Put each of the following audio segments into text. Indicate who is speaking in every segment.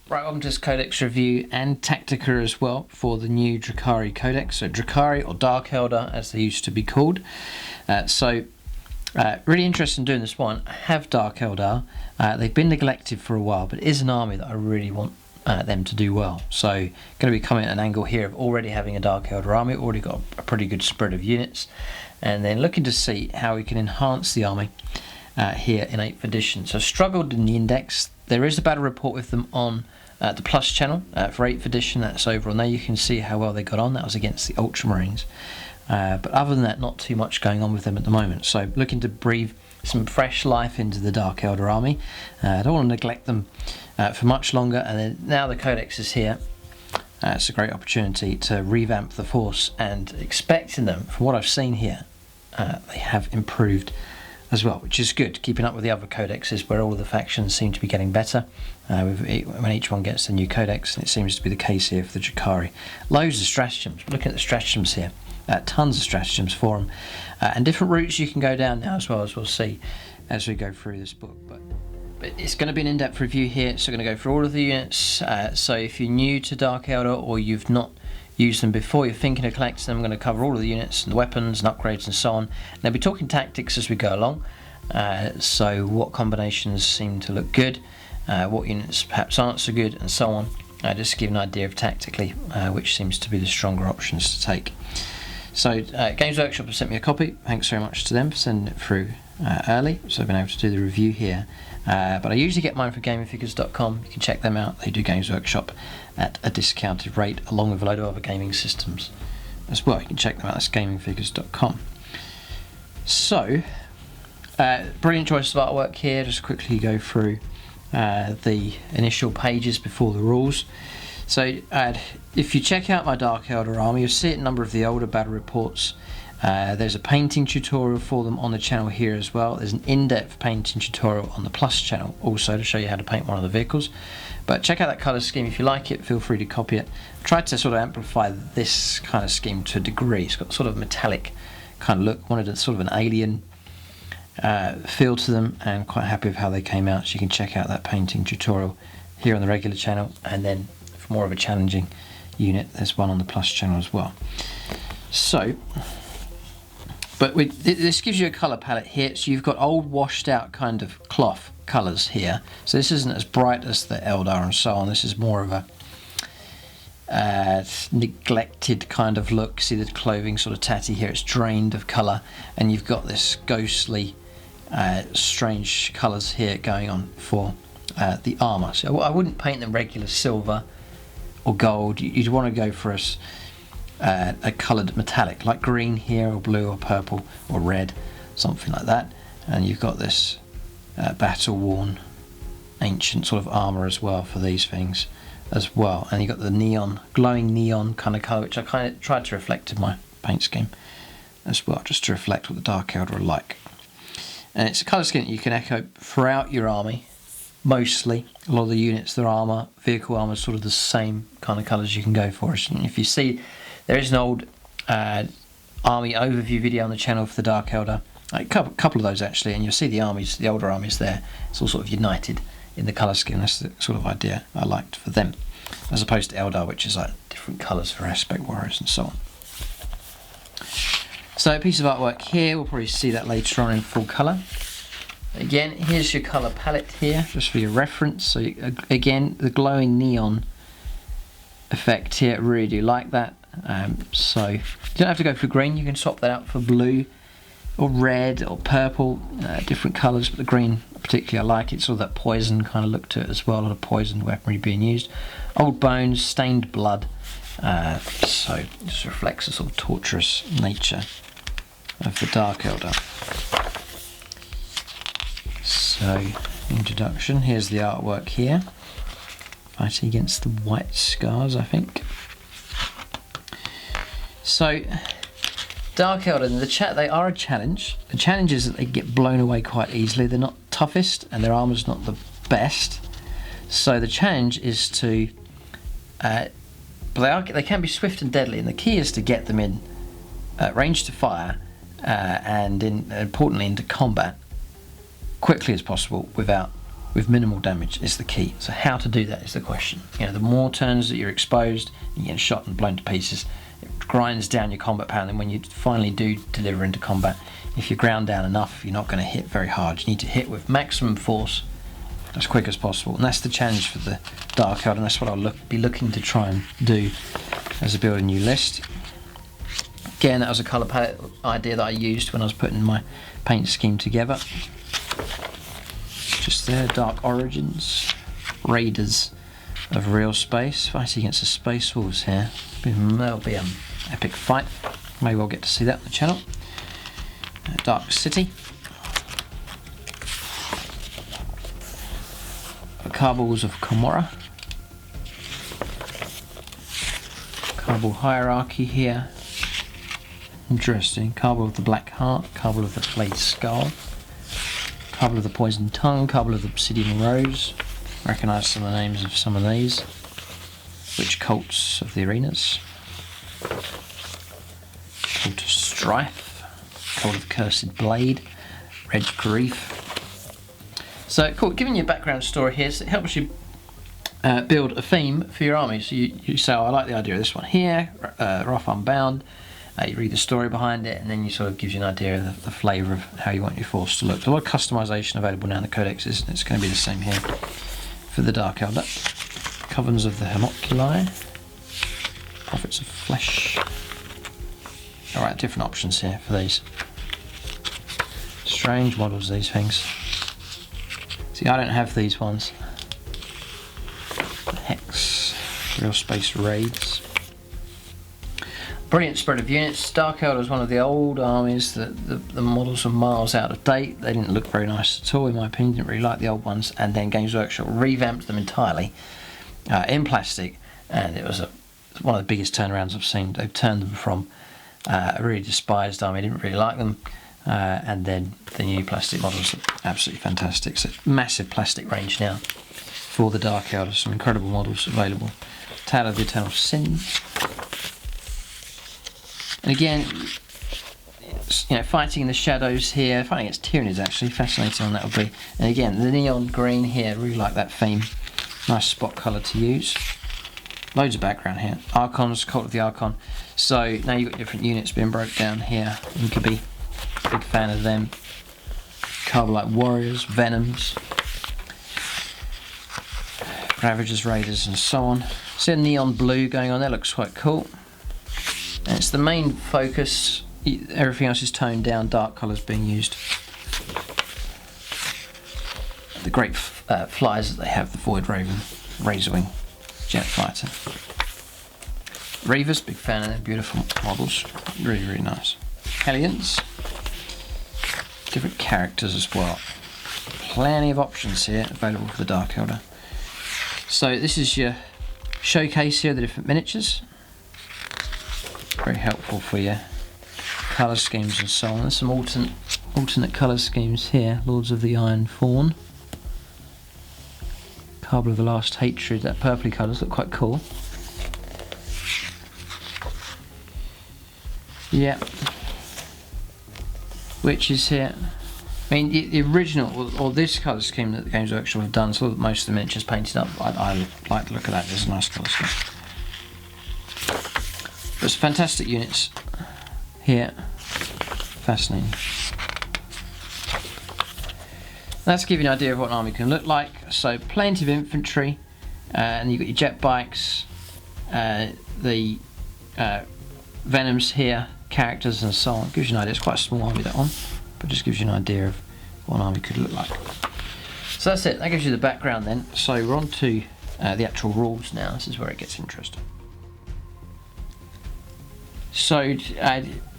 Speaker 1: Right, on to this Codex review and Tactica as well for the new Drukhari Codex. So Drukhari, or Dark Eldar as they used to be called. Really interested in doing this one. I have Dark Eldar. They've been neglected for a while, but it is an army that I really want them to do well. So going to be coming at an angle here of already having a Dark Eldar army. Already got a pretty good spread of units. And then looking to see how we can enhance the army here in 8th edition. So struggled in the index. There is a battle report with them on the Plus channel for 8th edition. That's over on there. You can see how well they got on. That was against the Ultramarines. But other than that, not too much going on with them at the moment. So looking to breathe some fresh life into the Dark Eldar army. I don't want to neglect them for much longer. And then now the Codex is here. It's a great opportunity to revamp the force, and expecting them, from what I've seen here, they have improved as well, which is good, keeping up with the other codexes where all of the factions seem to be getting better when each one gets a new codex, and it seems to be the case here for the Drukhari. Loads of stratagems. We're looking at the stratagems here, tons of stratagems for them, and different routes you can go down now as well, as we'll see as we go through this book. But it's going to be an in-depth review here, so we're going to go through all of the units. So if you're new to Dark Eldar or you've not used them before, you're thinking of collecting them, I'm going to cover all of the units and the weapons and upgrades and so on. And I'll be talking tactics as we go along. So what combinations seem to look good, what units perhaps aren't so good, and so on. Just to give an idea of tactically which seems to be the stronger options to take. So Games Workshop have sent me a copy. Thanks very much to them for sending it through early, so I've been able to do the review here. But I usually get mine from gamingfigures.com. You can check them out. They do Games Workshop at a discounted rate, along with a load of other gaming systems as well. You can check them out. That's gamingfigures.com. So, brilliant choice of artwork here. Just quickly go through the initial pages before the rules. So, if you check out my Dark Eldar army, you'll see a number of the older battle reports. There's a painting tutorial for them on the channel here as well. There's an in-depth painting tutorial on the Plus channel also to show you how to paint one of the vehicles. But check out that colour scheme. If you like it, feel free to copy it. I tried to sort of amplify this kind of scheme to a degree. It's got sort of metallic kind of look. Wanted a sort of an alien feel to them, and quite happy with how they came out. So you can check out that painting tutorial here on the regular channel, and then for more of a challenging unit, there's one on the Plus channel as well. So, but this gives you a colour palette here. So you've got old washed out kind of cloth colours here. So this isn't as bright as the Eldar and so on. This is more of a neglected kind of look. See the clothing sort of tatty here. It's drained of colour, and you've got this ghostly, strange colours here going on for the armour. So I wouldn't paint them regular silver or gold. You'd want to go for a coloured metallic, like green here, or blue, or purple, or red, something like that. And you've got this battle-worn, ancient sort of armour as well for these things as well. And you've got the neon, glowing neon kind of colour, which I kind of tried to reflect in my paint scheme as well, just to reflect what the Dark Eldar are like. And it's a colour scheme that you can echo throughout your army. Mostly, a lot of the units, their armour, vehicle armour, is sort of the same kind of colours you can go for. And if you see, there is an old army overview video on the channel for the Dark Eldar, a couple of those actually, and you'll see the armies, the older armies there. It's all sort of united in the colour scheme. That's the sort of idea I liked for them, as opposed to Eldar, which is like different colours for aspect warriors and so on. So a piece of artwork here, we'll probably see that later on in full colour. Again, here's your colour palette here, just for your reference. So again, the glowing neon effect here, I really do like that. So you don't have to go for green, you can swap that out for blue or red or purple, different colours, but the green particularly I like. It's sort of that poison kind of look to it as well, a lot of poison weaponry being used. Old bones, stained blood, so it just reflects the sort of torturous nature of the Dark Eldar. So, introduction, here's the artwork here, fighting against the white scars, I think. So, Dark Eldar, they are a challenge. The challenge is that they get blown away quite easily. They're not toughest, and their armour's not the best. So the challenge is to, but they can be swift and deadly, and the key is to get them in range to fire, and importantly into combat quickly as possible without with minimal damage is the key. So how to do that is the question. You know, the more turns that you're exposed, you get shot and blown to pieces, it grinds down your combat power, and when you finally do deliver into combat, if you're ground down enough, you're not going to hit very hard. You need to hit with maximum force as quick as possible, and that's the challenge for the Dark Eldar, and that's what I'll be looking to try and do as I build a new list. Again, that was a colour palette idea that I used when I was putting my paint scheme together. Just there, Dark Origins, Raiders of Real Space, fighting against the Space Wolves here. That'll be an epic fight. Maybe we'll get to see that on the channel. Dark City. Cabals of Camorra. Cabal Hierarchy here. Interesting. Cabal of the Black Heart, Cabal of the Flayed Skull, Cabal of the Poisoned Tongue, Cabal of the Obsidian Rose. Recognise some of the names of some of these. Witch Cults of the Arenas. Cult of Strife, Cult of Cursed Blade, Red Grief. So, cool, giving you a background story here, so it helps you build a theme for your army. So you say, oh, I like the idea of this one here, Rough Unbound. You read the story behind it, and then you sort of gives you an idea of the flavour of how you want your force to look. There's a lot of customisation available now in the codexes, and it's going to be the same here for the Dark Eldar. Covens of the Homunculi, Prophets of Flesh. Alright, different options here for these. Strange models, these things. See, I don't have these ones. Hex, Real Space Raids. Brilliant spread of units. Dark Eldar is one of the old armies that the models are miles out of date. They didn't look very nice at all, in my opinion. Didn't really like the old ones. And then Games Workshop revamped them entirely in plastic, and it was one of the biggest turnarounds I've seen. They've turned them from a really despised army. Didn't really like them. And then the new plastic models are absolutely fantastic. So massive plastic range now for the Dark Eldar. Some incredible models available. Tale of the Eternal Sin. And again, you know, fighting in the shadows here, fighting against Tyranids actually, fascinating on that would be. And again, the neon green here, really like that theme. Nice spot colour to use. Loads of background here. Archons, Cult of the Archon. So now you've got different units being broke down here. You could be a big fan of them. Carbolite Warriors, Venoms, Ravagers, Raiders, and so on. See a neon blue going on there, looks quite cool. And it's the main focus. Everything else is toned down, dark colours being used. The great flyers that they have, the Void Raven, Razorwing, Jet Fighter. Reavers, big fan of their beautiful models, really, really nice. Hellions, different characters as well. Plenty of options here available for the Dark Eldar. So this is your showcase here of the different miniatures. Very helpful for your colour schemes and so on. There's some alternate colour schemes here. Lords of the Iron Fawn. Cabal of the Last Hatred, that purpley colours look quite cool. Yeah. Witches here. I mean, the original, or this colour scheme that the Games Workshop have done, so most of the miniatures painted up, I like the look of that. There's a nice colour scheme. There's fantastic units here. Fascinating. That's to give you an idea of what an army can look like. So plenty of infantry, and you've got your jet bikes, the Venoms here, characters and so on. Gives you an idea. It's quite a small army, that one, but just gives you an idea of what an army could look like. So that's it. That gives you the background then. So we're on to the actual rules now. This is where it gets interesting. So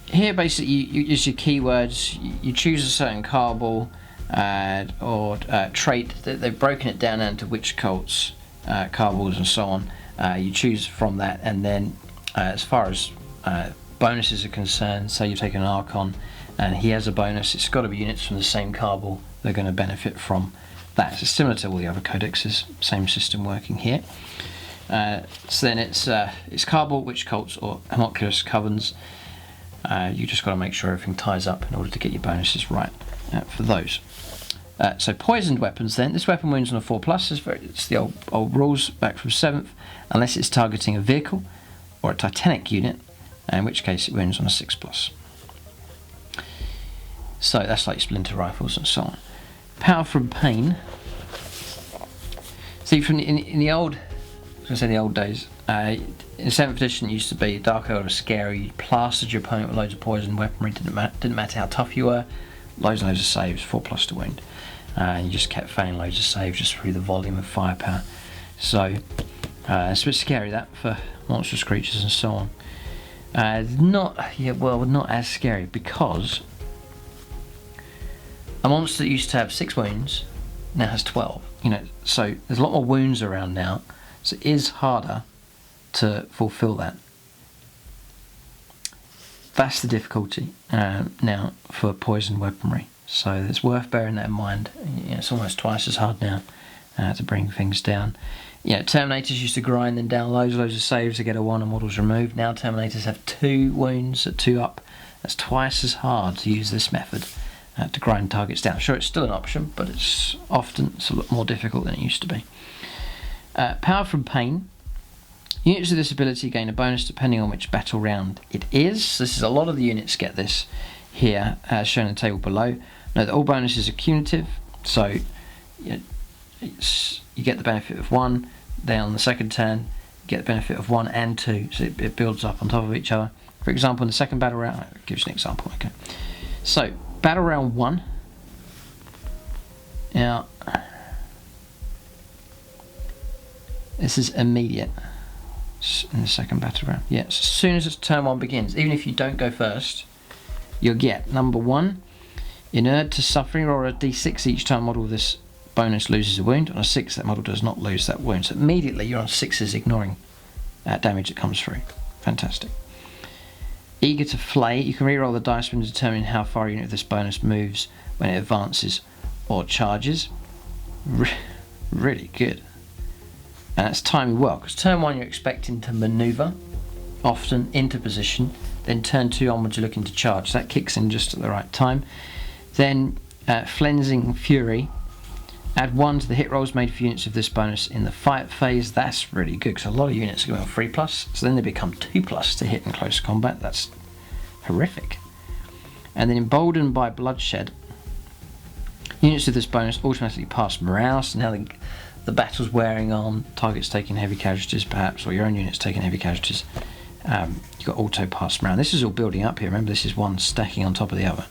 Speaker 1: here basically you use your keywords. You choose a certain cabal or trait. They've broken it down into witch cults, cabals and so on. You choose from that, and then as far as bonuses are concerned, say you've taken an Archon and he has a bonus, it's got to be units from the same cabal that are going to benefit from that. So similar to all the other codexes, same system working here. So then it's cabal, witch cults, or homunculus covens. You just got to make sure everything ties up in order to get your bonuses right for those. So poisoned weapons then. This weapon wounds on a 4+. It's the old rules back from 7th, unless it's targeting a vehicle or a titanic unit, in which case it wounds on a 6+. So that's like splinter rifles and so on. Power from pain. See, from in the old, I was going to say the old days, in 7th edition it used to be Dark Eldar was scary. You plastered your opponent with loads of poison weaponry. Didn't matter how tough you were. Loads and loads of saves, 4+ to wound. And you just kept failing loads of saves just through the volume of firepower. So it's a bit scary, that, for monstrous creatures and so on. Not as scary, because a monster that used to have 6 wounds now has 12. So there's a lot more wounds around now, so it is harder to fulfill that. That's the difficulty now for poison weaponry. So it's worth bearing that in mind. It's almost twice as hard now to bring things down. Terminators used to grind them down loads of saves to get a 1 and models removed. Now Terminators have 2 wounds at 2 up. That's twice as hard to use this method to grind targets down. Sure, it's still an option, but it's a lot more difficult than it used to be. Power from pain. Units with this ability gain a bonus depending on which battle round it is. This is a lot of the units get this here, as shown in the table below. Note that all bonuses are cumulative, so you get the benefit of 1. Then on the second turn, you get the benefit of 1 and 2, so it builds up on top of each other. For example, in the second battle round, I'll give you an example. Okay, so battle round 1. Now, this is immediate in the second battle round. Yes, as soon as turn 1 begins, even if you don't go first, you'll get number 1. Inured to suffering, roll a d6 each time model with this bonus loses a wound. On a 6, that model does not lose that wound. So immediately you're on 6s, ignoring damage that comes through. Fantastic. Eager to flay. You can reroll the dice when determining how far a unit of this bonus moves when it advances or charges. Really good. And that's timing well, because turn 1 you're expecting to manoeuvre, often into position. Then turn 2 onwards you're looking to charge. That kicks in just at the right time. Then Flensing Fury. Add 1 to the hit rolls made for units of this bonus in the fight phase. That's really good, because a lot of units are going on 3+, so then they become 2+ to hit in close combat. That's horrific. And then Emboldened by Bloodshed. Units of this bonus automatically pass morale, so now the battle's wearing on, target's taking heavy casualties perhaps, or your own unit's taking heavy casualties. You've got auto pass morale. This is all building up here. Remember, this is one stacking on top of the other.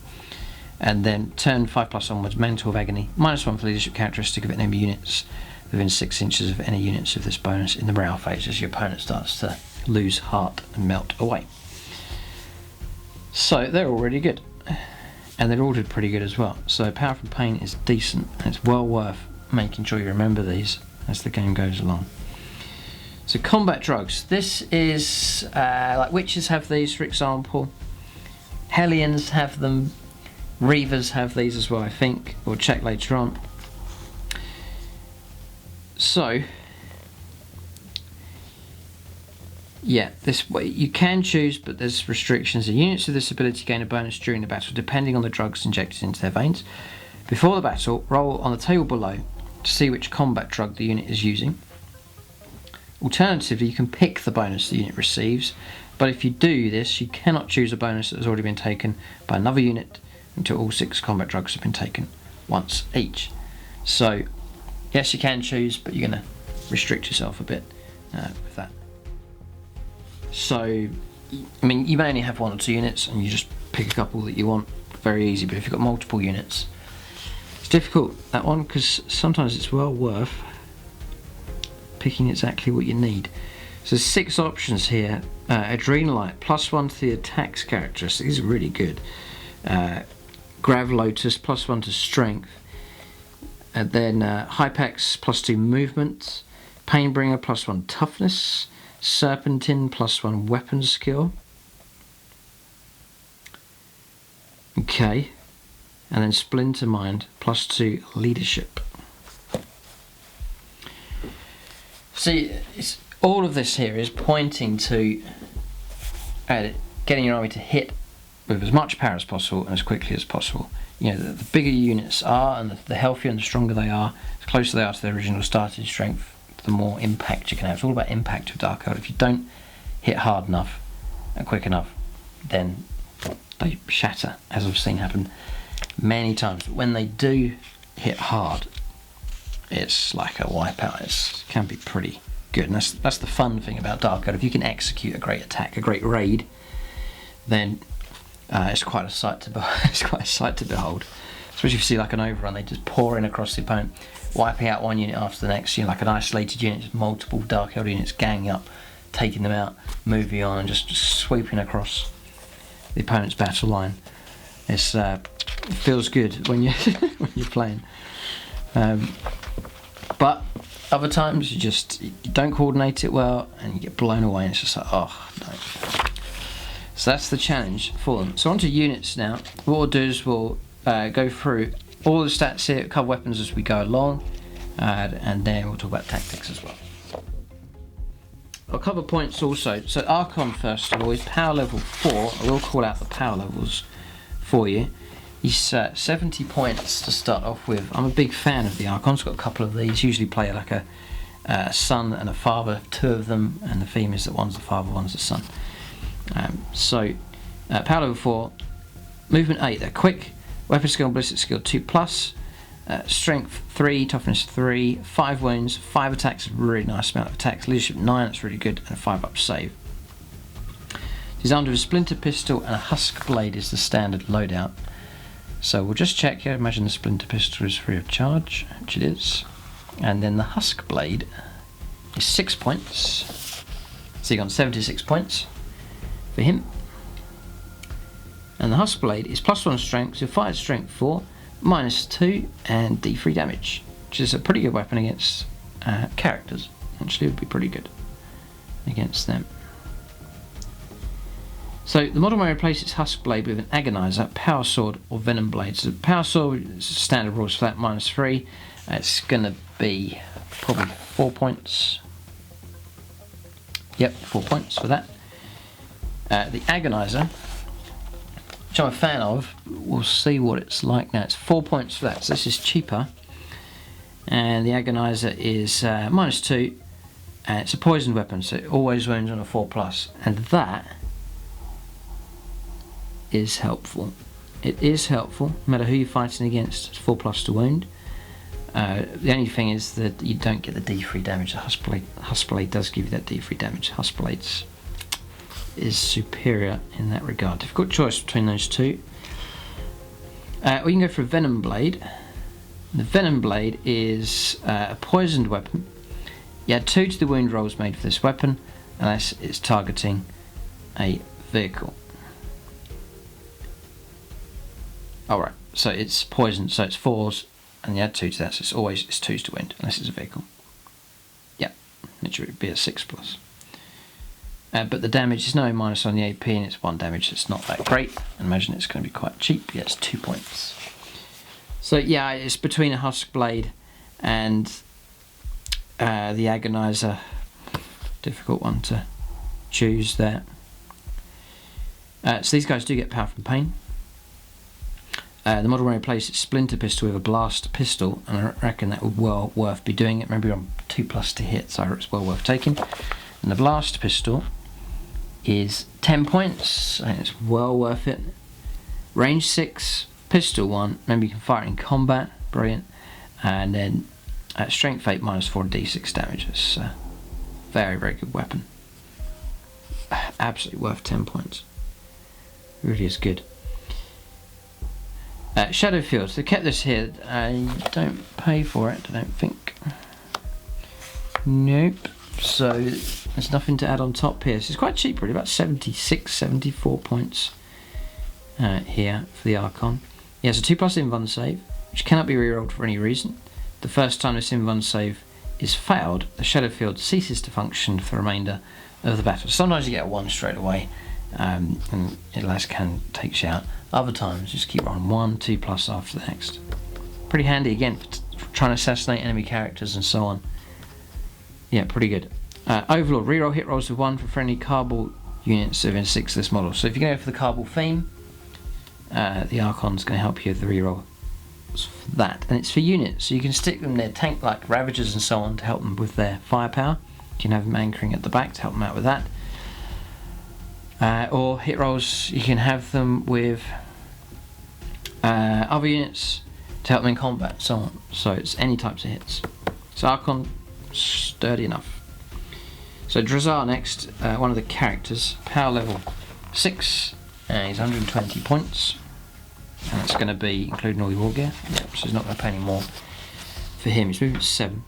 Speaker 1: And then turn 5+ onwards, Mental of Agony, -1 for leadership characteristic of enemy units within 6 inches of any units of this bonus in the morale phase, as your opponent starts to lose heart and melt away. So they're all really good, and they're ordered pretty good as well. So Power from Pain is decent, and it's well worth making sure you remember these as the game goes along. So combat drugs. This is like witches have these, for example. Hellions have them. Reavers have these as well, I think. We'll check later on. So, yeah, this way you can choose, but there's restrictions. The units of this ability gain a bonus during the battle, depending on the drugs injected into their veins. Before the battle, roll on the table below to see which combat drug the unit is using. Alternatively, you can pick the bonus the unit receives, but if you do this, you cannot choose a bonus that has already been taken by another unit until all 6 combat drugs have been taken once each. So, yes, you can choose, but you're going to restrict yourself a bit with that. So, I mean, you may only have 1 or 2 units, and you just pick a couple that you want. Very easy. But if you've got multiple units, it's difficult, that one, because sometimes it's well worth picking exactly what you need. So there's 6 options here. Adrenalite, +1 to the attacks characteristics. These are really good. Grav Lotus, +1 to strength. And then Hypex, +2 movement. Painbringer, +1 toughness. Serpentine, +1 weapon skill. Okay. And then Splinter Mind, +2 leadership. See, all of this here is pointing to getting your army to hit with as much power as possible and as quickly as possible. you know, the bigger units are, and the healthier and the stronger they are, the closer they are to their original starting strength, the more impact you can have. It's all about impact with Dark Elder. If you don't hit hard enough and quick enough, then they shatter, as I've seen happen many times. But when they do hit hard, it's like a wipeout. It can be pretty good, and that's the fun thing about Dark Elder. If you can execute a great attack, a great raid, then it's quite a sight to behold. Especially if you see like an overrun, they just pour in across the opponent, wiping out one unit after the next. You know, like an isolated unit, just multiple Dark Elder units ganging up, taking them out, moving on, and just sweeping across the opponent's battle line. It feels good when you when you're playing. But other times you don't coordinate it well and you get blown away, and it's just like, oh no. So that's the challenge for them. So onto units now. What we'll do is we'll go through all the stats here, cover weapons as we go along, and then we'll talk about tactics as well. I'll cover points also. So Archon first of all is power level 4. I will call out the power levels for you. He's 70 points to start off with. I'm a big fan of the Archons. Got a couple of these. Usually play like a son and a father, 2 of them, and the theme is that one's the father, one's the son. Power level 4, movement 8. They're quick. Weapon skill and ballistic skill 2+. Strength 3, toughness 3, 5 wounds, 5 attacks, really nice amount of attacks. Leadership 9, that's really good, and a 5+ save. He's armed with a splinter pistol and a husk blade is the standard loadout. So we'll just check here. Imagine the splinter pistol is free of charge, which it is. And then the husk blade is 6 points. So you've got 76 points for him. And the husk blade is +1 strength, so fire strength 4, -2, and D3 damage, which is a pretty good weapon against characters. Actually, it would be pretty good against them. So the model may replace its husk blade with an agonizer, power sword, or venom blade. So power sword is standard rules for that, -3. It's going to be probably 4 points. Yep, 4 points for that. The agonizer, which I'm a fan of, we'll see what it's like now. It's 4 points for that, so this is cheaper. And the agonizer is -2, and it's a poisoned weapon, so it always wounds on a 4+, and that is helpful. It is helpful, no matter who you're fighting against. It's 4+ to wound. The only thing is that you don't get the D3 damage. The husk blade does give you that D3 damage. Husk blades is superior in that regard. Difficult choice between those two. We can go for a venom blade. The venom blade is a poisoned weapon. You add 2 to the wound rolls made for this weapon, unless it's targeting a vehicle. Alright, so it's poisoned, so it's 4s, and you add 2 to that, so it's 2s to wound, unless it's a vehicle. Yeah, it should be a 6+. But the damage is no minus on the AP, and it's 1 damage. It's not that great. I imagine it's going to be quite cheap. Yeah, it's 2 points. So yeah, it's between a husk blade and the agonizer. Difficult one to choose there. So these guys do get power from pain. The model will replace its splinter pistol with a blast pistol, and I reckon that would well worth be doing it. Maybe on 2+ to hit, so it's well worth taking. And the blast pistol is 10 points, and it's well worth it. Range 6, pistol 1, remember you can fire it in combat, brilliant. And then strength 8, -4 D6 damage. It's a very, very good weapon. Absolutely worth 10 points. It really is good. Shadow Fields, they kept this here. You don't pay for it, I don't think. Nope. So there's nothing to add on top here. So it's quite cheap, really, about 76, 74 points here for the Archon. He has a 2+ invuln save, which cannot be rerolled for any reason. The first time this invuln save is failed, the Shadow Field ceases to function for the remainder of the battle. Sometimes you get a 1 straight away, and it can take you out. Other times, just keep rolling 1, 2+ after the next. Pretty handy again for trying to assassinate enemy characters and so on. Yeah, pretty good. Overlord, reroll hit rolls with 1 for friendly Cabal units within 6 of this model. So if you go for the Cabal theme, the Archon's going to help you with the reroll for that, and it's for units, so you can stick them near tank like Ravagers and so on to help them with their firepower. You can have them anchoring at the back to help them out with that, or hit rolls you can have them with other units to help them in combat, so on. So it's any types of hits. So Archon, sturdy enough. So Drukhari next, one of the characters, power level 6, and he's 120 points. And it's going to be including all your war gear. Yep, so he's not going to pay any more for him. He's movement 7,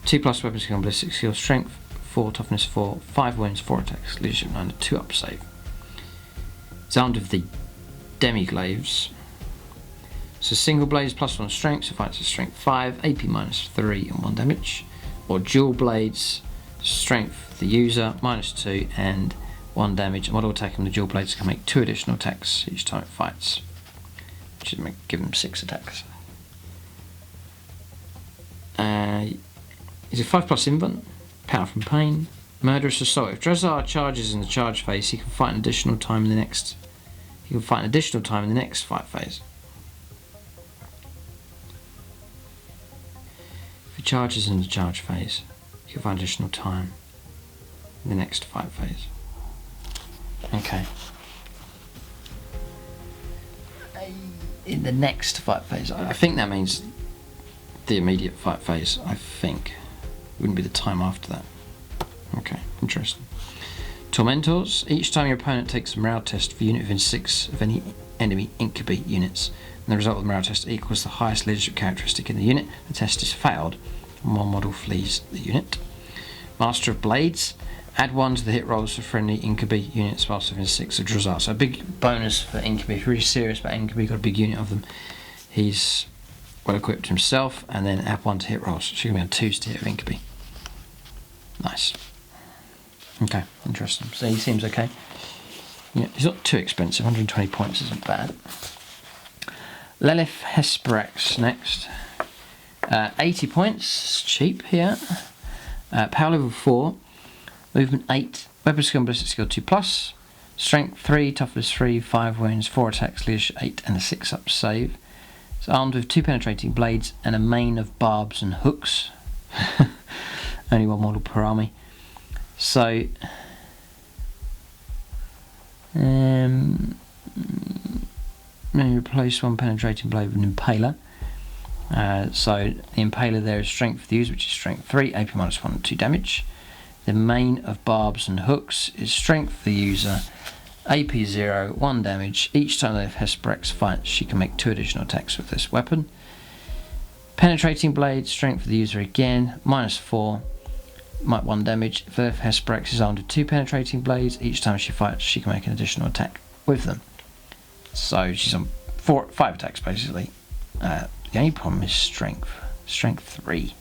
Speaker 1: 2+ weapons skill, ballistic skill, strength 4, toughness 4, 5 wounds, 4 attacks, leadership 9, 2 up save. He's armed with the Demiglaves. So single blades +1 strength, so fights at strength 5, AP -3 and 1 damage. Or dual blades, strength the user -2 and 1 damage. A model attacking the dual blades can make 2 additional attacks each time it fights, which would give him 6 attacks. He's a 5+ invent, power from pain, murderous assault. If Drukhari charges in the charge phase, he can fight an additional time in the next. He can fight an additional time in the next fight phase. If he charges in the charge phase, he can fight additional time in the next fight phase. Okay. In the next fight phase, I think that means the immediate fight phase. I think it wouldn't be the time after that. Okay, interesting. Tormentors. Each time your opponent takes a morale test for a unit within 6 of any enemy incubate units, and the result of the morale test equals the highest leadership characteristic in the unit, the test is failed, and one model flees the unit. Master of Blades. Add 1 to the hit rolls for friendly incubate units whilst within 6 of Drukhari. So a big bonus for incubate. If you're really serious about incubate, got a big unit of them. He's well equipped himself, and then add 1 to hit rolls. So you're going to be on 2s to hit with incubate. Nice. Okay, interesting. So he seems okay. Yeah, he's not too expensive. 120 points isn't bad. Lelith Hesperex next. 80 points. It's cheap here. Power level 4. Movement 8. Weapon skill and ballistic skill 2+. Strength 3, toughness 3, 5 wounds, 4 attacks, leadership 8, and a 6 up save. It's armed with 2 penetrating blades and a main of barbs and hooks. Only 1 model per army. So, then you replace 1 penetrating blade with an impaler. So the impaler there is strength for the user, which is strength 3, AP -1 and 2 damage. The main of barbs and hooks is strength for the user, AP 0, 1 damage. Each time that Hesperex fights, she can make 2 additional attacks with this weapon. Penetrating blade, strength for the user again, -4. 1 damage. If Hesperex is armed with 2 penetrating blades, each time she fights she can make an additional attack with them. So she's on 5 attacks basically. The only problem is strength. Strength 3.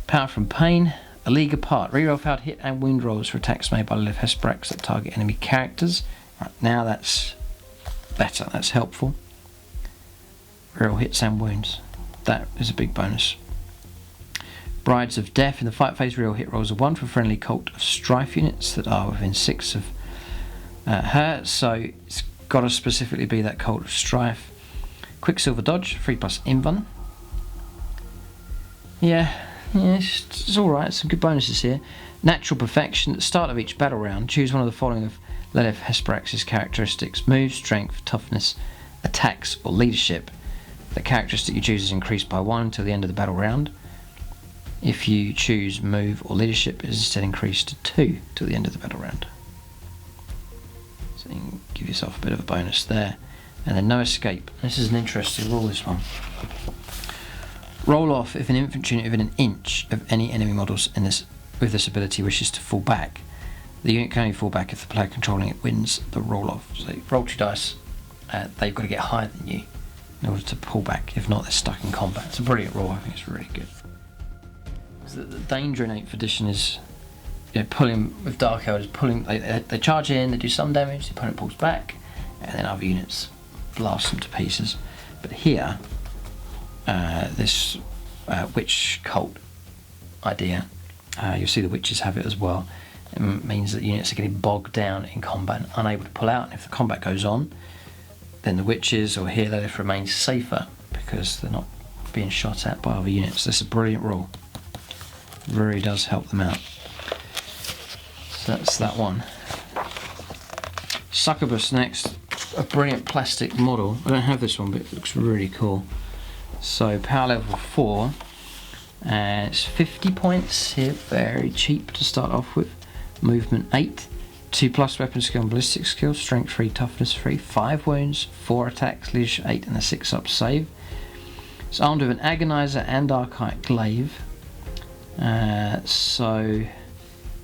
Speaker 1: Power from pain. A league apart. Reroll failed hit and wound rolls for attacks made by Lelith Hesperex that target enemy characters. Right, now that's better. That's helpful. Reroll hits and wounds. That is a big bonus. Brides of Death. In the fight phase, reroll hit rolls are 1 for friendly Cult of Strife units that are within 6 of her. So it's got to specifically be that Cult of Strife. Quicksilver Dodge. 3+ Invuln. Yeah, it's alright. Some good bonuses here. Natural Perfection. At the start of each battle round, choose one of the following of Lelith Hesperex's characteristics: move, strength, toughness, attacks, or leadership. The characteristic you choose is increased by 1 until the end of the battle round. If you choose move or leadership, it is instead increased to 2 till the end of the battle round. So you can give yourself a bit of a bonus there. And then no escape. This is an interesting rule, this one. Roll off if an infantry unit within an inch of any enemy models in this with this ability wishes to fall back. The unit can only fall back if the player controlling it wins the roll off. So roll 2 dice. They've got to get higher than you in order to pull back. If not, they're stuck in combat. It's a brilliant rule. I think it's really good. The danger in 8th edition is, pulling with Dark Eldar, pulling. They charge in, they do some damage, the opponent pulls back, and then other units blast them to pieces. But here, this witch cult idea, you'll see the witches have it as well. It means that units are getting bogged down in combat, and unable to pull out. And if the combat goes on, then the witches or healer lift remains safer because they're not being shot at by other units. That's a brilliant rule. Really does help them out. So that's that one. Succubus next, a brilliant plastic model. I don't have this one, but it looks really cool. So power level 4, and it's 50 points here, very cheap to start off with. Movement 8, 2+ weapon skill and ballistic skill, strength 3, toughness 3, 5 wounds, 4 attacks, leadership 8 and a 6+ save. It's armed with an agonizer and archaic glaive. So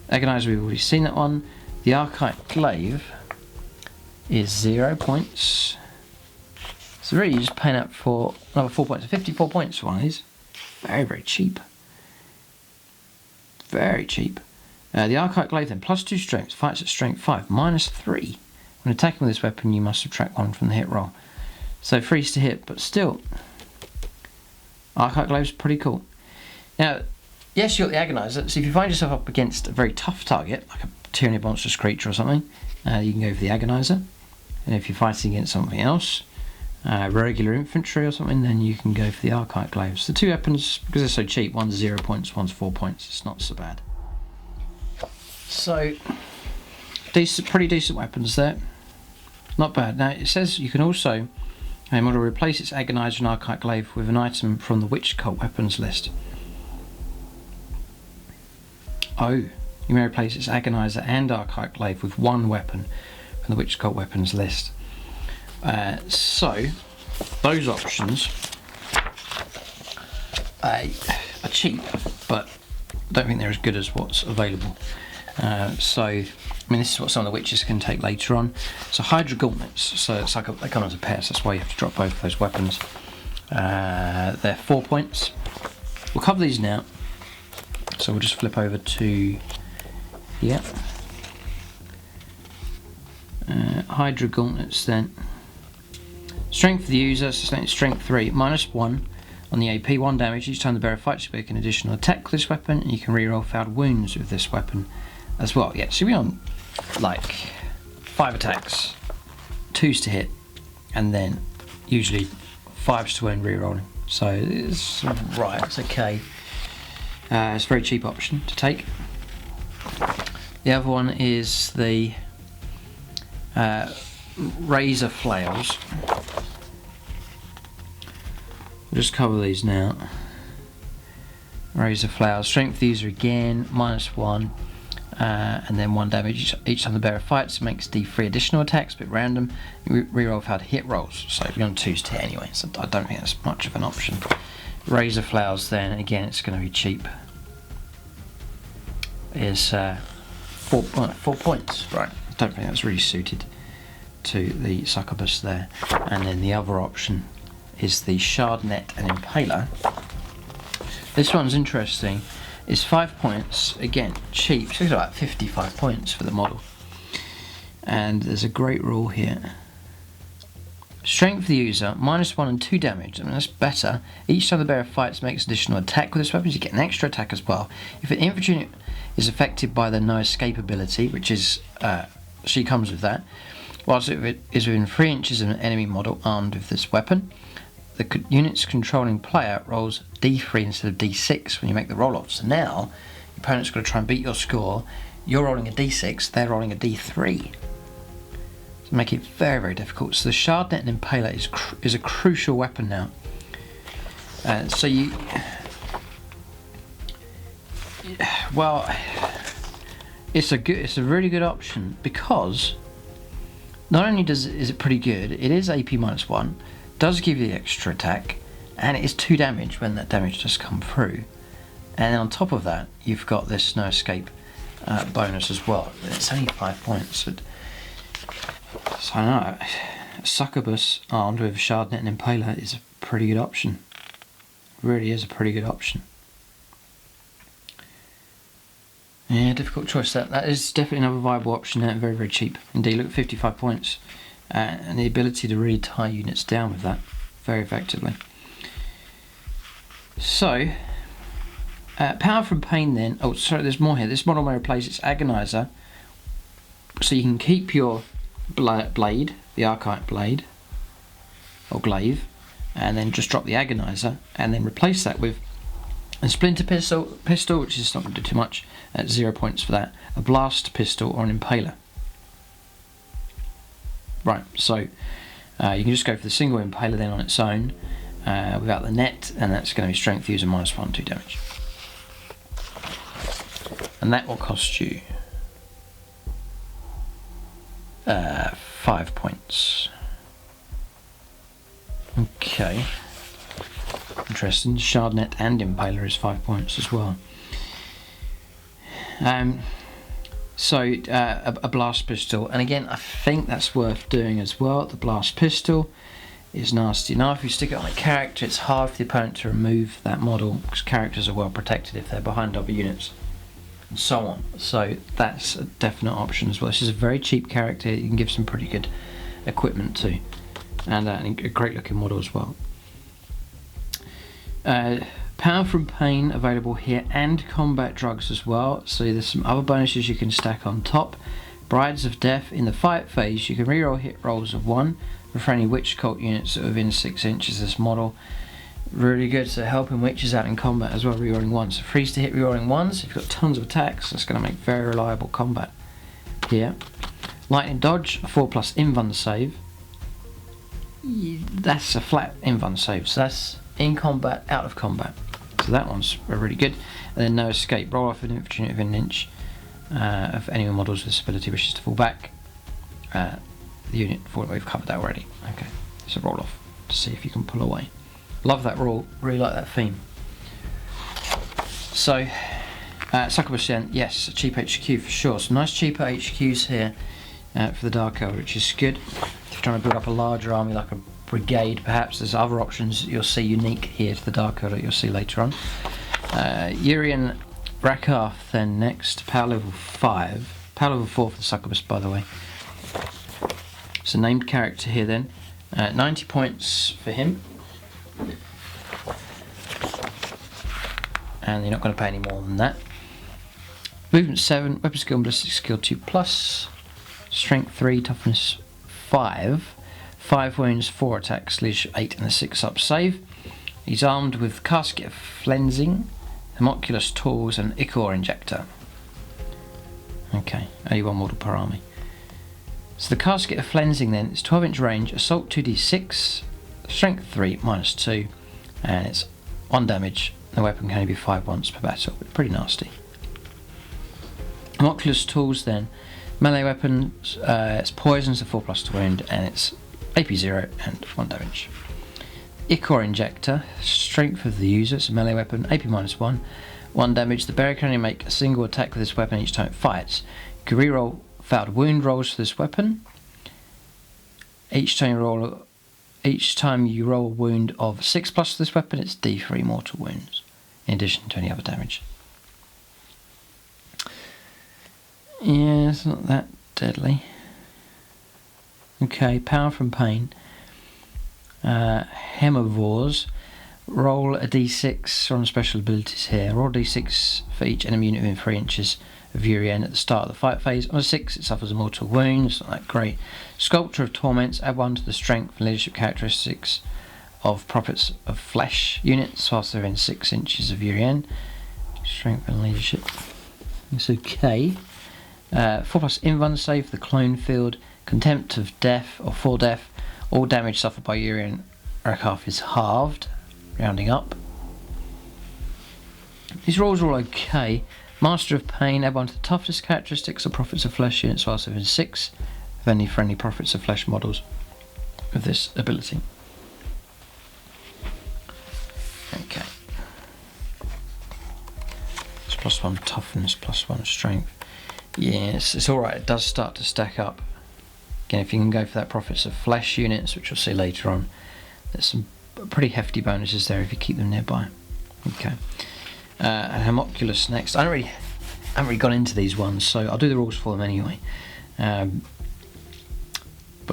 Speaker 1: agonizer, we've already seen that one. The archaic glaive is 0 points. So really you're just paying up for another 4 points. 54 points for one of these. Very, very cheap. Very cheap. The archaic glaive then, +2 strength, fights at strength 5, -3. When attacking with this weapon you must subtract 1 from the hit roll. So 3's to hit, but still, archaic glaive's pretty cool. Now, yes, you've got the agonizer, so if you find yourself up against a very tough target, like a tyranny monstrous creature or something, you can go for the agonizer. And if you're fighting against something else, regular infantry or something, then you can go for the archaic glaives. The two weapons, because they're so cheap, one's 0 points, one's 4 points, it's not so bad. So, pretty decent weapons there. Not bad. Now, it says you can also, a model replace its agonizer and archaic glaive with an item from the witch cult weapons list. Oh, you may replace its agonizer and archaic glaive with one weapon from the witch cult weapons list. So, those options are cheap, but I don't think they're as good as what's available. So, I mean, this is what some of the witches can take later on. So, Hydra gauntlets, so it's like they come as a pair, so that's why you have to drop both of those weapons. They're 4 points. We'll cover these now. So we'll just flip over to, yeah, Hydra gauntlets then. Strength for the user, so strength 3, -1 on the AP, 1 damage. Each time the bearer fights, you make an additional attack with this weapon, and you can reroll failed wounds with this weapon as well. Yeah, so we're on like 5 attacks, 2's to hit, and then usually 5's to wound rerolling. So it's right, it's okay. It's a very cheap option to take. The other one is the razor flails. We'll just cover these now. Razor flails, strength user again, -1, and then 1 damage each time the bearer fights. It makes D3 additional attacks, a bit random. You reroll how to hit rolls, so you're on 2's to hit anyway, so I don't think that's much of an option. Razor flails then, again it's going to be cheap. Is 4 points, right? I don't think that's really suited to the succubus there. And then the other option is the shard net and impaler. This one's interesting. It's 5 points, again cheap, so it's about 55 points for the model. And there's a great rule here. Strength for the user, -1 and 2 damage. I mean, that's better. Each time the bearer fights, makes additional attack with this weapon. You get an extra attack as well. If an infantry unit is affected by the no escape ability, which is, she comes with that, whilst it is within 3 inches of an enemy model armed with this weapon, the unit's controlling player rolls D3 instead of D6 when you make the roll-off. So now, your opponent's got to try and beat your score. You're rolling a D6, they're rolling a D3. To make it very, very difficult. So the shard net and impaler is a crucial weapon now. So you, well, it's a really good option because not only is it pretty good, it is AP -1, does give you the extra attack, and it is 2 damage when that damage does come through. And then on top of that, you've got this no escape bonus as well. It's only 5 points. So I know, succubus armed with shard net and impaler is a pretty good option. It really is a pretty good option. Yeah, difficult choice. That is definitely another viable option there, very, very cheap. Indeed, look at 55 points. And the ability to really tie units down with that very effectively. So, power from pain then. Oh, sorry, there's more here. This model may replace its agonizer. So you can keep your blade, the archaic blade, or glaive, and then just drop the agonizer, and then replace that with a splinter pistol, which is not going to do too much, at 0 points for that, a blast pistol, or an impaler. Right, so you can just go for the single impaler then on its own, without the net, and that's going to be strength user -1, 2 damage. And that will cost you 5 points. Okay. Interesting. Shardnet and Impaler is 5 points as well. So a blast pistol, and again I think that's worth doing as well. The blast pistol is nasty. Now if you stick it on a character, it's hard for the opponent to remove that model, because characters are well protected if they're behind other units and so on. So that's a definite option as well. This is a very cheap character, you can give some pretty good equipment to, and a great looking model as well. Power from Pain available here, and combat drugs as well, so there's some other bonuses you can stack on top. Brides of Death, in the fight phase you can reroll hit rolls of 1 for any witch cult units that are within 6 inches of this model. Really good, so helping witches out in combat as well, rerolling 1. So freeze to hit rerolling 1s, if you've got tons of attacks, that's going to make very reliable combat here. Lightning Dodge, a 4+ invuln save. That's a flat invuln save, so that's in combat, out of combat. So that one's really good. And then No Escape, roll off an infantry unit within an inch of any models with this ability wishes to fall back. The unit, we've covered that already. Okay, so roll off to see if you can pull away. Love that rule, really like that theme. So, Succubus, yes, a cheap HQ for sure. Some nice cheaper HQs here for the Dark Eldar, which is good. If you're trying to build up a larger army like a brigade, perhaps there's other options you'll see unique here to the Dark Eldar that you'll see later on. Urian Rakarth then next, power level 5, power level 4 for the Succubus, by the way. It's a named character here then, 90 points for him, and you're not going to pay any more than that. Movement 7, weapon skill and ballistic skill 2+, strength 3, toughness 5, 5 wounds, 4 attacks, leadership 8 and a 6+ save. He's armed with Casket of Flensing, Homunculus Tools and Ichor Injector. Okay, only one model per army. So the Casket of Flensing then is 12-inch range, assault 2d6, strength 3, -2, and it's 1 damage. The weapon can only be 5 once per battle, but pretty nasty. Homunculus Tools then, melee weapons, it's poison, so 4+ to wound, and it's AP 0 and 1 damage. Ichor Injector, strength of the user, it's a melee weapon, AP -1, 1 damage. The bearer can only make a single attack with this weapon each time it fights. You can reroll failed wound rolls for this weapon. Each time you roll a wound of 6+ for this weapon, it's D for mortal wounds, in addition to any other damage. Yeah, it's not that deadly. Okay, power from pain. Hemovores. Roll a d6 on special abilities here. Roll a d6 for each enemy unit within 3 inches of Urian at the start of the fight phase. On a 6, it suffers a mortal wound. It's not that great. Sculptor of Torments. Add 1 to the strength and leadership characteristics of Prophets of Flesh units whilst they're within 6 inches of Urian. Strength and leadership. It's okay. 4+ invuln save for the clone field. Contempt of death or for death. All damage suffered by Urian Rakarth is halved, rounding up. These rolls are all okay. Master of Pain, add 1 to the toughness characteristics of Prophets of Flesh units whilst within 6 of any friendly Prophets of Flesh models with this ability. Okay. It's +1 toughness, +1 strength. Yes, it's alright, it does start to stack up. Again, if you can go for that Prophets of Flesh units, which we'll see later on, there's some pretty hefty bonuses there if you keep them nearby. Okay. And Homunculus next. I haven't really gone into these ones, so I'll do the rules for them anyway. But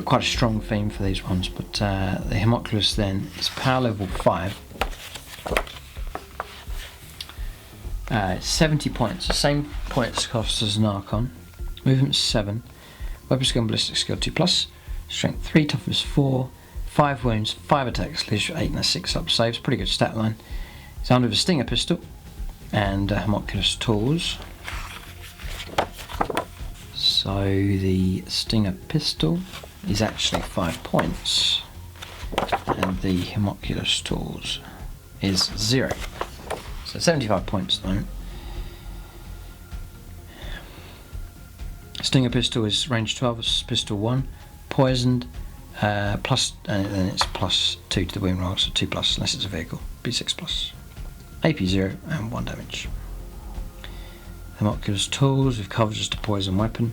Speaker 1: quite a strong theme for these ones. But the Homunculus then is power level 5. 70 points, the same points cost as an Archon. Movement 7. Weapon skill and ballistic skill 2+, strength 3, toughness 4, 5 wounds, 5 attacks, leads to 8 and a 6 up saves. Pretty good stat line. He's armed with a Stinger pistol and homunculus tools. So the Stinger pistol is actually 5 points, and the homunculus tools is 0. So 75 points at the moment. Stinger pistol is range 12, it's pistol 1, poisoned, plus, and then it's plus 2 to the wound roll, so 2 plus unless it's a vehicle, B6 plus. AP 0 and 1 damage. Homunculus tools, we've covered just a poison weapon.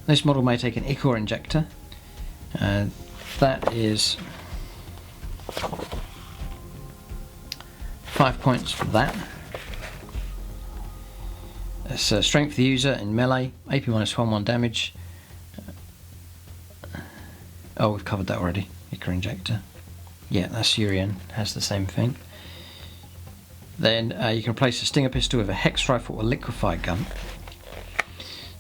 Speaker 1: This model may take an Ichor injector. That is 5 points for that. It's strength of the user in melee, AP minus 1, 1 damage. Oh, we've covered that already. Ichor injector. Yeah, that's Urian, has the same thing. Then you can replace a Stinger pistol with a Hex rifle or liquefied gun.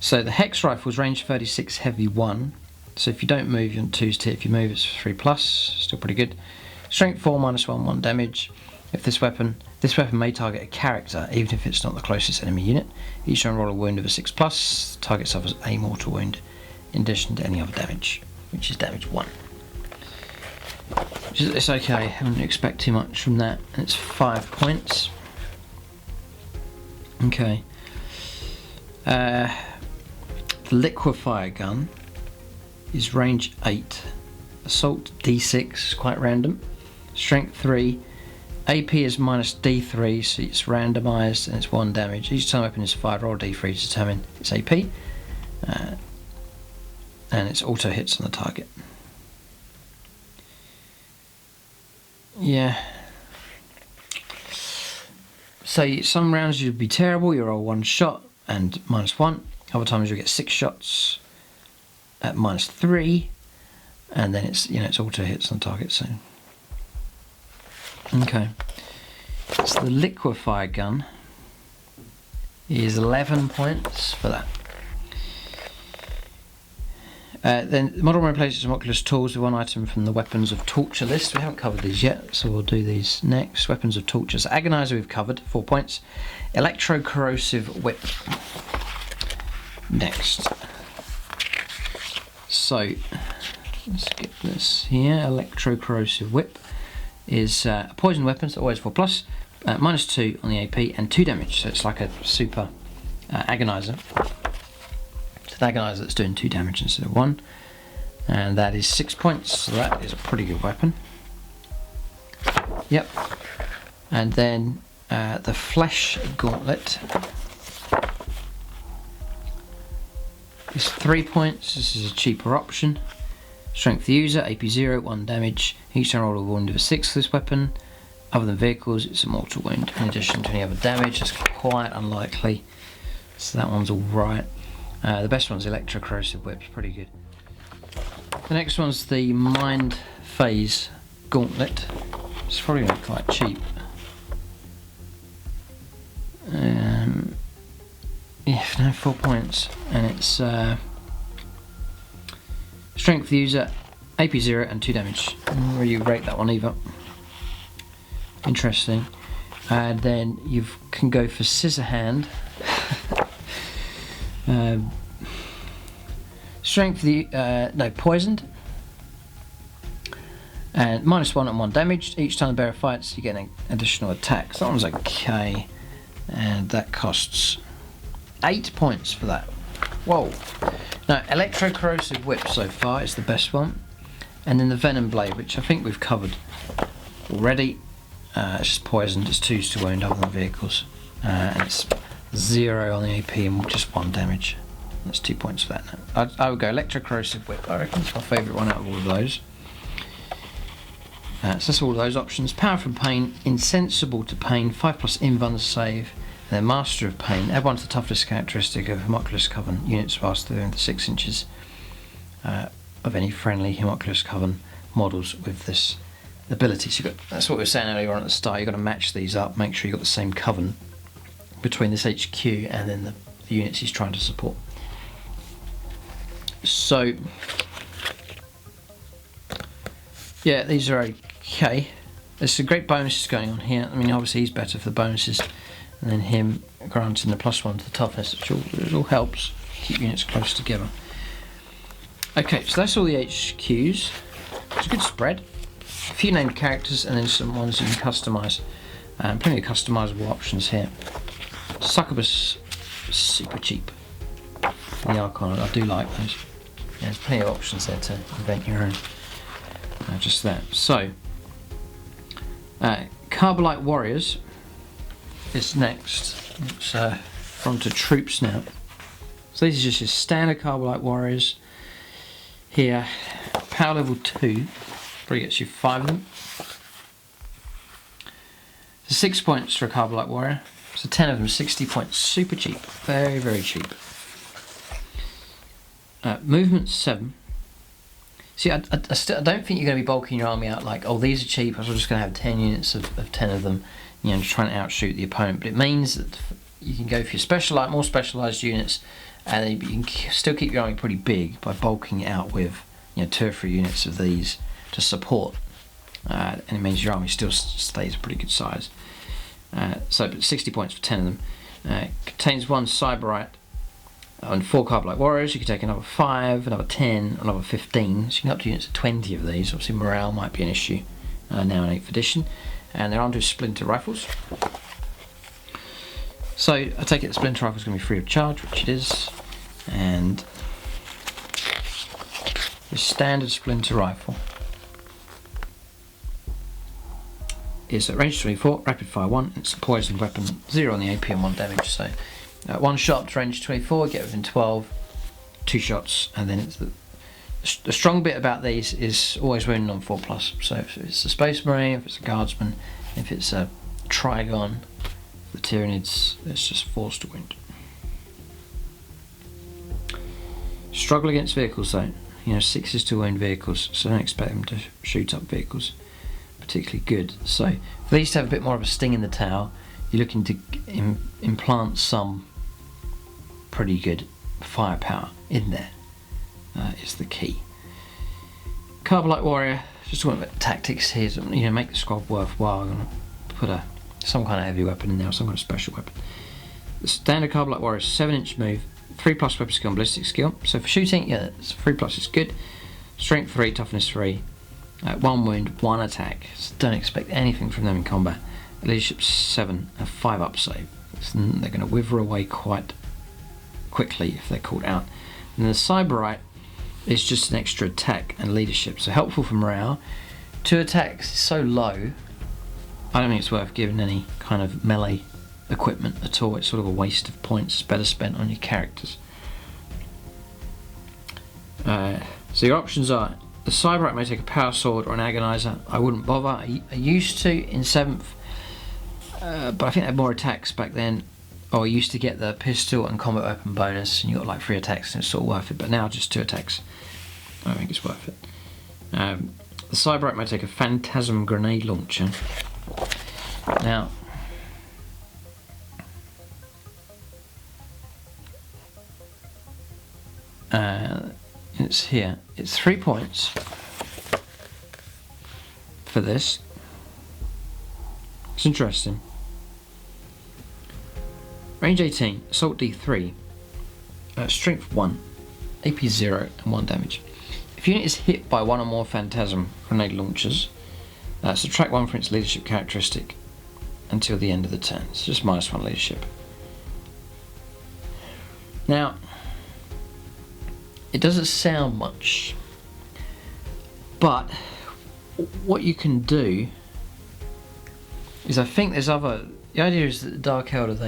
Speaker 1: So the Hex rifle is range 36, heavy 1. So if you don't move, you're on 2's tier. If you move, it's 3 plus. Still pretty good. Strength 4, minus 1, 1 damage. If this weapon may target a character, even if it's not the closest enemy unit. Each time roll a wound of a 6 plus. Target suffers a mortal wound in addition to any other damage, which is damage 1. It's okay, I wouldn't expect too much from that. And it's 5 points. Okay. The liquefier gun is range 8. Assault D6, quite random. Strength 3. AP is minus D3, so it's randomised and it's 1 damage. Each time weapon is fired, roll D3 to determine its AP. And it's auto hits on the target. Yeah. So some rounds you'll be terrible, you roll 1 shot and minus 1. Other times you'll get 6 shots at minus 3, and then it's it's auto hits on target. So okay, so the liquefier gun is 11 points for that. Then the model replaces homunculus tools with 1 item from the weapons of torture list. We haven't covered these yet, so we'll do these next. Weapons of torture. So agonizer we've covered, 4 points. Electro-corrosive whip. Next. So let's get this here. Electro-corrosive whip is a poison weapon, so always 4 plus. Minus 2 on the AP and 2 damage. So it's like a super agonizer. It's an agonizer that's doing 2 damage instead of 1, and that is 6 points, so that is a pretty good weapon. Yep. And then the flesh gauntlet is 3 points. This is a cheaper option. Strength of the user, AP 0, 1 damage. Each time roll a wound of a 6 for this weapon. Other than vehicles, it's a mortal wound in addition to any other damage. That's quite unlikely, so that one's alright. The best one's electro-corrosive whip, pretty good. The next one's the mind phase gauntlet. It's probably not quite cheap. Yeah, no, 4 points, and it's strength of the user, AP 0 and 2 damage. Where you rate that one either. Interesting. And then you can go for scissor hand. Strength of the no, poisoned, and minus 1 and 1 damage. Each time the bearer fights, you get an additional attack. So that one's okay, and that costs 8 points for that. Whoa! Now, electro-corrosive whip so far is the best one, and then the venom blade, which I think we've covered already. It's just poisoned. It's 2s to wound other than vehicles, and it's 0 on the AP and just 1 damage. That's 2 points for that now. I would go electro-corrosive whip. I reckon it's my favourite one out of all of those. So that's all of those options. Power from pain, insensible to pain, 5 plus invuln save, and then master of pain. Everyone's the toughest characteristic of homunculus coven. Units pass through the 6 inches of any friendly homunculus coven models with this ability. So that's what we were saying earlier on at the start. You've got to match these up. Make sure you've got the same coven between this HQ and then the units he's trying to support. So Yeah, these are okay. There's some great bonuses going on here. I mean, obviously he's better for the bonuses, and then him granting the +1 to the toughness, which all helps keep units close together. Okay, so that's all the HQs. It's a good spread. A few named characters, and then some ones you can customise. Plenty of customisable options here. Succubus, super cheap. The Archon, I do like those. Yeah, there's plenty of options there to invent your own. Just that. So, Carbolite Warriors is next. It's from to troops now. So these are just your standard Carbolite Warriors. Here, power level 2, probably gets you 5 of them. So 6 points for a Carbolite Warrior. So 10 of them, 60 points. Super cheap. Very, very cheap. Movement 7. See, I don't think you're going to be bulking your army out like, oh, these are cheap, I'm just going to have 10 units of 10 of them, you know, trying to outshoot the opponent. But it means that you can go for your more specialised units, and you can still keep your army pretty big by bulking it out with, you know, 2 or 3 units of these to support. And it means your army still stays a pretty good size. So 60 points for 10 of them. Contains 1 Cyberite and 4 Carbolite Warriors. You can take another 5, another 10, another 15. So you can up to units of 20 of these. Obviously morale might be an issue now in 8th edition. And they're armed with splinter rifles. So I take it the splinter rifle is going to be free of charge, which it is. And the standard splinter rifle is at range 24, rapid fire 1. It's a poisoned weapon, 0 on the AP and 1 damage. So 1 shot to range 24, get within 12, 2 shots, and then it's the strong bit about these is always wounding on 4+. So if it's a Space Marine, if it's a Guardsman, if it's a Trigon, the Tyranids, it's just forced to wound. Struggle against vehicles though. You know, 6 is to wound vehicles, so don't expect them to shoot up vehicles particularly good. So for these to have a bit more of a sting in the tail, you're looking to implant some pretty good firepower in there. Is the key. Carbolite Warrior, just talking about tactics here, so, you know, make the squad worthwhile. I'm going to put some kind of heavy weapon in there, some kind of special weapon. The standard Carbolite Warrior is 7-inch move, 3+ weapon skill and ballistic skill. So for shooting, yeah, it's 3+ is good. Strength 3, toughness 3, 1 wound, 1 attack. So don't expect anything from them in combat. Leadership 7, a 5 up save. So they're going to wither away quite quickly if they're caught out. And the Cyberite is just an extra attack and leadership, so helpful for morale. 2 attacks is so low, I don't think it's worth giving any kind of melee equipment at all. It's sort of a waste of points. It's better spent on your characters. So your options are, the Cyberite may take a power sword or an agonizer. I wouldn't bother. I used to in 7th, but I think they had more attacks back then. Or you used to get the pistol and combat weapon bonus, and you got like 3 attacks, and it's sort of worth it. But now just 2 attacks, I don't think it's worth it. The Cyberite may take a Phantasm grenade launcher. Now, it's here. It's 3 points for this. It's interesting. Range 18, Assault D3, Strength 1, AP 0 and 1 damage. If your unit is hit by 1 or more Phantasm grenade launchers, subtract 1 from its leadership characteristic until the end of the turn. It's just -1 leadership. Now, it doesn't sound much, but what you can do is, I think there's other. The idea is that the Dark Eldar,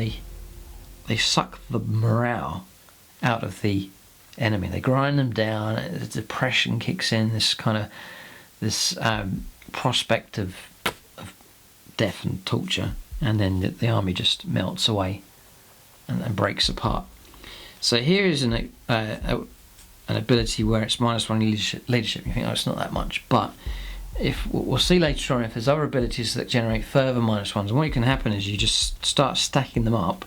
Speaker 1: they suck the morale out of the enemy. They grind them down. The depression kicks in. This prospect of death and torture, and then the army just melts away and breaks apart. So here is an ability where it's -1 leadership. You think, oh, it's not that much, but if we'll see later on if there's other abilities that generate further -1s, and what can happen is you just start stacking them up,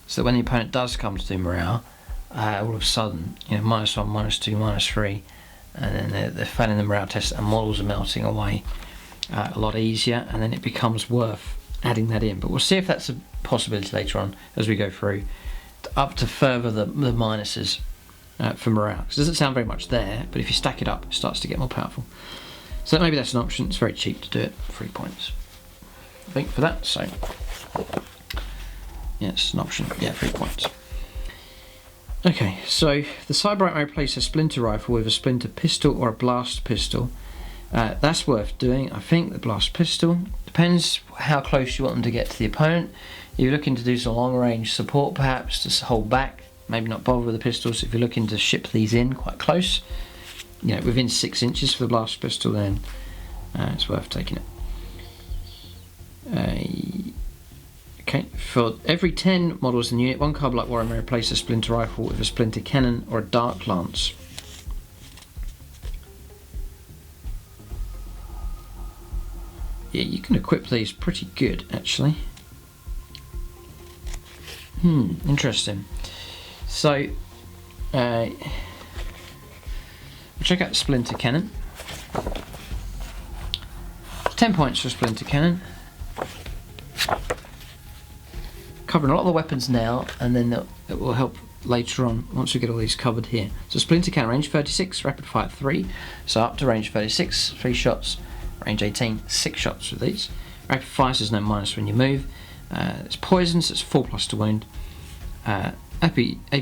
Speaker 1: so that when the opponent does come to do morale, all of a sudden, you know, -1, -2, -3, and then they're failing the morale test, and models are melting away a lot easier, and then it becomes worth adding that in. But we'll see if that's a possibility later on as we go through, up to further the minuses for morale. Because it doesn't sound very much there, but if you stack it up, it starts to get more powerful. So maybe that's an option. It's very cheap to do it, 3 points I think for that. So yeah, it's an option. Yeah, 3 points. Okay, so the Cyberite may replace a splinter rifle with a splinter pistol or a blast pistol. That's worth doing. I think the blast pistol depends how close you want them to get to the opponent. If you're looking to do some long range support, perhaps to hold back, maybe not bother with the pistols. If you're looking to ship these in quite close, you know, within 6 inches for the blast pistol, then it's worth taking it. Okay, for every 10 models in the unit, 1 Carbide Warrior may replace a splinter rifle with a splinter cannon or a dark lance. Yeah, you can equip these pretty good, actually. Interesting. So, we'll check out the splinter cannon. 10 points for a splinter cannon. Covering a lot of the weapons now, and then it will help later on once we get all these covered here. So splinter cannon, range 36, rapid fire 3. So up to range 36, 3 shots. Range 18, 6 shots with these. Rapid fire, so there's no minus when you move. It's poison, so it's 4+ to wound. AP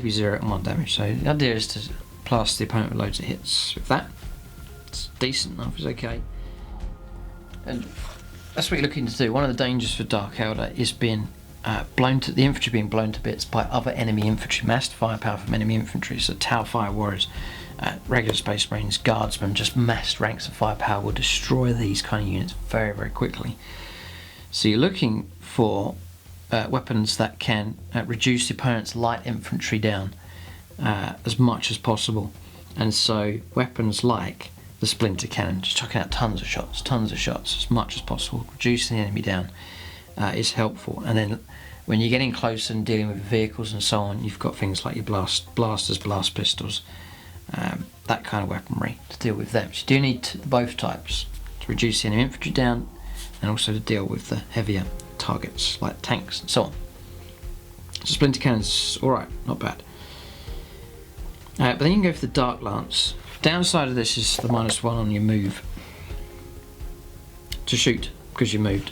Speaker 1: 0 and 1 damage. So the idea is to plaster the opponent with loads of hits with that. It's decent enough, it's okay. And that's what you're looking to do. One of the dangers for Dark Eldar is being the infantry being blown to bits by other enemy infantry, massed firepower from enemy infantry. So Tau Fire Warriors, regular Space Marines, Guardsmen, just massed ranks of firepower will destroy these kind of units very, very quickly. So you're looking for weapons that can reduce the opponent's light infantry down as much as possible. And so weapons like the splinter cannon, just chucking out tons of shots as much as possible, reducing the enemy down is helpful. And then when you're getting close and dealing with vehicles and so on, you've got things like your blasters, blast pistols, that kind of weaponry to deal with them. So you do need both types to reduce the enemy infantry down, and also to deal with the heavier targets like tanks and so on. So splinter cannon's alright, not bad. But then you can go for the Dark Lance. Downside of this is the -1 on your move to shoot because you moved,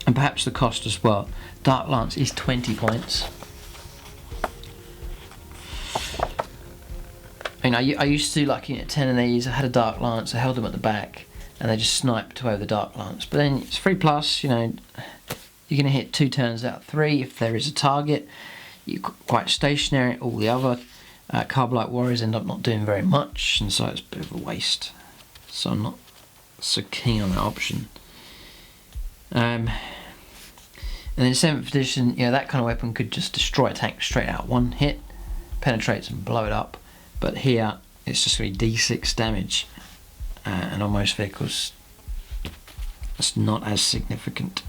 Speaker 1: and perhaps the cost as well. Dark Lance is 20 points. I mean, I used to, like, Unit 10 of these, I had a Dark Lance, I held them at the back, and they just sniped away with the Dark Lance. But then it's 3+, you know, you're going to hit 2 turns out of 3 if there is a target. You're quite stationary. All the other Carbide Warriors end up not doing very much, and so it's a bit of a waste. So I'm not so keen on that option. And then 7th edition, you know, that kind of weapon could just destroy a tank straight out. 1 hit, penetrates and blow it up. But here, it's just going to be D6 damage. And on most vehicles, that's not as significant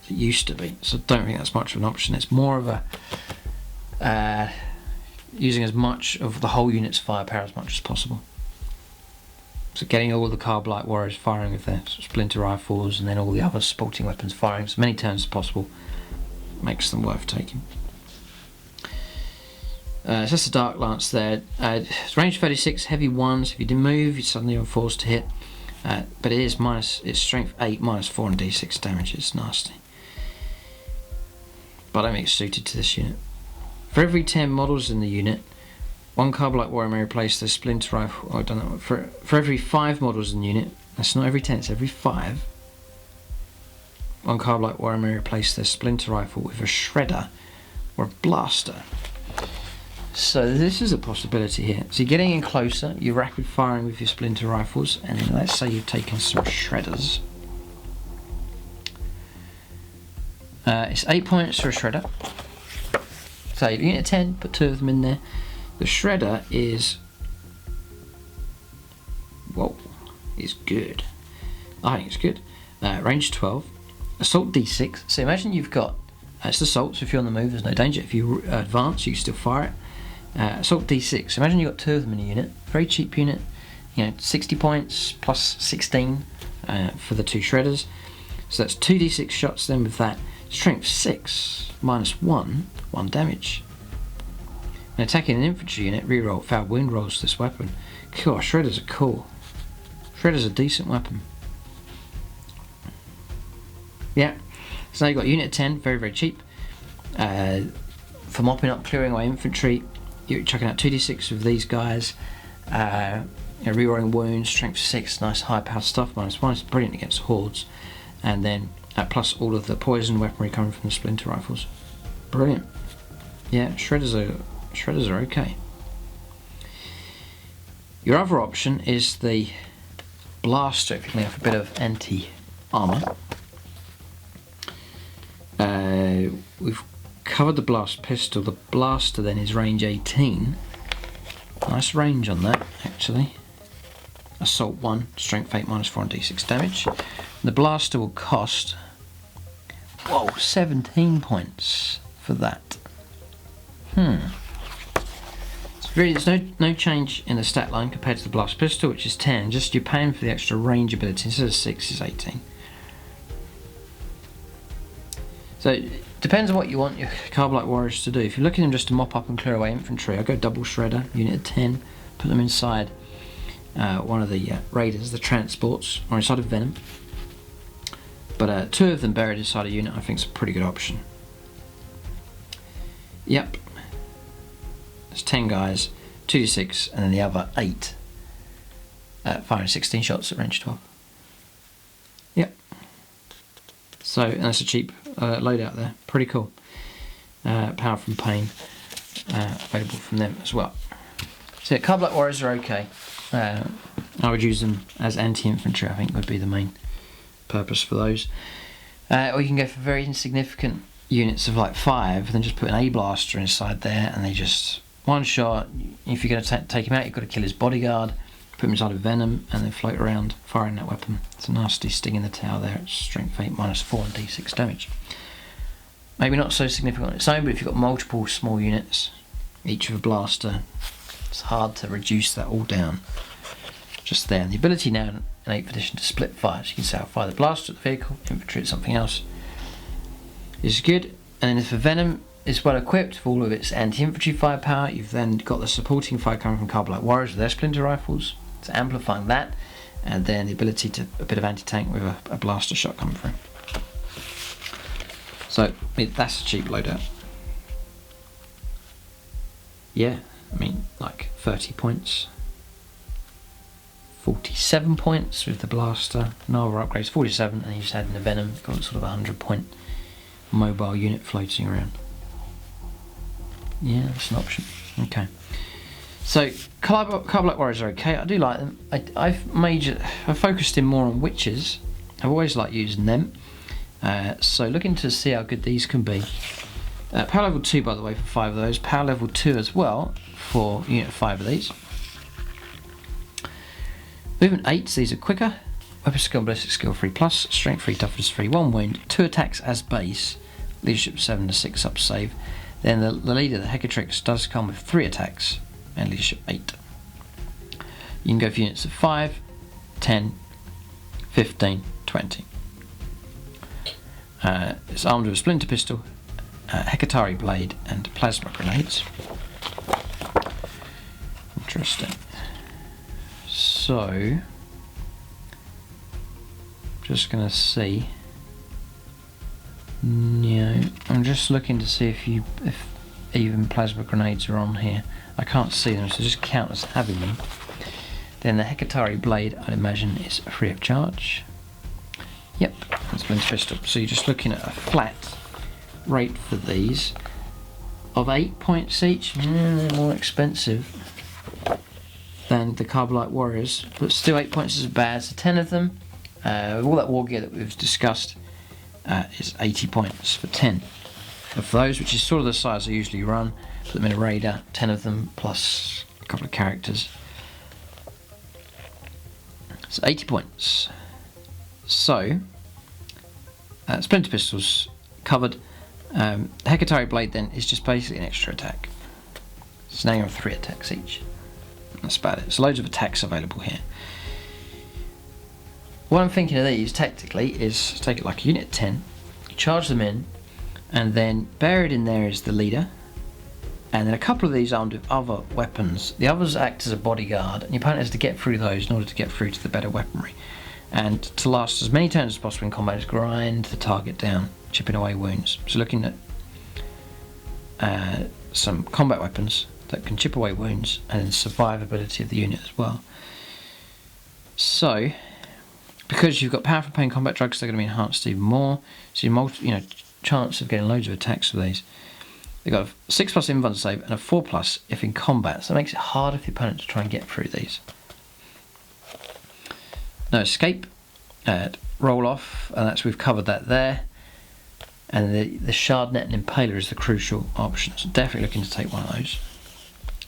Speaker 1: as it used to be. So I don't think that's much of an option. It's more of a using as much of the whole unit's firepower as much as possible. So getting all the Carbide Warriors firing with their splinter rifles, and then all the other supporting weapons firing as many turns as possible, makes them worth taking. So that's the Dark Lance there. It's range 36, heavy 1, so if you do move, you're suddenly on force to hit. But it's strength 8, -4 and D6 damage. It's nasty. But I don't think it's suited to this unit. For every 10 models in the unit, 1 Carbide Warrior may replace their splinter rifle. Oh, I don't know. For every 5 models in the unit, that's not every 10, it's every 5. 1 Carbide Warrior may replace their splinter rifle with a shredder or a blaster. So this is a possibility here. So you're getting in closer, you're rapid firing with your splinter rifles, and then let's say you've taken some shredders. It's 8 points for a shredder. So unit 10, put 2 of them in there. The shredder is, whoa, is good. I think it's good. Range 12, assault D6. So imagine you've got, it's assault, so if you're on the move, there's no danger. If you advance, you can still fire it. Assault D6. Imagine you've got 2 of them in a unit. Very cheap unit. 60 points plus 16 for the 2 shredders. So that's 2d6 shots then with that. Strength 6 minus 1 damage. When attacking an infantry unit, reroll foul wound rolls to this weapon. Cool, shredders are cool. Shredder's a decent weapon. Yeah. So now you've got unit 10, very, very cheap. For mopping up, clearing away infantry, you're chucking out 2d6 with these guys. Rerolling wounds, strength 6, nice high power stuff. -1 is brilliant against hordes. And then plus all of the poison weaponry coming from the splinter rifles. Brilliant. Yeah, shredders are okay. Your other option is the blaster, if you can have a bit of anti-armor. We've covered the blast pistol. The blaster then is range 18. Nice range on that, actually. Assault 1, strength 8 minus 4 and d6 damage. The blaster will cost 17 points for that. There's no change in the stat line compared to the blast pistol, which is 10. Just you're paying for the extra range ability. Instead of 6 is 18. So it depends on what you want your Carbonite Warriors to do. If you're looking at them just to mop up and clear away infantry, I go double shredder, unit of 10, put them inside one of the raiders, the transports, or inside of Venom. But 2 of them buried inside a unit I think is a pretty good option. Yep. There's 10 guys, 2d6, and then the other 8 firing 16 shots at range 12. Yep. So, and that's a cheap loadout there. Pretty cool. Power from Pain available from them as well. So, Carbonite Warriors are okay. I would use them as anti-infantry, I think would be the main purpose for those. Or you can go for very insignificant units of like 5, and then just put an A-blaster inside there, and they just one shot. If you're going to take him out, you've got to kill his bodyguard, put him inside of Venom, and then float around firing that weapon. It's a nasty sting in the tail there. It's strength 8 minus 4 and d6 damage. Maybe not so significant on its own, but if you've got multiple small units, each with a blaster, it's hard to reduce that all down. Just there. And the ability now in 8th edition to split fire, so you can say I'll fire the blaster at the vehicle, infantry at something else, is good. And then if the Venom is well equipped with all of its anti-infantry firepower, you've then got the supporting fire coming from Carbonite Warriors with their splinter rifles, so amplifying that, and then the ability to a bit of anti-tank with a blaster shot coming through. So that's a cheap loadout. Yeah, I mean like 30 points. 47 points with the blaster, no other upgrades, 47, and you just add in the Venom, got sort of a 100-point mobile unit floating around. Yeah, that's an option. Okay. So Carbonite Warriors are okay. I do like them. I've focused in more on witches. I've always liked using them. So looking to see how good these can be. Power level 2, by the way, for 5 of those. Power level 2 as well for unit 5 of these. Movement 8s, these are quicker. Weapon skill, ballistic skill 3+, strength 3, toughness 3, 1 wound, 2 attacks as base, leadership 7 to 6 up save. Then the leader, the Hecatrix, does come with 3 attacks and leadership 8. You can go for units of 5, 10, 15, 20. It's armed with a splinter pistol, Hecatari blade, and plasma grenades. Interesting. So, just gonna see. No, I'm just looking to see if even plasma grenades are on here. I can't see them, so just count as having them. Then the Hecatari blade, I'd imagine, is free of charge. Yep, that's splinter pistol. So you're just looking at a flat rate for these of 8 points each. They're more expensive than the Carbonite Warriors, but still 8 points isn't bad. So 10 of them, with all that war gear that we've discussed, is 80 points for 10 of those, which is sort of the size I usually run. Put them in a raider, 10 of them plus a couple of characters. So 80 points. So splinter pistols covered. Hecatari blade then is just basically an extra attack. So now you have 3 attacks each. That's about it. There's loads of attacks available here. What I'm thinking of these tactically is take it like a unit 10, charge them in, and then buried in there is the leader, and then a couple of these armed with other weapons. The others act as a bodyguard, and your opponent has to get through those in order to get through to the better weaponry. And to last as many turns as possible in combat is grind the target down, chipping away wounds. So looking at some combat weapons that can chip away wounds and survivability of the unit as well. So, because you've got powerful pain combat drugs, they're going to be enhanced even more. So your chance of getting loads of attacks with these. They've got a 6+ invuln save and a 4+ if in combat, so that makes it harder for the opponent to try and get through these. No escape, roll off, and we've covered that there. And the shard net and impaler is the crucial option, so definitely looking to take one of those.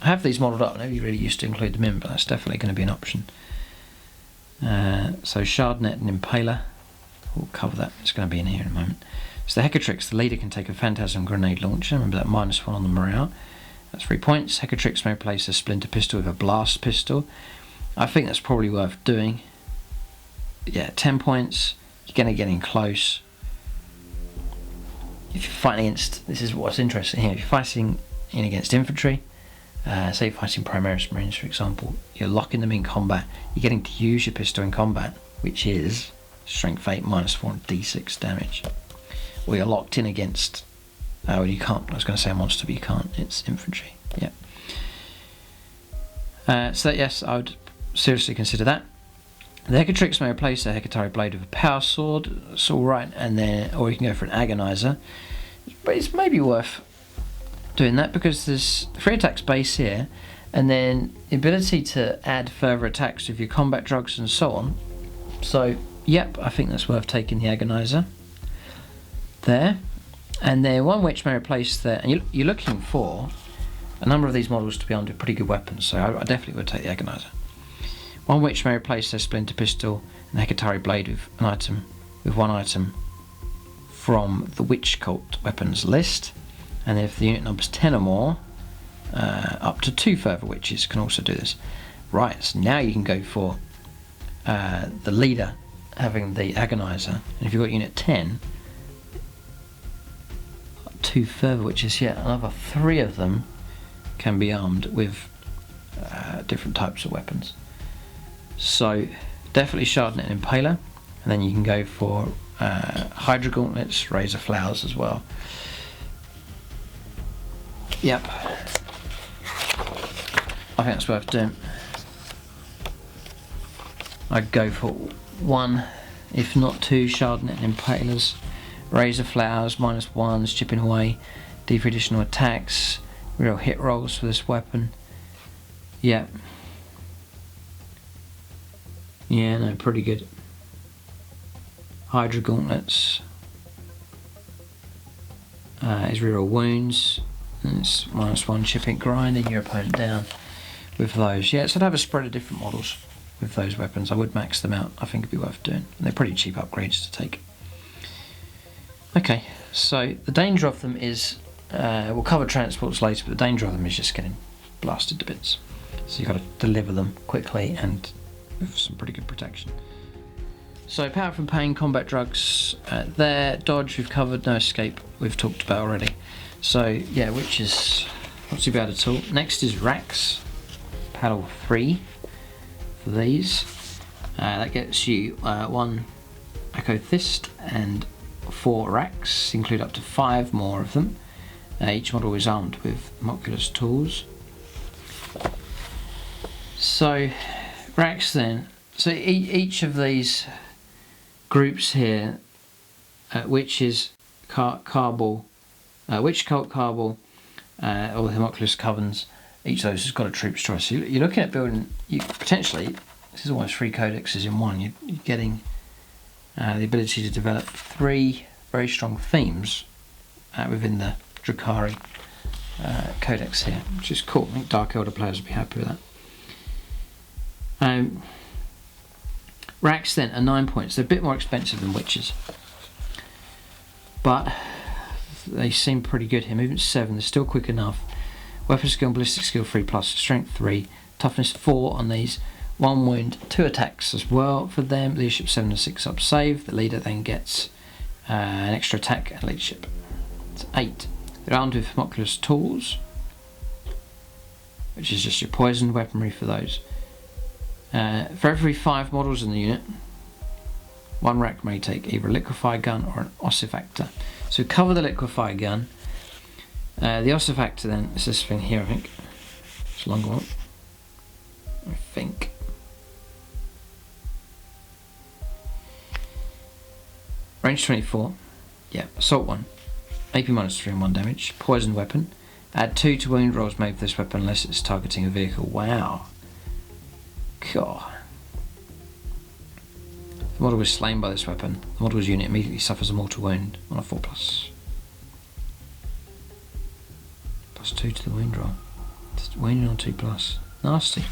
Speaker 1: I have these modelled up, I never really used to include them in, but that's definitely going to be an option. So shard net and impaler, we'll cover that, it's going to be in here in a moment. So the Hecatrix, the leader can take a Phantasm grenade launcher, remember that -1 on the morale. That's 3 points. Hecatrix may replace a splinter pistol with a blast pistol. I think that's probably worth doing. Yeah, 10 points, you're going to get in close. If you're fighting against, this is what's interesting here, if you're fighting in against infantry, say you're fighting Primaris Marines for example, you're locking them in combat, you're getting to use your pistol in combat, which is strength 8 -4 and d6 damage. Or you're locked in against, well you can't, I was going to say a monster but you can't, it's infantry, yeah. So yes, I would seriously consider that. The Hecatrix may replace a Hecatari blade with a power sword, it's alright, and then, or you can go for an agonizer. But it's maybe worth doing that because there's 3 attacks base here, and then the ability to add further attacks with your combat drugs and so on. So, yep, I think that's worth taking the agonizer. There. And then one which may replace the, and you're looking for a number of these models to be armed with pretty good weapons, so I definitely would take the agonizer. One which may replace their splinter pistol and Hecatari blade with one item from the witch cult weapons list, and if the unit number's 10 or more, up to 2 further witches can also do this. Right, so now you can go for the leader having the agonizer, and if you've got unit 10, 2 further witches, yeah, another 3 of them can be armed with different types of weapons. So definitely Shardnet and Impaler, and then you can go for Hydra Gauntlets, Razor Flowers as well. Yep, I think that's worth doing. I'd go for 1, if not 2 Shardnet and Impalers, Razor Flowers, -1s, chipping away, D for additional attacks, real hit rolls for this weapon. Yep. Yeah, no, pretty good. Hydra Gauntlets is reroll wounds, and it's -1 chipping, grinding your opponent down with those. Yeah, so I'd have a spread of different models with those weapons. I would max them out, I think it'd be worth doing. And they're pretty cheap upgrades to take. Okay, so the danger of them is, we'll cover transports later, but the danger of them is just getting blasted to bits. So you've got to deliver them quickly and with some pretty good protection. So power from pain, combat drugs, there, dodge we've covered, no escape we've talked about already. So yeah, which is not too bad at all. Next is racks, paddle 3 for these. That gets you 1 Echo Fist and 4 racks, include up to 5 more of them. Each model is armed with Homunculus tools. So racks then, so each of these groups here, which is Carbal, Witch Cult Carbal, or the Homunculus Covens, each of those has got a troops choice. So you're looking at building, potentially, this is almost 3 codexes in one. You're getting the ability to develop 3 very strong themes within the Drukhari Codex here, which is cool. I think Dark Eldar players will be happy with that. Racks then are 9 points. They're a bit more expensive than witches, but they seem pretty good here. Movement 7, they're still quick enough. Weapon skill and ballistic skill 3+, strength 3, toughness 4 on these. 1 wound, 2 attacks as well for them. Leadership 7 and 6 up save. The leader then gets an extra attack and leadership. It's 8. They're armed with homunculus tools, which is just your poisoned weaponry for those. For every 5 models in the unit, 1 rack may take either a liquefy gun or an ossifactor. So cover the liquefy gun. The ossifactor then is this thing here, I think. It's a longer one. I think. Range 24. Yeah, assault 1. AP -3 and 1 damage. Poisoned weapon. Add 2 to wound rolls made with this weapon unless it's targeting a vehicle. Wow. God. If the model was slain by this weapon, the model's unit immediately suffers a mortal wound on a 4+. +2 to the wound roll. Just wounding on 2+. Nasty.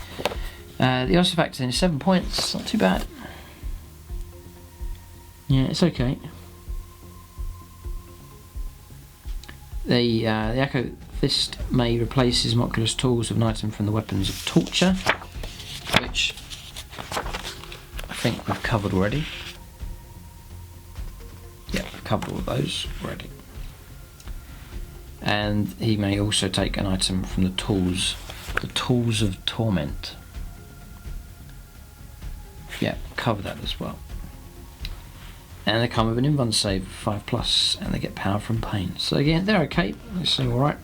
Speaker 1: The ossifactor then is 7 points. Not too bad. Yeah, it's okay. The Echo Fist may replace his homunculus tools with an item from the weapons of torture, which I think we've covered already. Yeah, we've covered all of those already. And he may also take an item from the tools of torment. Yeah, cover that as well. And they come with an invuln save of 5+, and they get power from pain. So again, they're okay. They seem alright.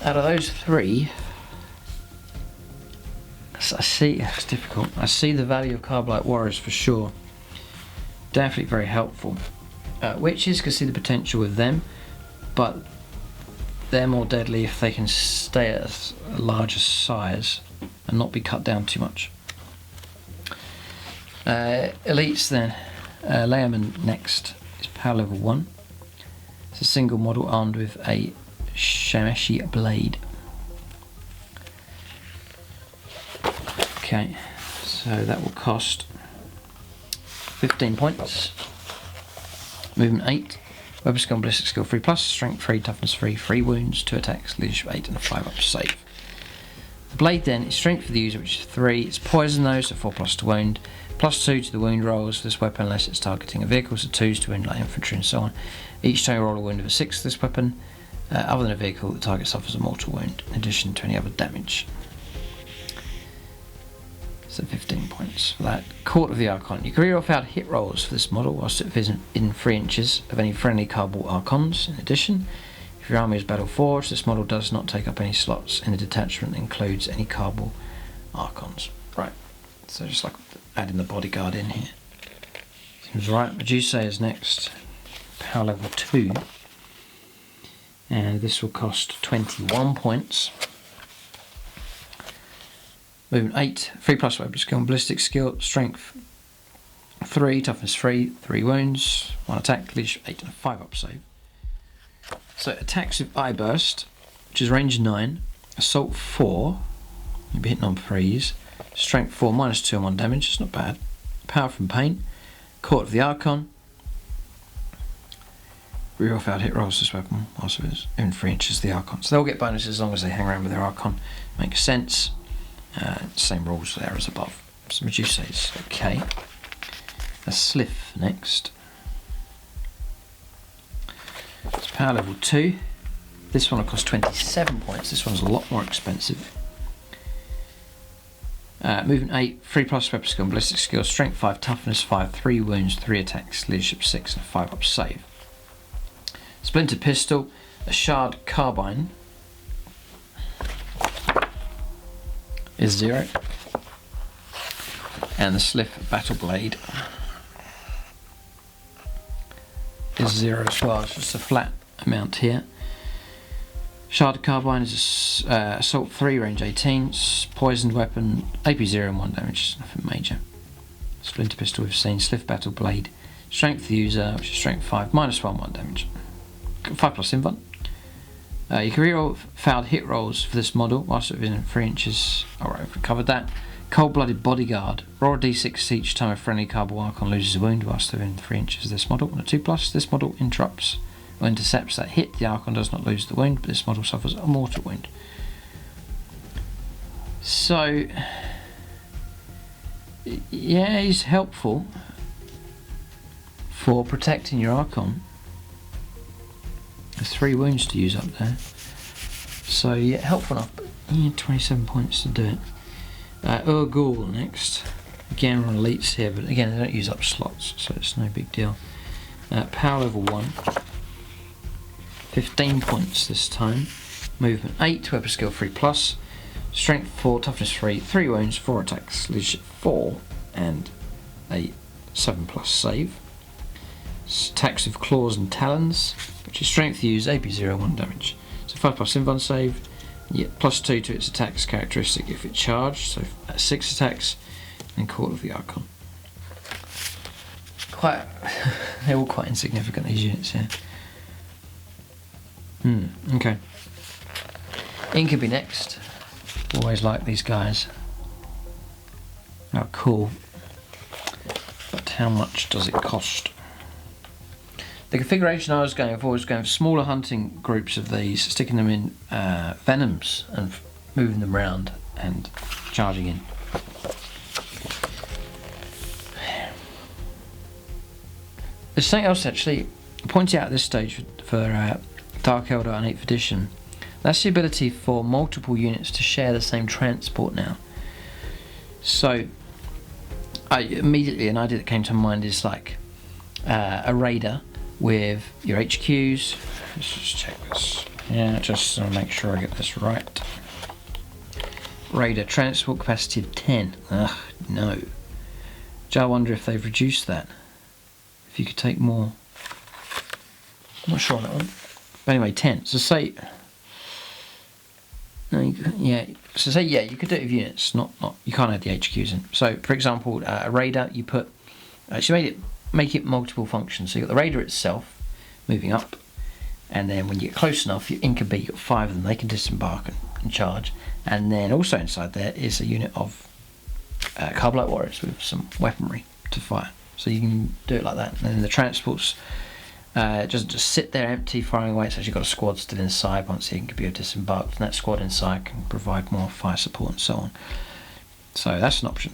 Speaker 1: Out of those 3, I see it's difficult. I see the value of Carbolight Warriors for sure. Definitely very helpful. Witches can see the potential with them, but they're more deadly if they can stay at a larger size and not be cut down too much. Elites then, Layerman next is power level 1. It's a single model armed with a Shameshi blade. Okay, so that will cost 15 points. Movement 8. Weapon skill and ballistic skill 3+, strength 3, toughness 3, 3 wounds, 2 attacks, leadership 8 and a 5 up save. The blade then is strength for the user, which is 3. It's poison though, so 4+ to wound. +2 to the wound rolls for this weapon unless it's targeting a vehicle, so 2s to wound light infantry and so on. Each time you roll a wound of a 6 for this weapon, other than a vehicle, the target suffers a mortal wound, in addition to any other damage. So 15 points for that. Court of the Archon. You can reroll out hit rolls for this model whilst it is in 3 inches of any friendly cardboard Archons. In addition, if your army is battle forged, this model does not take up any slots in the detachment that includes any cardboard Archons. Right, so just like adding the bodyguard in here. Seems right. Medusa is next. Power level 2. And this will cost 21 points. Movement 8, 3+ weapon skill and ballistic skill, strength 3, toughness 3, 3 wounds, 1 attack, leadership 8 and a 5 up save. So attacks with Eye Burst, which is range 9, assault 4, you'll be hitting on 3s, strength 4, -2 and 1 damage, it's not bad. Power from pain, Court of the Archon, reroll failed hit rolls this weapon, also is in 3 inches of the Archon. So they'll get bonuses as long as they hang around with their Archon, makes sense. Same rules there as above. So Medusa is okay. A Sliff next. It's power level 2. This one will cost 27 points. This one's a lot more expensive. Movement 8, 3+ weapon skill and ballistic skill, strength 5, toughness 5, 3 wounds, 3 attacks, leadership 6 and a 5 up save. Splinter pistol, a shard carbine is 0, and the Sliff battle blade is 0 as well. It's just a flat amount here. Shard carbine is assault 3, range 18, poisoned weapon, AP 0 and 1 damage, nothing major. Splinter pistol we've seen, Sliff battle blade, strength the user, which is strength 5, -1, 1 damage, 5+ invuln. You can reroll failed hit rolls for this model whilst it was in 3 inches. Alright, we've covered that. Cold-blooded bodyguard. Roll a d6 each time a friendly cardboard Archon loses a wound whilst they're in 3 inches of this model. On a 2+, this model interrupts or intercepts that hit, the Archon does not lose the wound, but this model suffers a mortal wound. So, yeah, he's helpful for protecting your Archon. There's 3 wounds to use up there. So, yeah, helpful enough, but you need 27 points to do it. Urgul next. Again, we're on elites here, but again, they don't use up slots, so it's no big deal. Power level 1. 15 points this time. Movement 8, weapon skill 3+. Strength 4, toughness 3, 3 wounds, 4 attacks, leadership 4, and a 7+ save. Attacks with claws and talons, which is strength used, AP 0, 1 damage. So 5+ invuln save, yeah, +2 to its attacks characteristic if it charged, so 6 attacks, and Call of the Archon. They're all quite insignificant, these units here. Okay. Incubi next. Always like these guys. Oh, cool. But how much does it cost? The configuration I was going for was going for smaller hunting groups of these, sticking them in venoms and moving them around and charging in. There's something else actually pointed out at this stage for Dark Eldar and 8th edition. That's the ability for multiple units to share the same transport now. So, immediately an idea that came to mind is like a raider with your HQs. Let's just check this. Yeah, just to make sure I get this right. Raider, transport capacity of 10. Ugh, no. I wonder if they've reduced that. If you could take more. I'm not sure on that one. But anyway, 10. So say... yeah, you could do it with units, not you can't add the HQs in. So, for example, a raider, you put, actually make it multiple functions. So you've got the raider itself, moving up, and then when you get close enough, your Incubi, you've got 5 of them, they can disembark and charge. And then also inside there is a unit of Carbonite Warriors with some weaponry to fire. So you can do it like that. And then the transports just sit there empty, firing away. So you've got a squad still inside. Once the Incubi are disembarked, and that squad inside can provide more fire support and so on. So that's an option.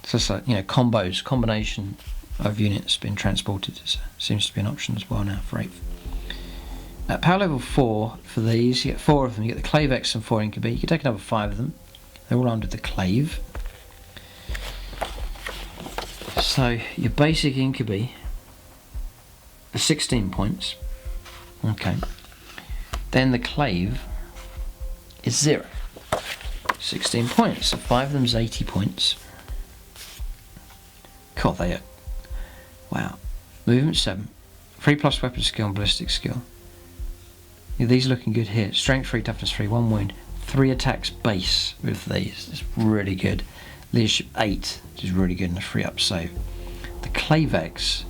Speaker 1: So combination of units being transported seems to be an option as well now for 8th. At power level 4 for these, you get 4 of them. You get the Clave X and 4 Incubi. You can take another 5 of them. They're all under the Clave. So your basic Incubi are 16 points. Okay. Then the Clave is 0. 16 points. So 5 of them's 80 points. God, they are. Wow. Movement 7. 3+ weapon skill and ballistic skill. Yeah, these are looking good here. Strength 3, toughness 3, 1 wound. 3 attacks base with these. It's really good. Leadership 8, which is really good, and a 3 up save. The Clavex,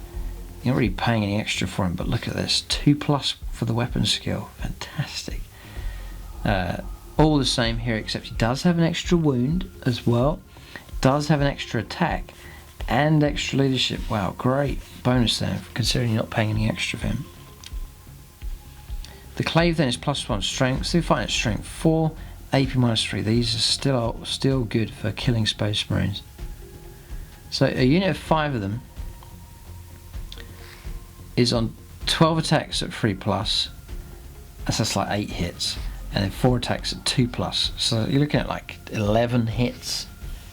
Speaker 1: you're not really paying any extra for him, but look at this. 2+ for the weapon skill. Fantastic. All the same here, except he does have an extra wound as well. Does have an extra attack and extra leadership. Wow, great bonus there, considering you're not paying any extra for him. The Clave then is +1 strength, so fighting at strength 4, AP -3. These are still good for killing Space Marines. So a unit of 5 of them is on 12 attacks at 3+. That's like 8 hits, and then 4 attacks at 2+. So you're looking at like 11 hits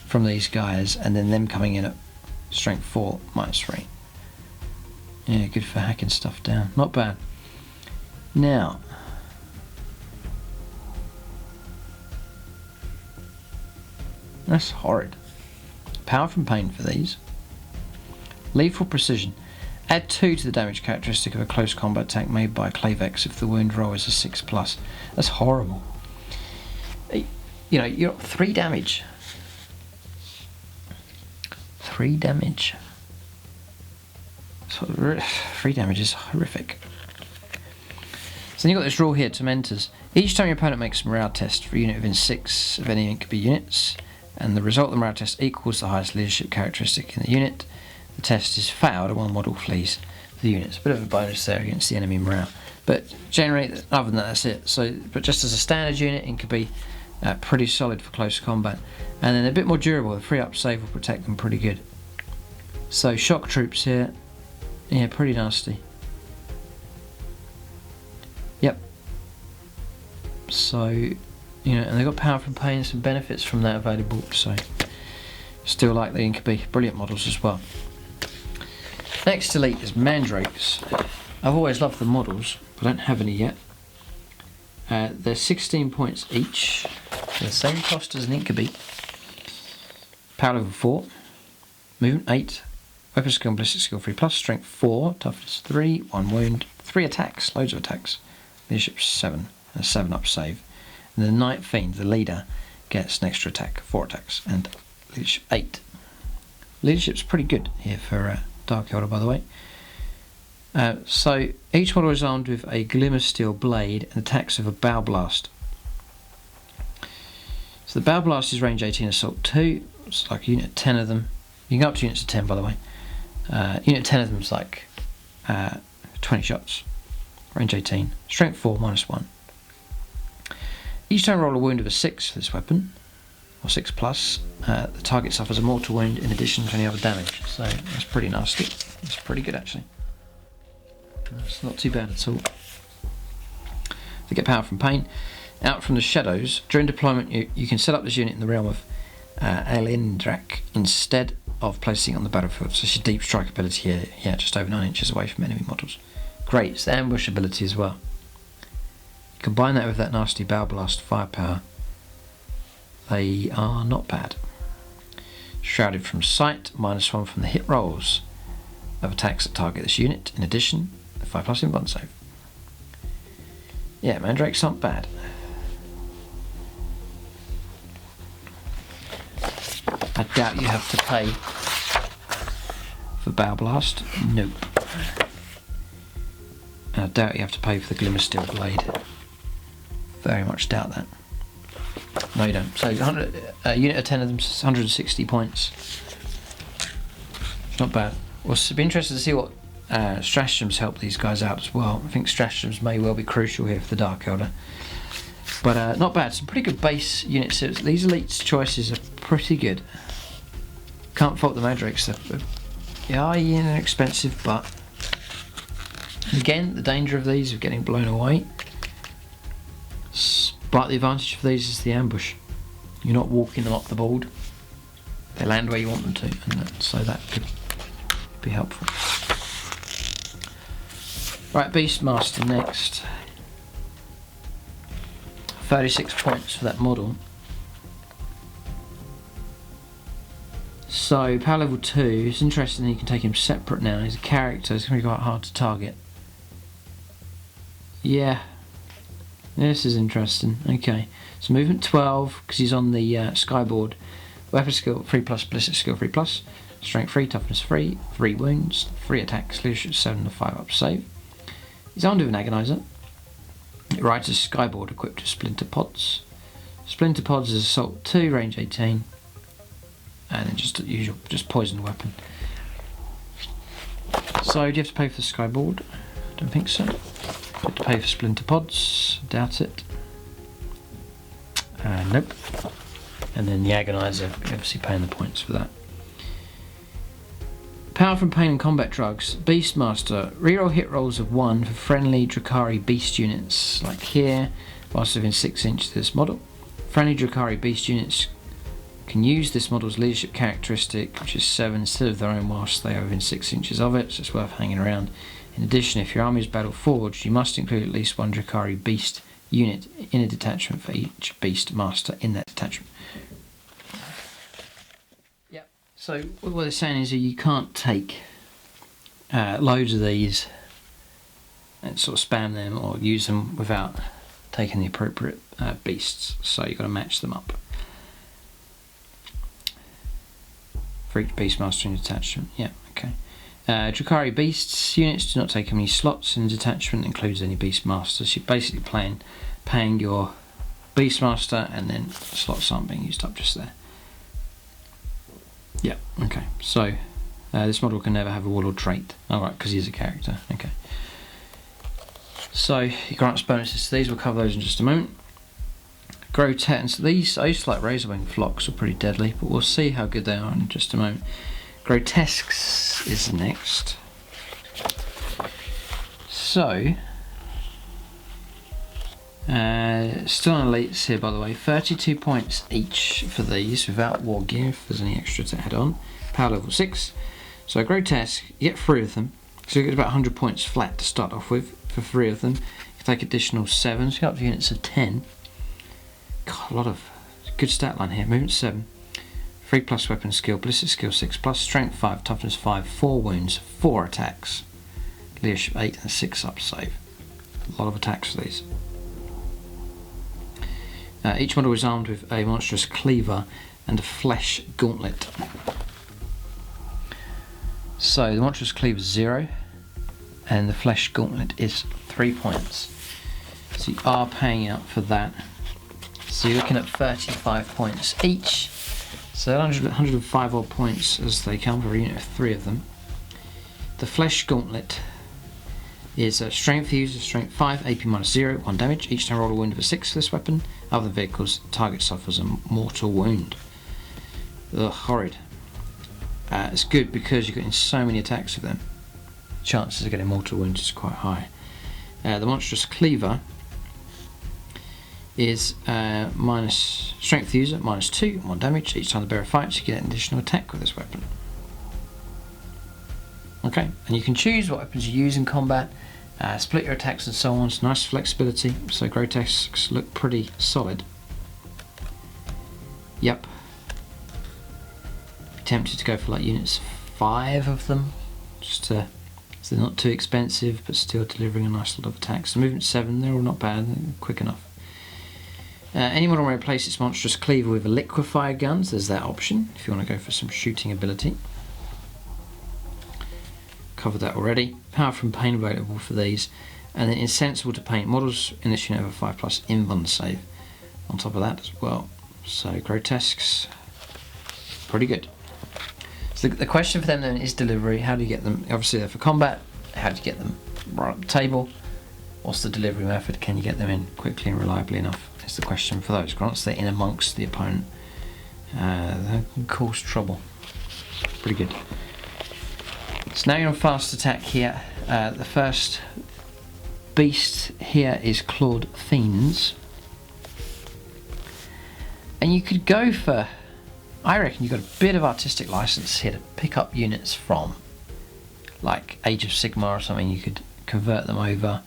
Speaker 1: from these guys, and then them coming in at strength 4 -3. Yeah, good for hacking stuff down. Not bad. Now, that's horrid. Power from pain for these. Lethal precision. Add 2 to the damage characteristic of a close combat attack made by Clavex if the wound roll is a 6+. That's horrible. You know, you're 3 damage. 3 damage. 3 damage is horrific. So then you've got this rule here, Tormentors. Each time your opponent makes a morale test for a unit within 6 of any Incubi units, and the result of the morale test equals the highest leadership characteristic in the unit, the test is failed and one model flees. the units. A bit of a bonus there against the enemy morale. But generally, other than that, that's it. So, but just as a standard unit, it could be pretty solid for close combat. And then a bit more durable. The free up save will protect them pretty good. So shock troops here, yeah, pretty nasty. Yep. So, you know, and they've got power from pain, some benefits from that available. So, still like the could be brilliant models as well. Next elite is Mandrakes. I've always loved the models, but I don't have any yet. They're 16 points each. They're the same cost as an Incubi. Power level 4. Movement 8. Weapon skill and ballistic skill 3+. Strength 4. Toughness 3. 1 wound. 3 attacks. Loads of attacks. Leadership 7. And a 7-up save. And the Night Fiend, the leader, gets an extra attack. 4 attacks. And leadership 8. Leadership's pretty good here for Dark Eldar, by the way. So each model is armed with a Glimmer Steel blade and attacks with a Bow Blast. So the Bow Blast is range 18, assault 2. It's like a unit of 10 of them. You can go up to units of 10, by the way. Unit of 10 of them is like 20 shots. Range 18. Strength 4, -1. Each time roll a wound of a 6 for this weapon, or 6+. The target suffers a mortal wound in addition to any other damage. So that's pretty nasty. It's pretty good, actually. It's not too bad at all. They get power from pain. Out from the shadows. During deployment, you can set up this unit in the realm of Elindrak instead of placing it on the battlefield. So it's your deep strike ability here. Yeah, just over 9 inches away from enemy models. Great. It's the ambush ability as well. Combine that with that nasty Bow Blast firepower. They are not bad. Shrouded from sight. -1 from the hit rolls of attacks that target this unit. In addition, 5+ in bond save. Yeah, Mandrakes aren't bad. I doubt you have to pay for Bow Blast. Nope. And I doubt you have to pay for the Glimmer Steel blade. Very much doubt that. No, you don't. So, a unit of 10 of them, 160 points. Not bad. We'll be interested to see what stratagems help these guys out as well. I think stratagems may well be crucial here for the Dark Eldar. But not bad. Some pretty good base units. These elites choices are pretty good. Can't fault the Mandrakes. Yeah, they're expensive, but again, the danger of these of getting blown away. But the advantage of these is the ambush. You're not walking them up the board. They land where you want them to, and so that could be helpful. Right, Beastmaster next. 36 points for that model. So, power level 2, it's interesting that you can take him separate now. He's a character, it's going to be quite hard to target. Yeah, this is interesting. Okay, so movement 12, because he's on the skyboard. Weapon skill 3+, ballistic skill 3+, strength 3, toughness 3, 3 wounds, 3 attacks, leadership 7 and a 5-up save. He's armed with an agonizer. It rides a skyboard equipped with splinter pods. Splinter pods is assault 2, range 18, and then just the usual, just poison weapon. So do you have to pay for the skyboard? I don't think so. You have to pay for splinter pods. Doubt it. Nope. And then the agonizer, obviously paying the points for that. Power from pain and combat drugs. Beastmaster. Reroll hit rolls of 1 for friendly Drukhari beast units, like here, whilst within 6 inches of this model. Friendly Drukhari beast units can use this model's leadership characteristic, which is 7, instead of their own whilst they are within 6 inches of it, so it's worth hanging around. In addition, if your army is battle forged, you must include at least 1 Drukhari beast unit in a detachment for each beast master in that detachment. Yep. So what they're saying is that you can't take loads of these and sort of spam them or use them without taking the appropriate beasts. So you've got to match them up. For each Beastmaster in detachment, yeah, okay. Drukhari Beasts units do not take any slots, and detachment includes any Beastmasters. You're basically paying your Beastmaster, and then slots aren't being used up just there. Yeah, okay, so This model can never have a warlord trait. Alright, because he's a character. Okay. So, your grants bonuses to these, we'll cover those in just a moment. Grotesques, these, I used to like Razorwing flocks, are pretty deadly, but we'll see how good they are in just a moment. Grotesques is next. So, still on elites here by the way, 32 points each for these without war gear if there's any extra to add on. Power level 6. So grotesque, you get 3 of them, so you get about 100 points flat to start off with for 3 of them. You take additional 7, so you get up to units of 10. God, a lot of good stat line here. Movement 7, 3 plus weapon skill, ballistic skill 6 plus strength 5, toughness 5, 4 wounds, 4 attacks, leadership 8 and 6 up save. A lot of attacks for these. Each model is armed with a monstrous cleaver and a flesh gauntlet. So the monstrous cleaver is 0 and the flesh gauntlet is 3 points. So you are paying out for that. So you're looking at 35 points each. So 105 odd points as they come for a unit of 3 of them. The flesh gauntlet is strength user, strength 5, AP minus 0, 1 damage. Each time roll a wound of a 6 for this weapon. Other than vehicles, the target suffers a mortal wound. Ugh, horrid. It's good because you're getting so many attacks of them. Chances of getting mortal wounds is quite high. The monstrous cleaver is minus strength user, minus 2, 1 damage. Each time the bearer fights, you get an additional attack with this weapon. Okay, and you can choose what weapons you use in combat, split your attacks and so on. It's nice flexibility, so grotesques look pretty solid. Yep. Be tempted to go for like units 5 of them, just to, so they're not too expensive, but still delivering a nice lot of attacks. So movement 7, they're all not bad, they're quick enough. Any model may replace its monstrous cleaver with a liquefier gun, so there's that option if you want to go for some shooting ability. Covered that already. Power from pain available for these, and then insensible to paint. Models in this unit have a 5+ invuln save on top of that as well. So grotesques, pretty good. So the question for them then is delivery. How do you get them? Obviously they're for combat. How do you get them right up the table? What's the delivery method? Can you get them in quickly and reliably enough? Is the question for those grants. They're in amongst the opponent. That can cause trouble. Pretty good. So now you're on fast attack here. The first beast here is Clawed Fiends. And you could go for, I reckon you've got a bit of artistic license here to pick up units from. Like Age of Sigmar or something, you could convert them over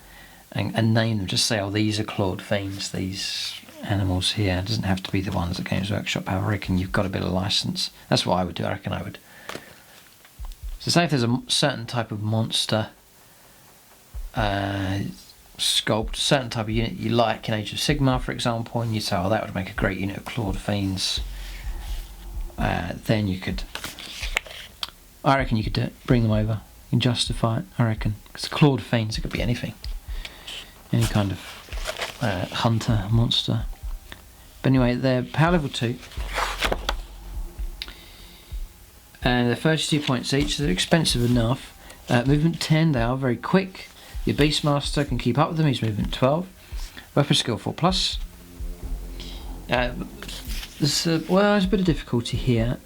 Speaker 1: and name them. Just say, oh, these are Clawed Fiends, these animals here. It doesn't have to be the ones that Games Workshop have. I reckon you've got a bit of license. That's what I would do. I reckon I would. So say if there's a certain type of monster sculpt, certain type of unit you like in Age of Sigmar, for example, and you say, oh, that would make a great unit of Clawed Fiends, then you could, I reckon you could do it, bring them over, you can justify it, I reckon, because Clawed Fiends, it could be anything, any kind of hunter, monster. But anyway, they're power level 2. And they're 32 points each, so they're expensive enough. Movement 10, they are very quick. Your Beastmaster can keep up with them, he's movement 12. Weapon skill 4+. There's a bit of difficulty here.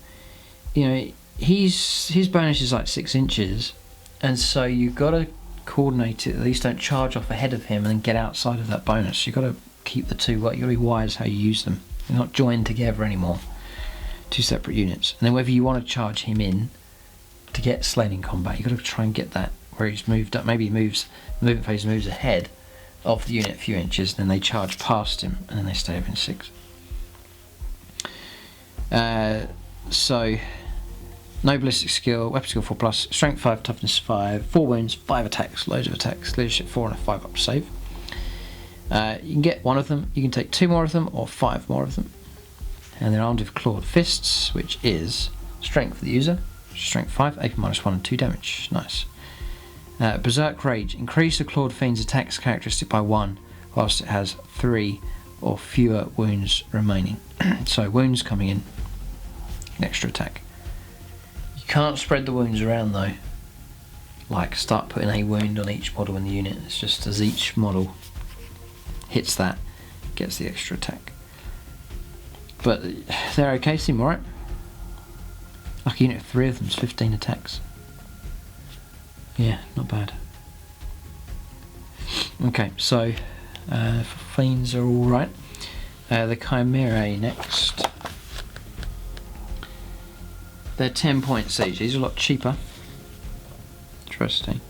Speaker 1: You know, his bonus is like 6 inches, and so you've got to coordinate it, at least don't charge off ahead of him and then get outside of that bonus. You've got to keep the two, you've got to be wise how you use them. They're not joined together anymore. 2 separate units, and then whether you want to charge him in to get slain in combat, you've got to try and get that where he's moved up. Maybe he moves, the movement phase moves ahead of the unit a few inches, and then they charge past him, and then they stay within 6. So no ballistic skill, weapon skill 4+, strength 5, toughness 5, 4 wounds, 5 attacks, loads of attacks, leadership 4 and a 5 up save. You can get 1 of them, you can take 2 more of them or 5 more of them. And they're armed with Clawed Fists, which is strength for the user, strength 5, AP minus 1 and 2 damage. Nice. Berserk Rage, increase the Clawed Fiend's attacks characteristic by 1 whilst it has 3 or fewer wounds remaining. So wounds coming in, an extra attack. You can't spread the wounds around though. Like start putting a wound on each model in the unit. It's just as each model hits that, gets the extra attack. But they're okay, seem alright. Like a unit of 3 of them's 15 attacks. Yeah, not bad. Okay, so Fiends are alright. The Chimerae next. They're 10 points each. These are a lot cheaper. Interesting.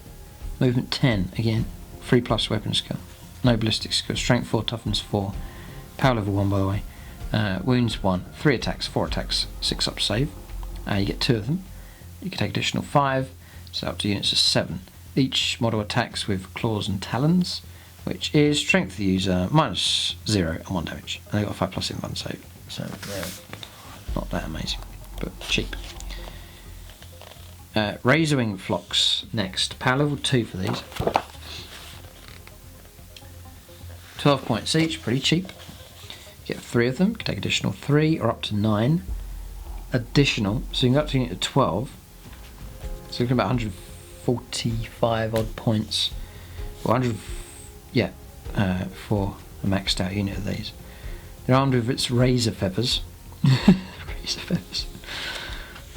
Speaker 1: Movement 10 again. 3+ weapon skill. No ballistic skill. Strength 4, toughness 4. Power level 1 by the way. Wounds 1. 3 attacks, 4 attacks, 6 up save. You get 2 of them. You can take additional 5. So up to units of 7. Each model attacks with claws and talons, which is strength of the user -0 and 1 damage. And they've got a 5+ in 1 save. So they're not that amazing, but cheap. Razorwing Flocks next. Power level 2 for these. 12 points each, pretty cheap. Get 3 of them, you can take additional 3 or up to 9. Additional, so you can go up to a unit of 12. So you're looking at about 145 odd points. 100, yeah, for a maxed out unit of these. They're armed with its razor feathers. Razor feathers.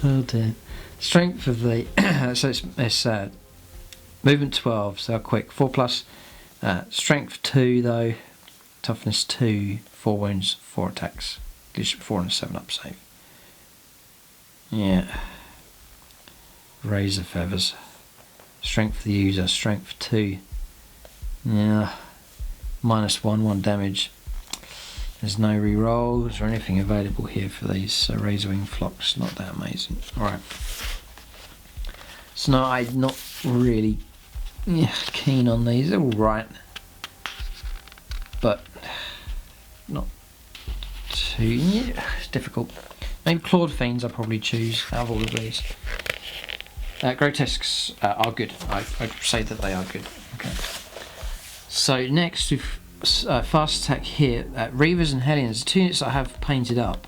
Speaker 1: Oh dear. Strength of the so it's movement 12, so quick. 4+. Strength 2 though. Toughness 2. 4 wounds, 4 attacks. Leadership 4 and a 7 up save. Yeah. Razor feathers. Strength for the user. Strength 2. Yeah. -1, 1 damage. There's no re-rolls or anything available here for these, so Razorwing Flocks, not that amazing. Alright. So no, I'm not really keen on these. They're alright. But not too, it's difficult. Maybe Clawed Fiends I'll probably choose out of all of these. Grotesques are good. I'd say that they are good. Okay. So next we've fast attack here. Reavers and Hellions, 2 units that I have painted up.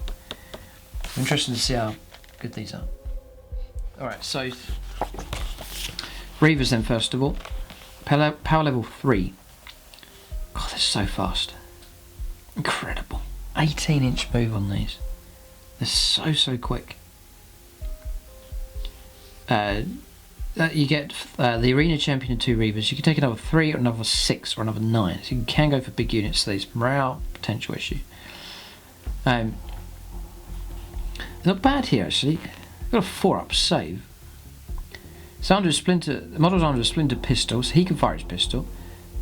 Speaker 1: I'm interested to see how good these are. Alright, so Reavers then first of all. Power level 3. God, they're so fast. Incredible. 18-inch move on these. They're so quick. You get the Arena Champion and 2 Reavers. You can take another 3 or another 6 or another 9. So you can go for big units. So these morale potential issue. They're not bad here actually. They've got a 4-up save. So under a splinter, the model's under a splinter pistol, so he can fire his pistol.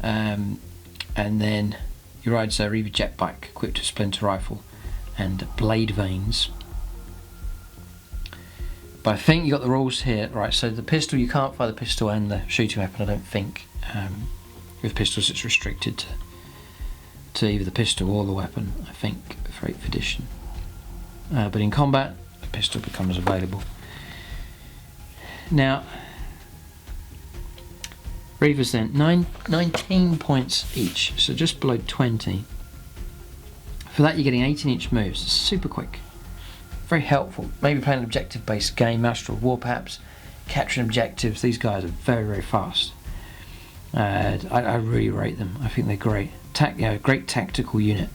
Speaker 1: And then he rides a Reaver jet bike equipped with a splinter rifle and blade veins. But I think you got the rules here, right? So the pistol, you can't fire the pistol and the shooting weapon, I don't think. With pistols, it's restricted to either the pistol or the weapon, I think, for 8th edition. But in combat, the pistol becomes available. Now, Reavers then, 19 points each, so just below 20. For that, you're getting 18-inch moves, super quick. Very helpful. Maybe playing an objective-based game, Master of War perhaps, capturing objectives. These guys are very fast. I really rate them. I think they're great. Great tactical unit.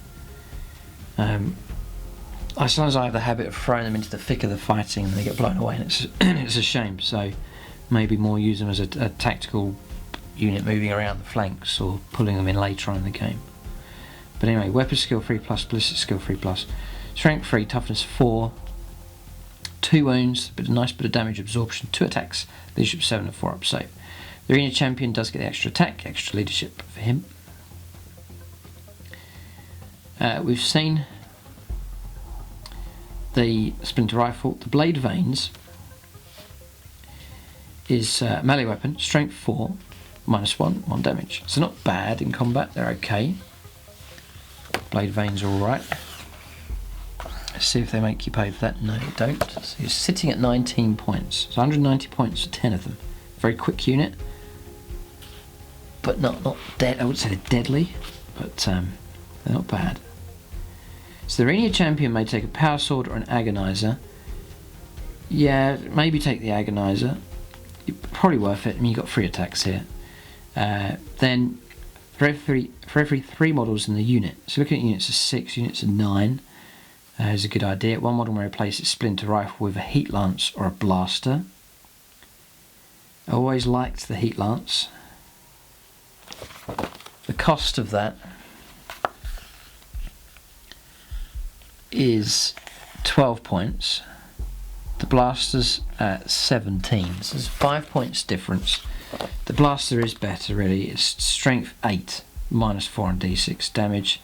Speaker 1: Sometimes I have the habit of throwing them into the thick of the fighting and they get blown away, and it's a shame. So maybe more use them as a tactical unit moving around the flanks or pulling them in later on in the game. But anyway, weapon skill 3+, ballistic skill 3+, strength 3, toughness 4, 2 wounds, a nice bit of damage absorption, 2 attacks, leadership 7 and 4 up save. The Arena Champion does get the extra attack, extra leadership for him. We've seen the splinter rifle. The blade veins is melee weapon, strength 4, -1, 1 damage. So not bad in combat, they're okay. Blade veins are alright. Let's see if they make you pay for that. No, they don't. So you're sitting at 19 points. So 190 points for 10 of them. Very quick unit. But not dead. I would say they're deadly, but they're not bad. So the Arena Champion may take a power sword or an agonizer. Yeah, maybe take the Agonizer. Probably worth it. I mean, you've got 3 attacks here. Then for every 3 models in the unit, so looking at units of 6, units of 9 is a good idea. One model may replace its splinter rifle with a heat lance or a blaster. I always liked the heat lance. The cost of that is 12 points. The blaster's at 17, so there's 5 points difference. The blaster is better, really. It's strength 8, -4 on d6 damage.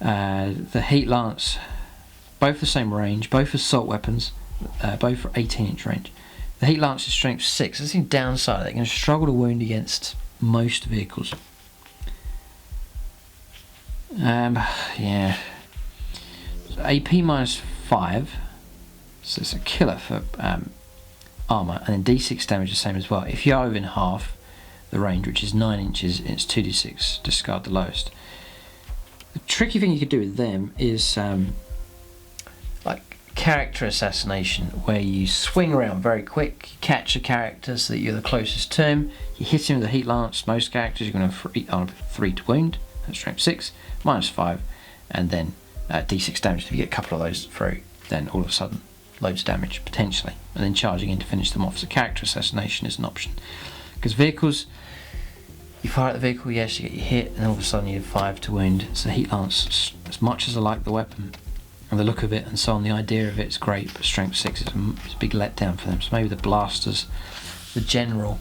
Speaker 1: The heat lance, both the same range, both assault weapons, both for 18-inch range. The heat lance is strength 6. That's the downside. They're going to struggle to wound against most vehicles. Yeah. So AP -5. So it's a killer for armour, and then d6 damage the same as well. If you are within half the range, which is 9 inches, it's 2d6, discard the lowest. The tricky thing you could do with them is like character assassination, where you swing around very quick, you catch a character so that you're the closest to him, you hit him with a heat lance. Most characters you're going to have 3 to wound, that's strength 6, -5, and then d6 damage. If you get a couple of those through, then all of a sudden loads of damage potentially, and then charging in to finish them off. So character assassination is an option, because vehicles, you fire at the vehicle, yes, you get your hit, and all of a sudden you have 5 to wound. So heat lance, as much as I like the weapon and the look of it and so on, the idea of it's great, but strength 6 is a big letdown for them. So maybe the blaster's the general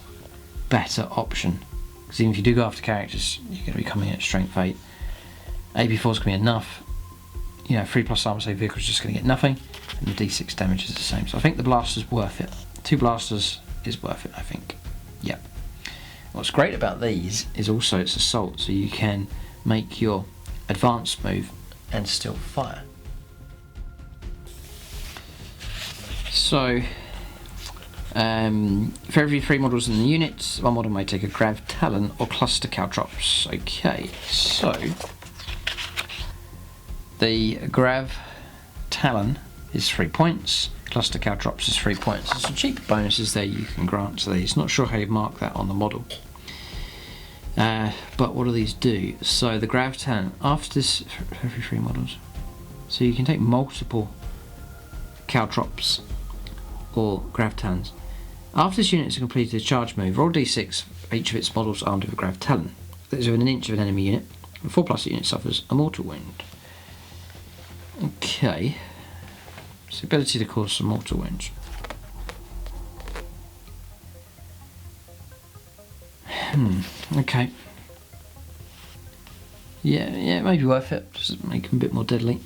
Speaker 1: better option, because even if you do go after characters, you're going to be coming in at strength 8. AP4 is going to be enough. You know, 3+ armor save vehicles just going to get nothing, and the d6 damage is the same. So I think the blaster's worth it. 2 blasters is worth it, I think. Yep. What's great about these is also it's assault, so you can make your advanced move and still fire. So for every 3 models in the unit, 1 model may take a Grav Talon or cluster caltrops. Okay, so the Grav Talon is 3 points, cluster caltrops is 3 points. There's some cheaper bonuses there you can grant to these. Not sure how you mark that on the model. But what do these do? So the Grav Talon, after this, for every 3 models, so you can take multiple caltrops or Grav Talons. After this unit has completed a charge move, roll d6 for each of its models armed with a Grav Talon. That is within an inch of an enemy unit. The 4+ unit suffers a mortal wound. Okay, it's the ability to cause some mortal wounds. Okay. Yeah, maybe worth it. Just make them a bit more deadly.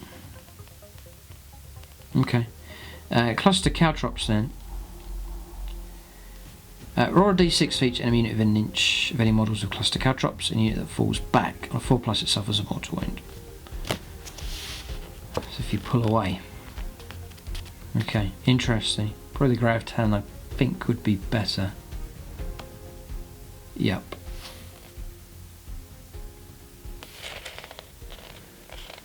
Speaker 1: Okay. Cluster caltrops then. Roll a d6 for each enemy unit within an inch of any models of cluster caltrops. Any unit that falls back on a 4+, it suffers a mortal wound. So if you pull away. Okay, interesting. Probably the Grav Talon I think would be better. Yep.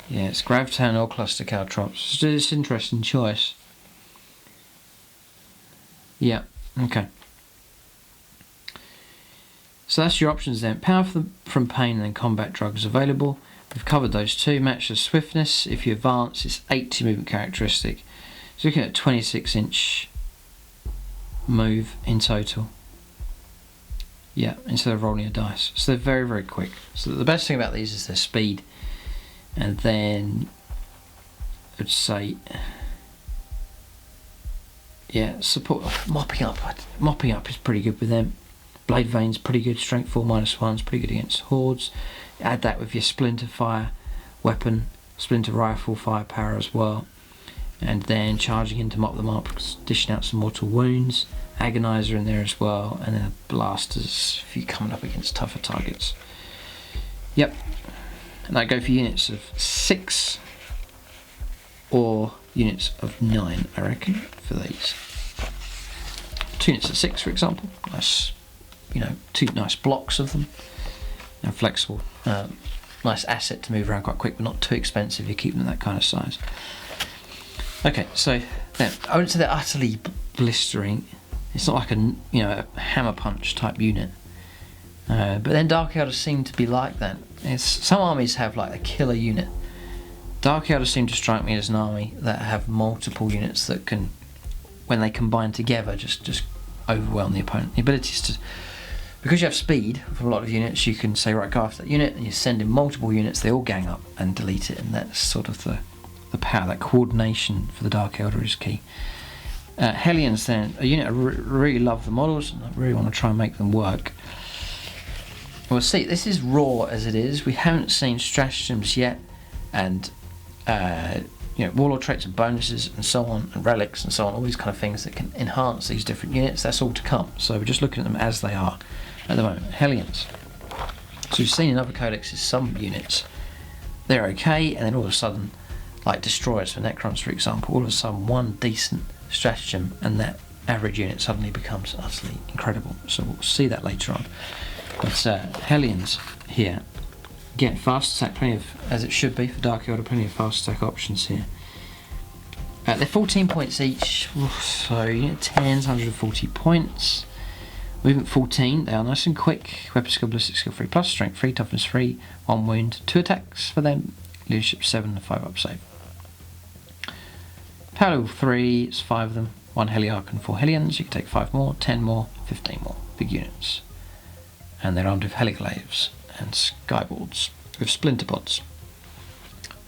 Speaker 1: Yeah, it's Grav Talon or cluster caltrops. It's an interesting choice. Yeah, okay. So that's your options then. Power from pain and then combat drugs available. We've covered those 2. Match the swiftness. If you advance, it's 80 movement characteristic. So looking at a 26-inch move in total. Yeah, instead of rolling a dice. So they're very, very quick. So the best thing about these is their speed. And then I'd say, yeah, support mopping up. Mopping up is pretty good with them. Blade Veins pretty good. Strength 4 -1 is pretty good against hordes. Add that with your splinter fire weapon, splinter rifle firepower as well, and then charging in to mop them up, dishing out some mortal wounds. Agonizer in there as well, and then blasters if you're coming up against tougher targets. Yep, and I go for units of 6 or units of 9, I reckon, for these. 2 units of 6, for example. Nice, 2 nice blocks of them. And flexible. Nice asset to move around quite quick, but not too expensive. You keep them that kind of size. Okay, so then I wouldn't say they're utterly blistering. It's not like a hammer punch type unit. But then Dark Eldar seem to be like that. Some armies have like a killer unit. Dark Eldar seem to strike me as an army that have multiple units that can, when they combine together, just overwhelm the opponent. The ability is to, because you have speed from a lot of units, you can say, right, go after that unit, and you send in multiple units, they all gang up and delete it, and that's sort of the power, that coordination for the Dark Eldar is key. Hellions then, a unit I really love the models, and I really want to try and make them work. We'll see, this is raw as it is, we haven't seen stratagems yet, and warlord traits and bonuses and so on, and relics and so on, all these kind of things that can enhance these different units, that's all to come. So we're just looking at them as they are at the moment. Hellions. So we've seen in other codexes some units, they're okay, and then all of a sudden, like destroyers for Necrons for example, all of a sudden one decent stratagem and that average unit suddenly becomes utterly incredible. So we'll see that later on. But Hellions here, again, fast attack, plenty of, as it should be for Dark Eldar, plenty of fast attack options here. They're 14 points each, so unit 10's 140 points. Movement 14, they are nice and quick. Weapon skill, ballistic skill 3 plus, strength 3, toughness 3, 1 wound, 2 attacks for them, leadership 7, and 5 up save. Power level 3, it's 5 of them, 1 Heliarch and 4 Hellions. You can take 5 more, 10 more, 15 more, big units. And they're armed with Heliglaves and Skyboards with Splinter Pods.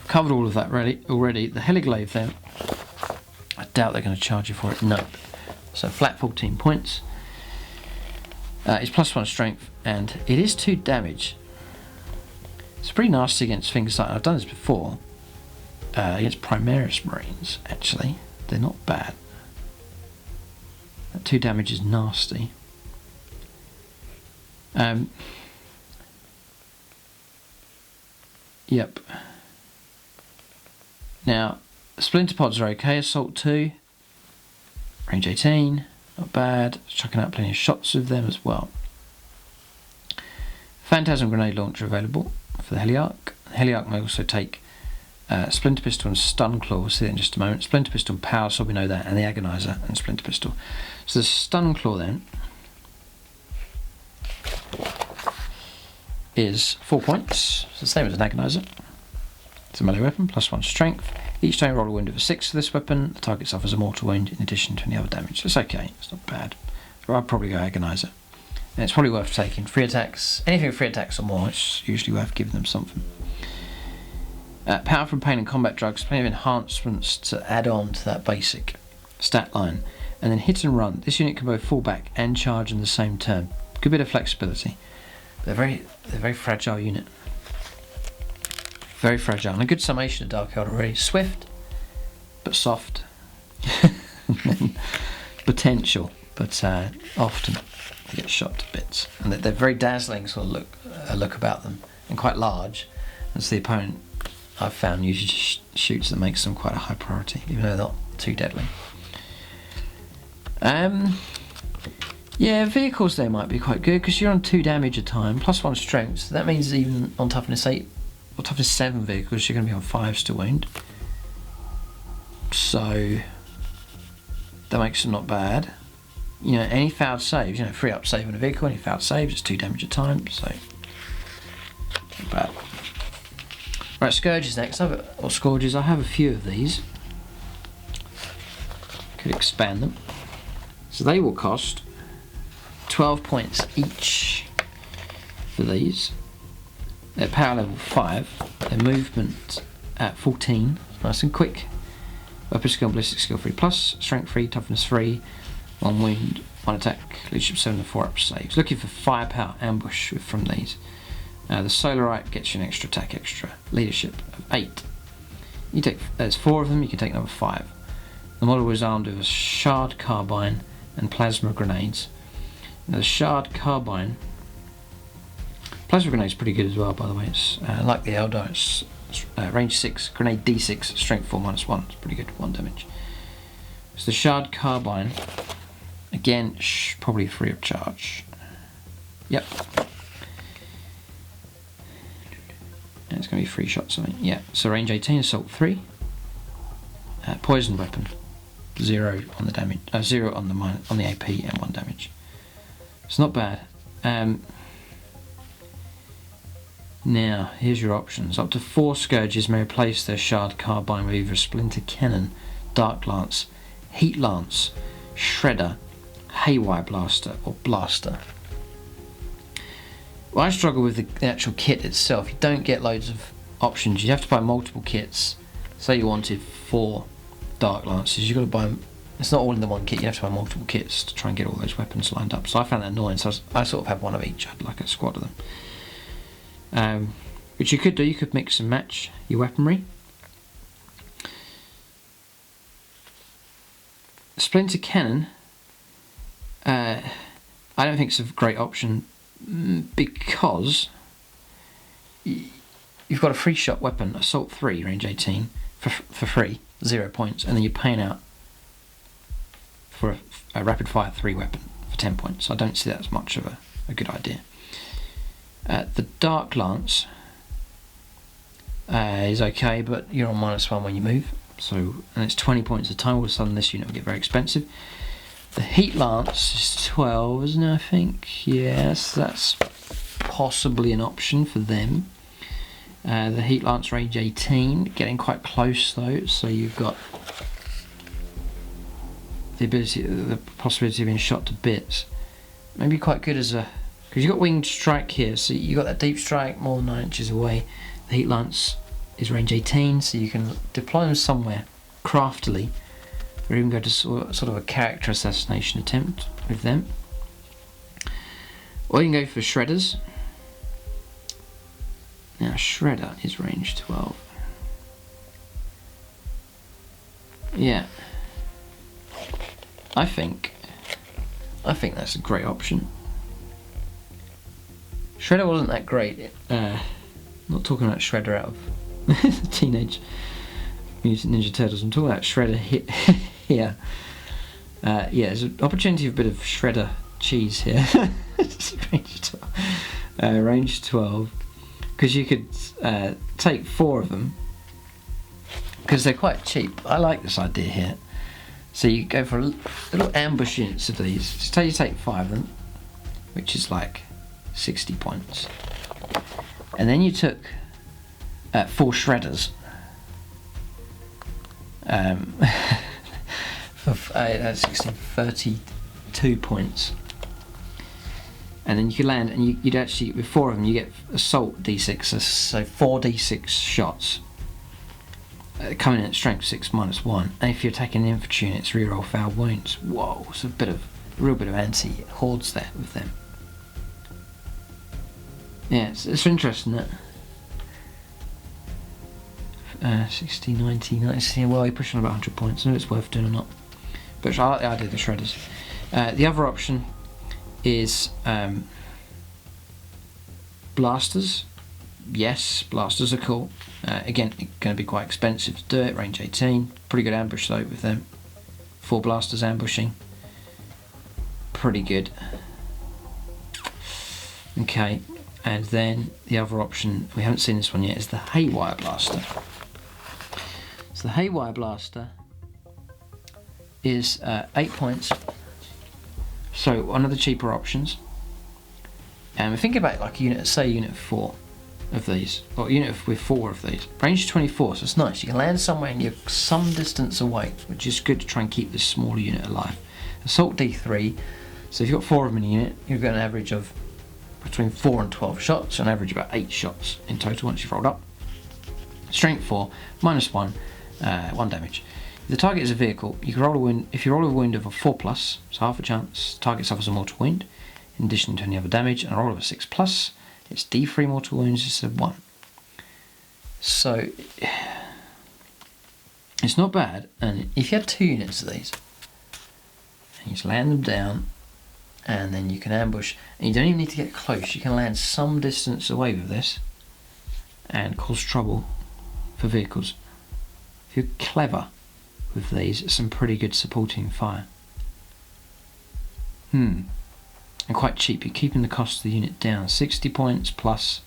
Speaker 1: I've covered all of that already. The Heliglaive there, I doubt they're going to charge you for it, no. So flat 14 points. It's +1 strength, and it is 2 damage. It's pretty nasty against things like, I've done this before, against Primaris Marines, actually. They're not bad. That 2 damage is nasty. Yep. Now, Splinter Pods are okay. Assault 2, range 18, not bad. Chucking out plenty of shots with them as well. Phantasm Grenade Launcher available for the Heliarch. The Heliarch may also take Splinter Pistol and Stun Claw. We'll see that in just a moment. Splinter Pistol and Power, so we know that, and the Agonizer and Splinter Pistol. So the Stun Claw then is 4 points. It's the same as an Agonizer. It's a melee weapon, +1 strength. Each time you roll a wound of a 6 for this weapon, the target suffers a mortal wound in addition to any other damage. So it's okay, it's not bad. But I'd probably go Agonizer. And it's probably worth taking. 3 attacks, anything with 3 attacks or more, it's usually worth giving them something. Power from Pain and Combat Drugs, plenty of enhancements to add on to that basic stat line. And then Hit and Run. This unit can both fall back and charge in the same turn. Good bit of flexibility. They're a very fragile unit. Very fragile. And a good summation of Dark Eldar already. Swift, but soft. Potential, but often they get shot to bits. And they're very dazzling sort of look about them, and quite large. And so the opponent, I've found, usually shoots that makes them quite a high priority, even though they're not too deadly. Yeah, vehicles there might be quite good because you're on 2 damage a time, +1 strength. So that means even on toughness 8 or toughness 7 vehicles, you're going to be on 5s to wound. So that makes them not bad. You know, any failed saves, 3 up save on a vehicle, any failed saves, it's 2 damage a time, so not bad. Right, Scourges next, or Scourges, I have a few of these. Could expand them. So they will cost 12 points each for these. Their power level 5, their movement at 14, nice and quick. Weapon skill, ballistic skill 3 plus, strength 3, toughness 3, 1 wound, 1 attack, leadership 7 and 4 up saves. Looking for firepower ambush from these. The Solarite gets you an extra attack, extra leadership of 8. You take, there's 4 of them, you can take number 5. The model was armed with a shard carbine and plasma grenades. Now the shard carbine, plasma grenade is pretty good as well, by the way. It's like the Eldar, it's range 6, grenade D6, strength 4 -1. It's pretty good, 1 damage. So the shard carbine, again, probably free of charge. Yep. And it's going to be 3 shots, I think. Yeah. So range 18, assault 3. poison weapon, 0 on the damage, 0 on the AP and 1 damage. It's not bad. Now, here's your options. Up to 4 Scourges may replace their Shard Carbine with either Splinter Cannon, Dark Lance, Heat Lance, Shredder, Haywire Blaster, or Blaster. Well, I struggle with the actual kit itself. You don't get loads of options. You have to buy multiple kits. Say you wanted 4 Dark Lances, you've got to buy them. It's not all in the one kit. You have to buy multiple kits to try and get all those weapons lined up. So I found that annoying. So I sort of have one of each. I had like a squad of them. Which you could do. You could mix and match your weaponry. Splinter Cannon, I don't think it's a great option because you've got a free shot weapon, Assault 3, range 18, for free, 0 points, and then you're paying out for a rapid fire 3 weapon for 10 points. I don't see that as much of a good idea. The Dark Lance is okay, but you're on -1 when you move. So, and it's 20 points a time. All of a sudden this unit will get very expensive. The Heat Lance is 12, isn't it, I think? Yes, that's possibly an option for them. The Heat Lance range 18, getting quite close though, so you've got the possibility of being shot to bits. Maybe quite good as a, because you've got Winged Strike here, so you've got that Deep Strike more than 9 inches away. The Heat Lance is range 18, so you can deploy them somewhere craftily, or even go to sort of a character assassination attempt with them. Or you can go for Shredders. Now Shredder is range 12. Yeah, I think that's a great option. Shredder wasn't that great. Not talking about Shredder out of Teenage Mutant Ninja Turtles. I'm talking about Shredder here. Yeah, there's an opportunity for a bit of Shredder cheese here. Range 12. Because you could take 4 of them, because they're quite cheap. I like this idea here. So you go for little ambush units of these. Just you take 5 of them, which is like 60 points. And then you took 4 Shredders. That's 32 points. And then you could land, and you'd actually, with 4 of them, you get assault d6, so 4d6 shots. Coming in at strength 6 -1. And if you're attacking an infantry unit, it's reroll foul wounds. Whoa, it's a real bit of anti-hordes there with them. Yeah, it's interesting that 60, 90, 90, well, you're pushing on about 100 points. I know it's worth doing or not. But I like the idea of the Shredders. The other option is blasters. Yes, blasters are cool. Again, it's going to be quite expensive to do it. Range 18, pretty good ambush though with them. 4 blasters ambushing, pretty good. Okay, and then the other option, we haven't seen this one yet, is the Haywire Blaster. So the Haywire Blaster is 8 points. So one of the cheaper options. And we're thinking about like a unit, say unit 4 of these, or unit with 4 of these. Range 24, so it's nice. You can land somewhere and you're some distance away, which is good to try and keep this smaller unit alive. Assault D3, so if you've got 4 of them in a unit, you've got an average of between 4 and 12 shots, on average about 8 shots in total once you've rolled up. Strength 4, -1, 1 damage. If the target is a vehicle, you can roll a wound. If you roll a wound of a 4+, so half a chance, target suffers a mortal wound, in addition to any other damage, and a roll of a 6+, it's D3 mortal wounds instead of 1. So it's not bad, and if you had 2 units of these, and you just land them down, and then you can ambush, and you don't even need to get close, you can land some distance away with this, and cause trouble for vehicles. If you're clever with these, it's some pretty good supporting fire. And quite cheap. You're keeping the cost of the unit down. 60 points plus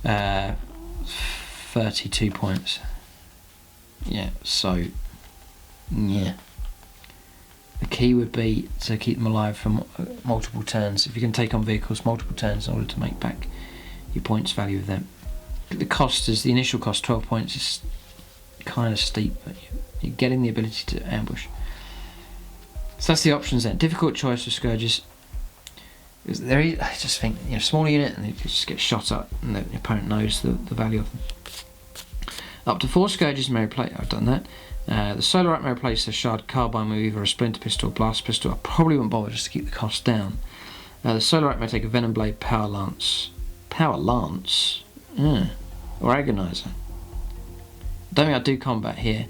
Speaker 1: 32 points. Yeah, so yeah. The key would be to keep them alive for multiple turns. If you can take on vehicles multiple turns in order to make back your points value of them. The cost is the initial cost, 12 points, is kind of steep, but you're getting the ability to ambush. So that's the options then. Difficult choice of Scourges. I just think, smaller unit and they just get shot up and the opponent knows the value of them. Up to 4 Scourges may replace. I've done that. The Solar Rat may replace a Shard Carbine with either a Splinter Pistol or Blast Pistol. I probably wouldn't bother just to keep the cost down. The Solar Rat may take a Venom Blade, Power Lance. Power Lance? Or Agonizer. Don't think I'd do combat here.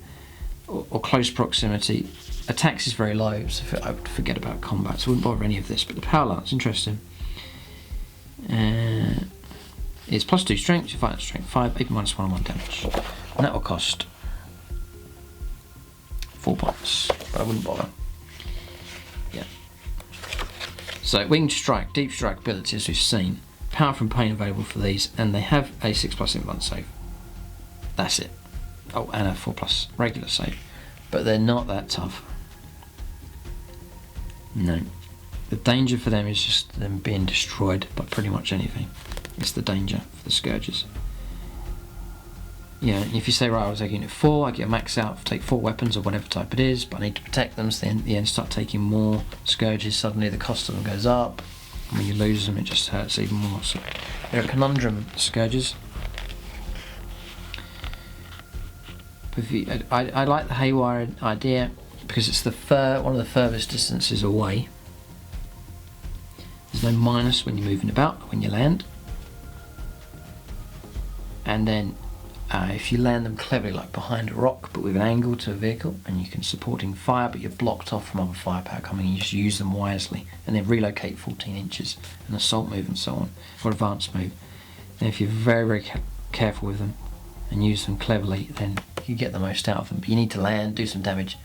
Speaker 1: Or close proximity. Attacks is very low, so I would forget about combat, so I wouldn't bother any of this. But the Power Lance, interesting. It's +2 strength, you fight at strength 5, AP -1 on 1 damage. And that will cost 4 points, but I wouldn't bother. Yeah. So Winged Strike, Deep Strike ability, as we've seen. Power from Pain available for these, and they have a 6+ advanced save. That's it. Oh, and a 4+ regular save. But they're not that tough. No. The danger for them is just them being destroyed by pretty much anything. It's the danger for the Scourges. Yeah, if you say, right, I was taking unit 4, I get a max out, take 4 weapons or whatever type it is, but I need to protect them, so then at the end start taking more Scourges, suddenly the cost of them goes up. And when you lose them, it just hurts even more. So they're a conundrum, Scourges. I like the Haywire idea because it's one of the furthest distances away. There's no minus when you're moving about, when you land. And then if you land them cleverly, like behind a rock but with an angle to a vehicle, and you can supporting fire but you're blocked off from other firepower coming, you just use them wisely and then relocate 14 inches, an assault move and so on, or advanced move. And if you're very, very careful with them and use them cleverly, then you get the most out of them. But you need to land, do some damage,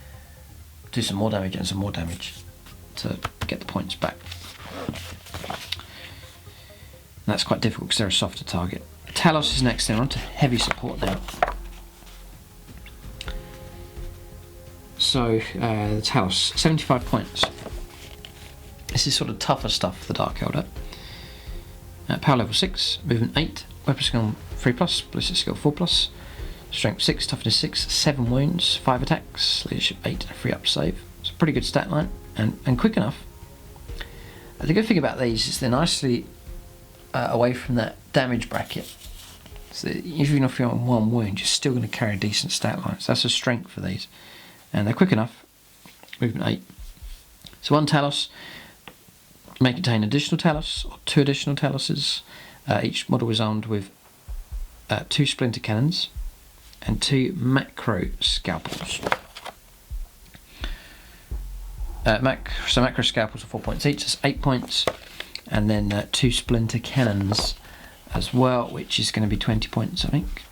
Speaker 1: do some more damage and some more damage to get the points back. And that's quite difficult because they're a softer target. Talos is next, then on to heavy support now. So the Talos, 75 points. This is sort of tougher stuff for the Dark Eldar. Power level 6, movement 8, weapon skill 3+, ballistic skill 4+, strength 6, toughness 6, 7 wounds, 5 attacks, leadership 8, and a 3+ save. It's a pretty good stat line and quick enough. The good thing about these is they're nicely away from that damage bracket. So even if you're on 1 wound, you're still going to carry a decent stat line. So that's a strength for these. And they're quick enough. Movement 8. So 1 Talos may contain additional Talos, or 2 additional Taloses. Each model is armed with 2 splinter cannons and 2 macro scalpels. So macro scalpels are 4 points each, that's 8 points. And then 2 splinter cannons as well, which is going to be 20 points, I think.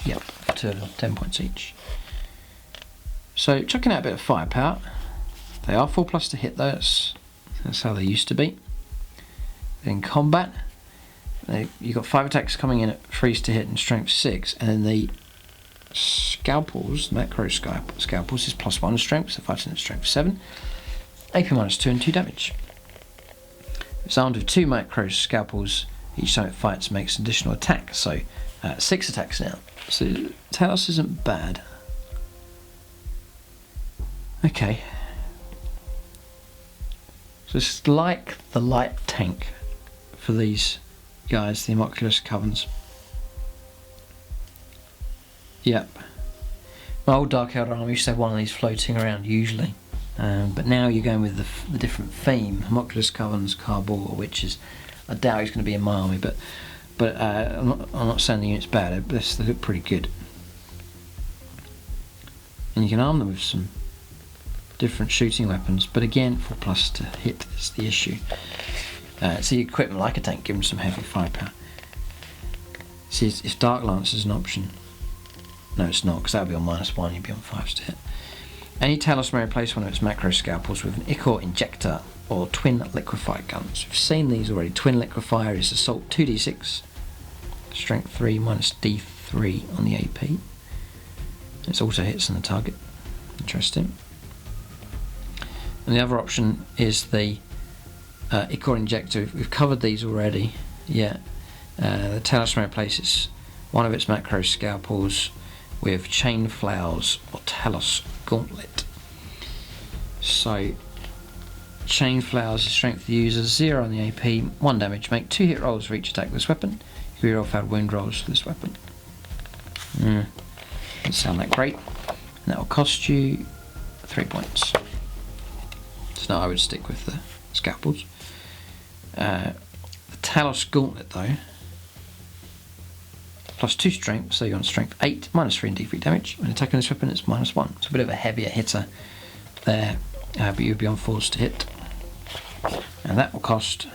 Speaker 1: Yep, 2 of them, 10 points each. So chucking out a bit of firepower. They are 4+ to hit, though. That's how they used to be. In combat, you've got 5 attacks coming in at 3s to hit and strength 6, and then the scalpels, macro scalpels, is +1 strength, so fighting at strength 7. AP -2 and 2 damage. It's armed with 2 macro scalpels. Each time it fights makes an additional attack, so 6 attacks now. So Talos isn't bad. Okay. So it's like the light tank for these guys, the Homunculus Covens. Yep. My old Dark Eldar army used to have one of these floating around usually. But now you're going with the different theme, Homunculus Covens, Carbor, which is, I doubt he's going to be in my army, but I'm not saying the unit's bad. They look pretty good, and you can arm them with some different shooting weapons. But again, 4+ to hit is the issue. So equipment like a tank, give them some heavy firepower. See, if Dark Lance is an option, no, it's not, because that would be on -1. You'd be on 5s to hit. Any Talos may replace one of its macro scalpels with an Ichor Injector or twin liquefier guns. We've seen these already. Twin liquefier is assault 2d6, strength 3 -d3 on the AP. It's also hits on the target. Interesting. And the other option is the Ichor Injector. We've covered these already. Yeah. The Talos replaces one of its macro scalpels with Chain Flowers or Talos Gauntlet. So Chain Flowers is strength of the user, 0 on the AP, 1 damage. Make 2 hit rolls for each attack with this weapon. You can reroll failed wound rolls for this weapon. Doesn't sound that great. And that will cost you 3 points. So now I would stick with the scalpels. The Talos Gauntlet though, plus 2 strength, so you're on strength 8, minus 3 and d3 damage. When attacking this weapon, it's -1. It's a bit of a heavier hitter there, but you'd be on force to hit. And that will cost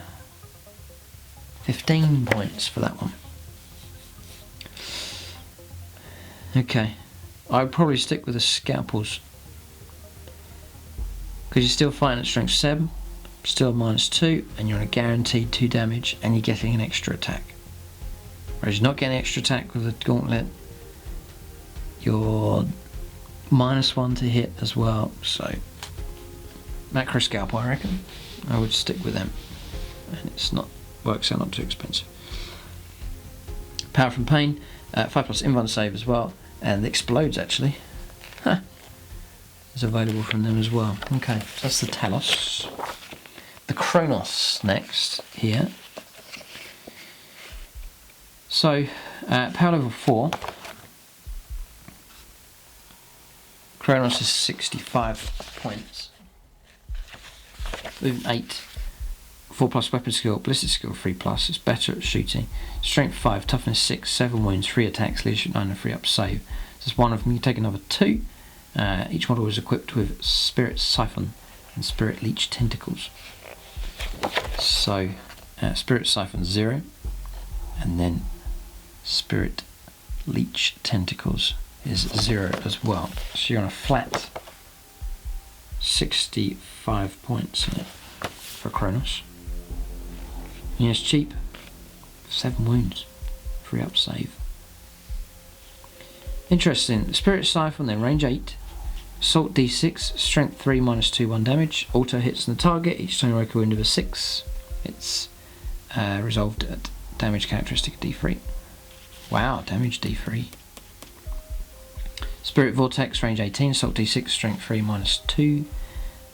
Speaker 1: 15 points for that one. Okay, I would probably stick with the scalpels, because you're still fighting at strength 7, still -2, and you're on a guaranteed 2 damage, and you're getting an extra attack. Whereas you're not getting an extra attack with the gauntlet, you're -1 to hit as well, so macro scalpel, I reckon. I would stick with them, and it's not, works out not too expensive. Power from Pain, 5+ invuln save as well, and explodes actually. Is available from them as well. Okay, so that's the Talos. The Kronos next here. So, power level 4. Kronos is 65 points. Movement 8. 4+ weapon skill, ballistic skill 3+. It's better at shooting. Strength 5, toughness 6, 7 wounds, 3 attacks, leadership 9, and 3 up save. So it's one of them. You take another 2. Each model is equipped with Spirit Siphon and Spirit Leech Tentacles. So, Spirit Siphon 0, and then Spirit Leech Tentacles is 0 as well. So you're on a flat 65 points in it for Kronos. And it's cheap. 7 wounds, 3 up save. Interesting. Spirit Siphon then, range 8. Assault d6, strength 3, -2, 1 damage. Auto hits on the target. Each time you make a wound of a 6, it's resolved at damage characteristic d3. Wow, damage d3. Spirit Vortex, range 18, assault d6, strength 3, -2,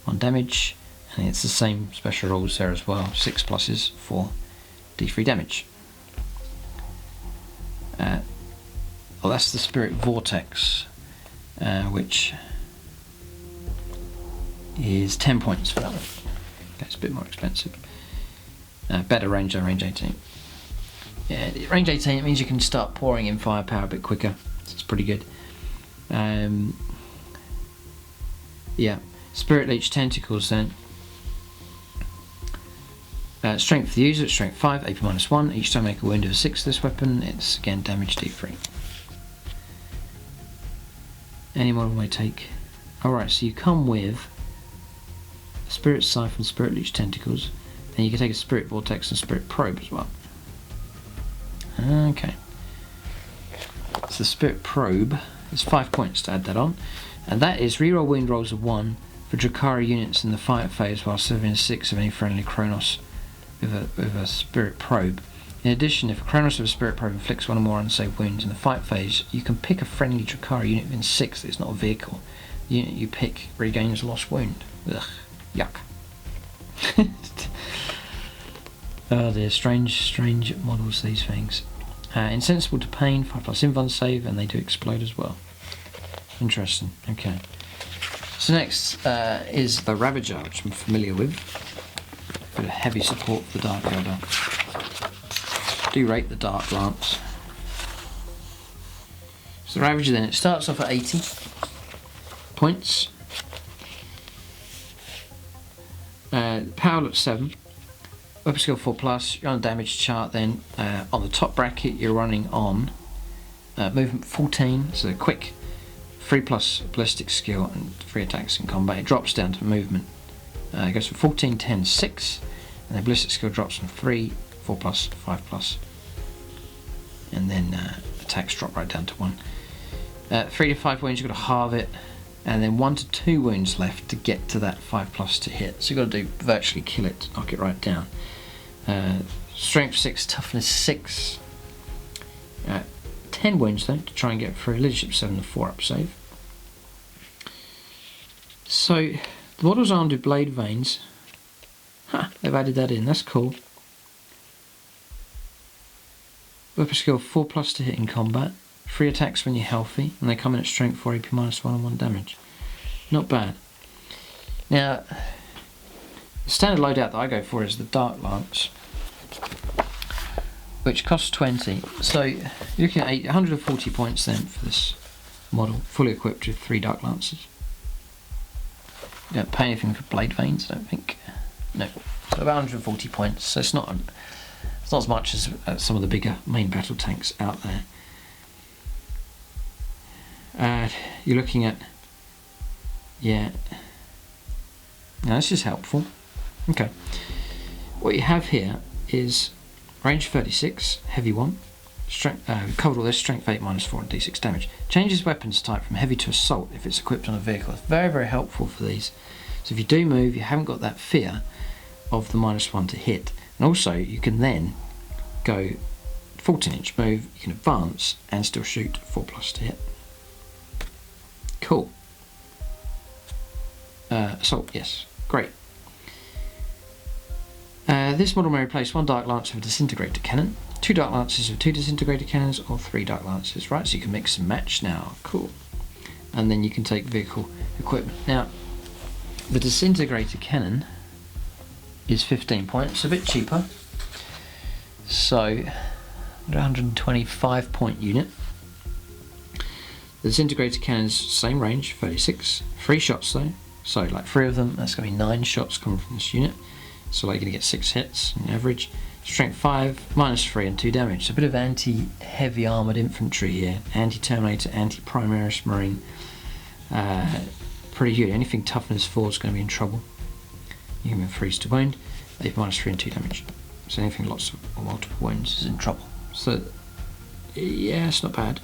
Speaker 1: 1 damage. And it's the same special rules there as well. 6 pluses for d3 damage. Well, that's the Spirit Vortex, which is 10 points for that one. Okay, it's a bit more expensive. Better range than range 18. Yeah, range 18, it means you can start pouring in firepower a bit quicker. So it's pretty good. Yeah, Spirit Leech Tentacles then. Strength for the user, strength 5, AP -1. Each time I make a wound of a 6 this weapon, it's again damage d3. Any model may take. Alright, so you come with Spirit Siphon, Spirit Leech Tentacles, then you can take a Spirit Vortex and Spirit Probe as well. Okay. So the Spirit Probe is 5 points to add that on, and that is reroll wound rolls of 1 for Drukhari units in the fight phase while serving 6 of any friendly Kronos with a Spirit Probe. In addition, if a Kronos with a Spirit Probe inflicts 1 or more unsaved wounds in the fight phase, you can pick a friendly Drukhari unit within 6 that is not a vehicle. The unit you pick regains a lost wound. Ugh, yuck. Oh dear, strange models, these things. Insensible to pain, 5+ invuln save, and they do explode as well. Interesting, okay. So next is the Ravager, which I'm familiar with. Bit of heavy support for the Dark Eldar. Do rate the Dark Lance. So the Ravager then, it starts off at 80 points. Power at 7. Weapon skill 4+. You're on a damage chart then. On the top bracket you're running on movement 14, so quick, 3+ ballistic skill and 3 attacks in combat. It drops down to movement. It goes from 14, 10, 6, and the ballistic skill drops from 3, 4+, 5+, and then attacks drop right down to 1. 3 to 5 wounds, you've got to halve it, and then 1 to 2 wounds left to get to that 5+ to hit. So you've got to do virtually kill it to knock it right down. Strength 6, toughness 6. 10 wounds though to try and get through. Leadership 7, a 4-up save. So the model's armed with blade veins. They've added that in, that's cool. Weapon skill 4+ to hit in combat. 3 attacks when you're healthy, and they come in at strength 4 AP -1 and 1 damage. Not bad. Now, the standard loadout that I go for is the Dark Lance, which costs 20. So you're looking at 140 points then for this model, fully equipped with 3 Dark Lances. You don't pay anything for blade veins, I don't think. No. So about 140 points. So it's not as much as some of the bigger main battle tanks out there. You're looking at, yeah. Now this is helpful. Okay. What you have here is range 36, heavy 1. Strength, covered all this, strength 8 -4 and d6 damage. Changes weapons type from heavy to assault if it's equipped on a vehicle. It's very, very helpful for these. So if you do move, you haven't got that fear of the -1 to hit. And also you can then go 14-inch move, you can advance and still shoot 4+ to hit. Cool. Assault, yes, great. This model may replace 1 Dark Lance with a disintegrator cannon, 2 Dark Lances with 2 disintegrator cannons, or 3 Dark Lances, right? So you can mix and match now, cool. And then you can take vehicle equipment. Now, the disintegrator cannon is 15 points, a bit cheaper. So, 125 point unit. The disintegrator cannon's same range, 36. 3 shots though, so like 3 of them, that's going to be 9 shots coming from this unit. So like you're going to get 6 hits on average. Strength 5, -3 and 2 damage. So a bit of anti-heavy armoured infantry here. Anti-Terminator, anti-Primaris Marine. Pretty good. Anything toughness 4 is going to be in trouble. You can freeze to wound. They have -3 and 2 damage. So anything lots of or multiple wounds is in trouble. So yeah, it's not bad.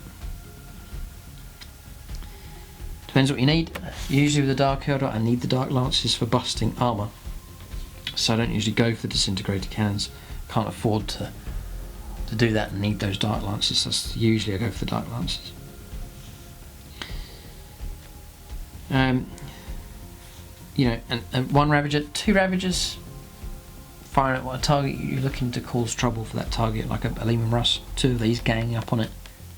Speaker 1: Depends what you need. Usually with the Dark Eldar, I need the Dark Lances for busting armour. So I don't usually go for the disintegrator cannons. Can't afford to do that and need those Dark Lances. So usually I go for the Dark Lances. You know, and 1 Ravager, 2 Ravagers, firing at what a target you're looking to cause trouble for that target, like a Lehman Russ. 2 of these ganging up on it,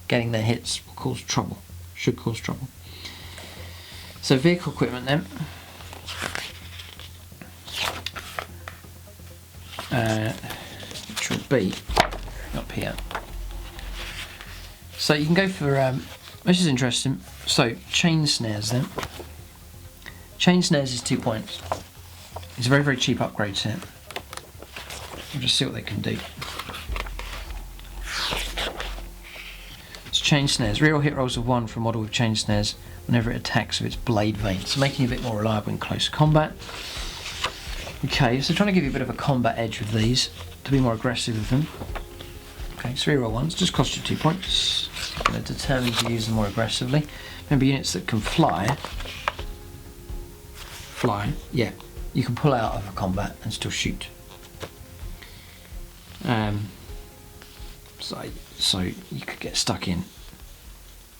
Speaker 1: getting their hits will cause trouble. Should cause trouble. So vehicle equipment then. Which will be up here. So you can go for, this is interesting, so chain snares then. Chain snares is 2 points. It's a very, very cheap upgrade set. We'll just see what they can do. It's chain snares. Reroll hit rolls of 1 for a model with chain snares whenever it attacks with its blade veins, so making it a bit more reliable in close combat. Okay, so trying to give you a bit of a combat edge with these, to be more aggressive with them. Okay, so reroll 1s, just cost you 2 points. They're determined to use them more aggressively. Remember, units that can fly, yeah, you can pull out of a combat and still shoot. So you could get stuck in,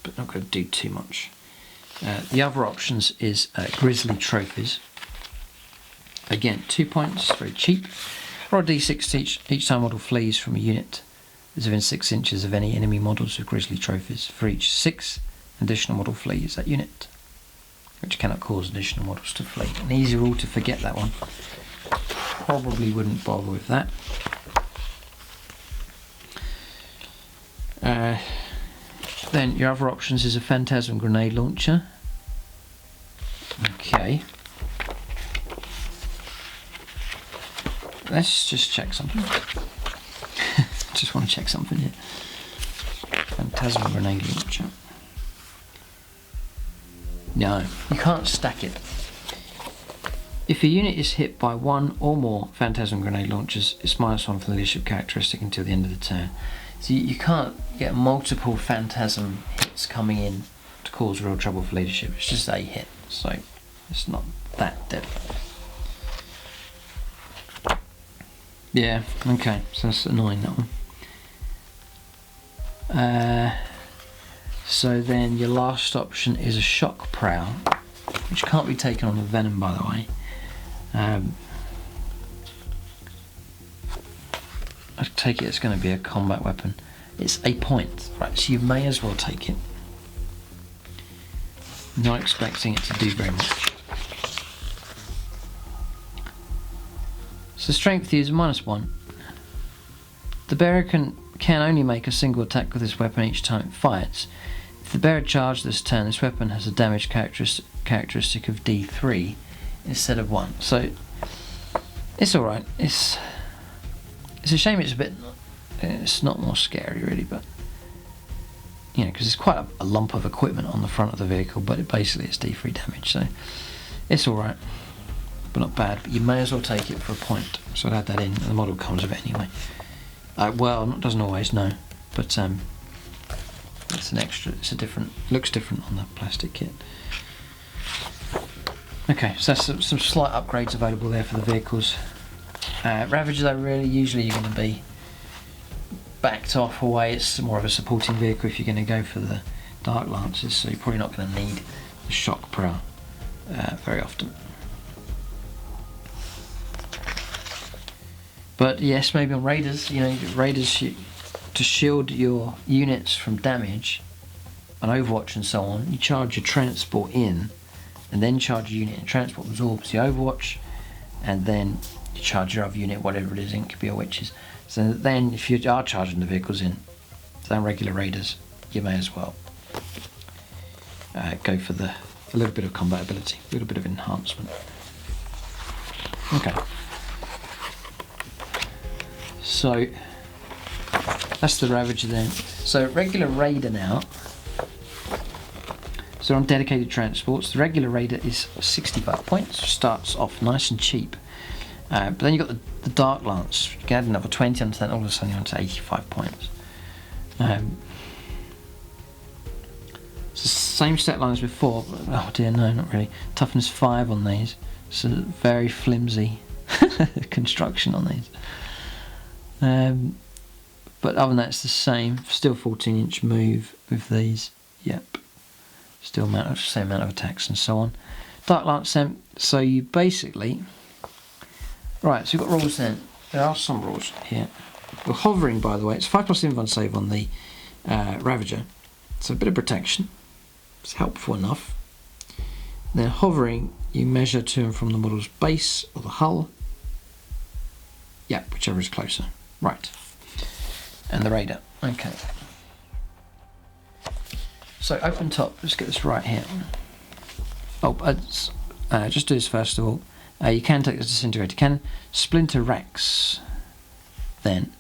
Speaker 1: but not going to do too much. The other options is Grizzly Trophies. Again, 2 points, very cheap. Roll a d6 each time a model flees from a unit is within 6 inches of any enemy models with Grizzly Trophies. For each 6 additional model flees that unit, which cannot cause additional models to flee. An easy rule to forget that one. Probably wouldn't bother with that. Then your other options is a Phantasm Grenade Launcher. Okay. Let's just check something. Just want to check something here. Phantasm Grenade Launcher. No, you can't stack it. If a unit is hit by 1 or more Phantasm Grenade Launchers, it's -1 for the leadership characteristic until the end of the turn. So you can't get multiple Phantasm hits coming in cause real trouble for leadership. It's just a hit, so it's not that deadly. Yeah, okay, so that's annoying, that one. So then your last option is a shock prow, which can't be taken on with venom, by the way. I take it it's going to be a combat weapon. It's a point, right, so you may as well take it. Not expecting it to do very much. So strength use -1. The bearer can only make a single attack with this weapon each time it fires. If the bearer charged this turn, this weapon has a damage characteristic of D3 instead of 1. So it's alright. It's a shame it's not more scary really, but you know, because it's quite a lump of equipment on the front of the vehicle, but it basically is D3 damage, so it's alright, but not bad. But you may as well take it for a point, so I'd add that in, and the model comes with it anyway. Well, it doesn't always, no, but it's an extra, looks different on the plastic kit. Okay, so that's some slight upgrades available there for the vehicles. Ravager though, really, usually you're going to be backed off away. It's more of a supporting vehicle if you're going to go for the Dark Lances, so you're probably not going to need the shock prow very often. But yes, maybe on Raiders, you know, Raiders, to shield your units from damage on Overwatch and so on, you charge your transport in, and then charge your unit, and transport absorbs the Overwatch, and then you charge your other unit, whatever it is, it could be a witches. So then if you are charging the vehicles in, than regular Raiders, you may as well go for a little bit of combat ability, a little bit of enhancement. Okay. So that's the Ravager then. So regular Raider now. So on dedicated transports, the regular Raider is 65 points, starts off nice and cheap. But then you've got the Dark Lance, you can add another 20 onto that, all of a sudden you're onto 85 points. It's the same stat line as before, but oh dear, no, not really. Toughness 5 on these, so very flimsy construction on these. But other than that, it's the same, still 14-inch move with these, yep. Still same amount of attacks and so on. Dark Lance then, so you basically... Right, so you've got rules then. There are some rules here. We're hovering, by the way, it's 5+ invuln save on the Ravager. So a bit of protection. It's helpful enough. Then hovering, you measure to and from the model's base or the hull. Yeah, whichever is closer. Right. And the Raider. Okay. So open top, let's get this right here. Oh, just do this first of all. You can take the disintegrator cannon. Splinter Rex then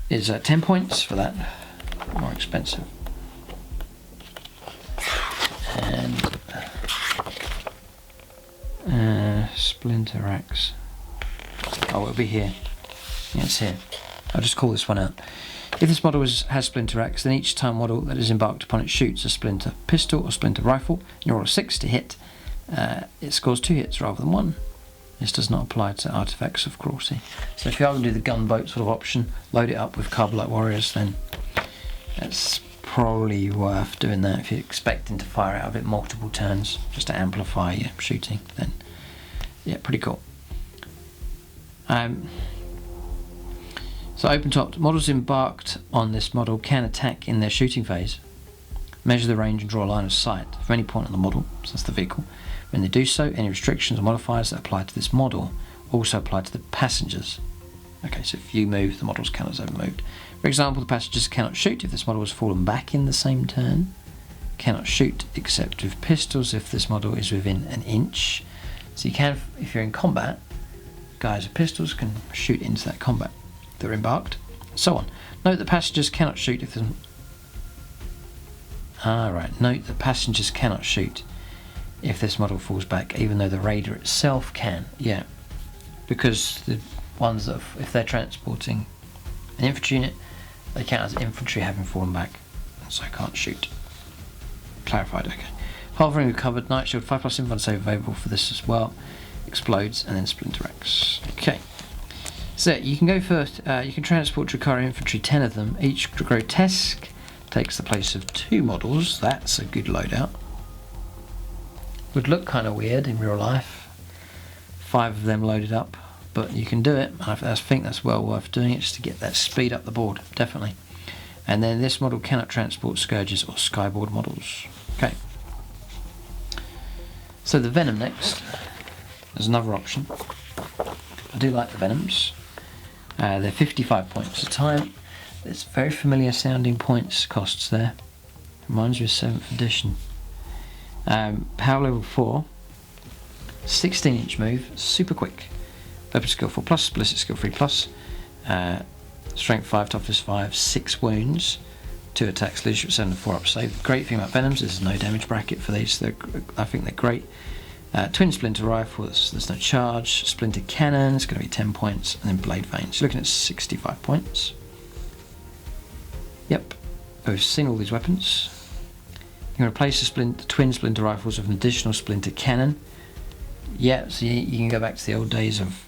Speaker 1: is 10 points for that. More expensive. And Splinter Rex. Oh, it'll be here. Yeah, it's here. I'll just call this one out. If this model has Splinter Rex, then each time model that is embarked upon it shoots a Splinter pistol or Splinter rifle, and you roll a 6 to hit, it scores 2 hits rather than 1. This does not apply to artifacts of cruelty. So if you are going to do the gunboat sort of option, load it up with Carbonite Warriors, then it's probably worth doing that. If you're expecting to fire out of it multiple turns just to amplify your shooting, then yeah, pretty cool. So open top, models embarked on this model can attack in their shooting phase, measure the range and draw a line of sight from any point on the model, so that's the vehicle. When they do so, any restrictions or modifiers that apply to this model also apply to the passengers. Okay, so if you move, the model's count as overmoved. For example, the passengers cannot shoot if this model has fallen back in the same turn, cannot shoot except with pistols if this model is within an inch. So you can, if you're in combat, guys with pistols can shoot into that combat. They're embarked, so on. Note that passengers cannot shoot if there's... note that passengers cannot shoot if this model falls back, even though the Raider itself can. Yeah, because the ones that, if they're transporting an infantry unit, they count as infantry having fallen back. so I can't shoot. Clarified, okay. Hovering recovered, Night Shield, 5+ invuln save available for this as well. Explodes, and then Splinter X. Okay. So you can go first, you can transport Drukhari infantry, 10 of them. Each grotesque takes the place of 2 models. That's a good loadout. Would look kind of weird in real life. 5 of them loaded up, but you can do it. I think that's well worth doing it just to get that speed up the board, definitely. And then this model cannot transport Scourges or Skyboard models. Okay. So the Venom next. There's another option. I do like the Venoms. They're 55 points a time. There's very familiar sounding points costs there. Reminds me of 7th edition. Power level 4. 16-inch move. Super quick. Weapon skill 4+, ballistic skill 3+. Strength 5, toughness 5, 6 wounds. 2 attacks, leadership 7 and 4 up save. Great thing about Venoms is there's no damage bracket for these. I think they're great. Twin Splinter Rifle, there's no charge. Splinter Cannon, it's going to be 10 points. And then Blade Veins, you're looking at 65 points. Yep, we've seen all these weapons. You can replace the Twin Splinter Rifles with an additional Splinter Cannon. Yeah, so you can go back to the old days of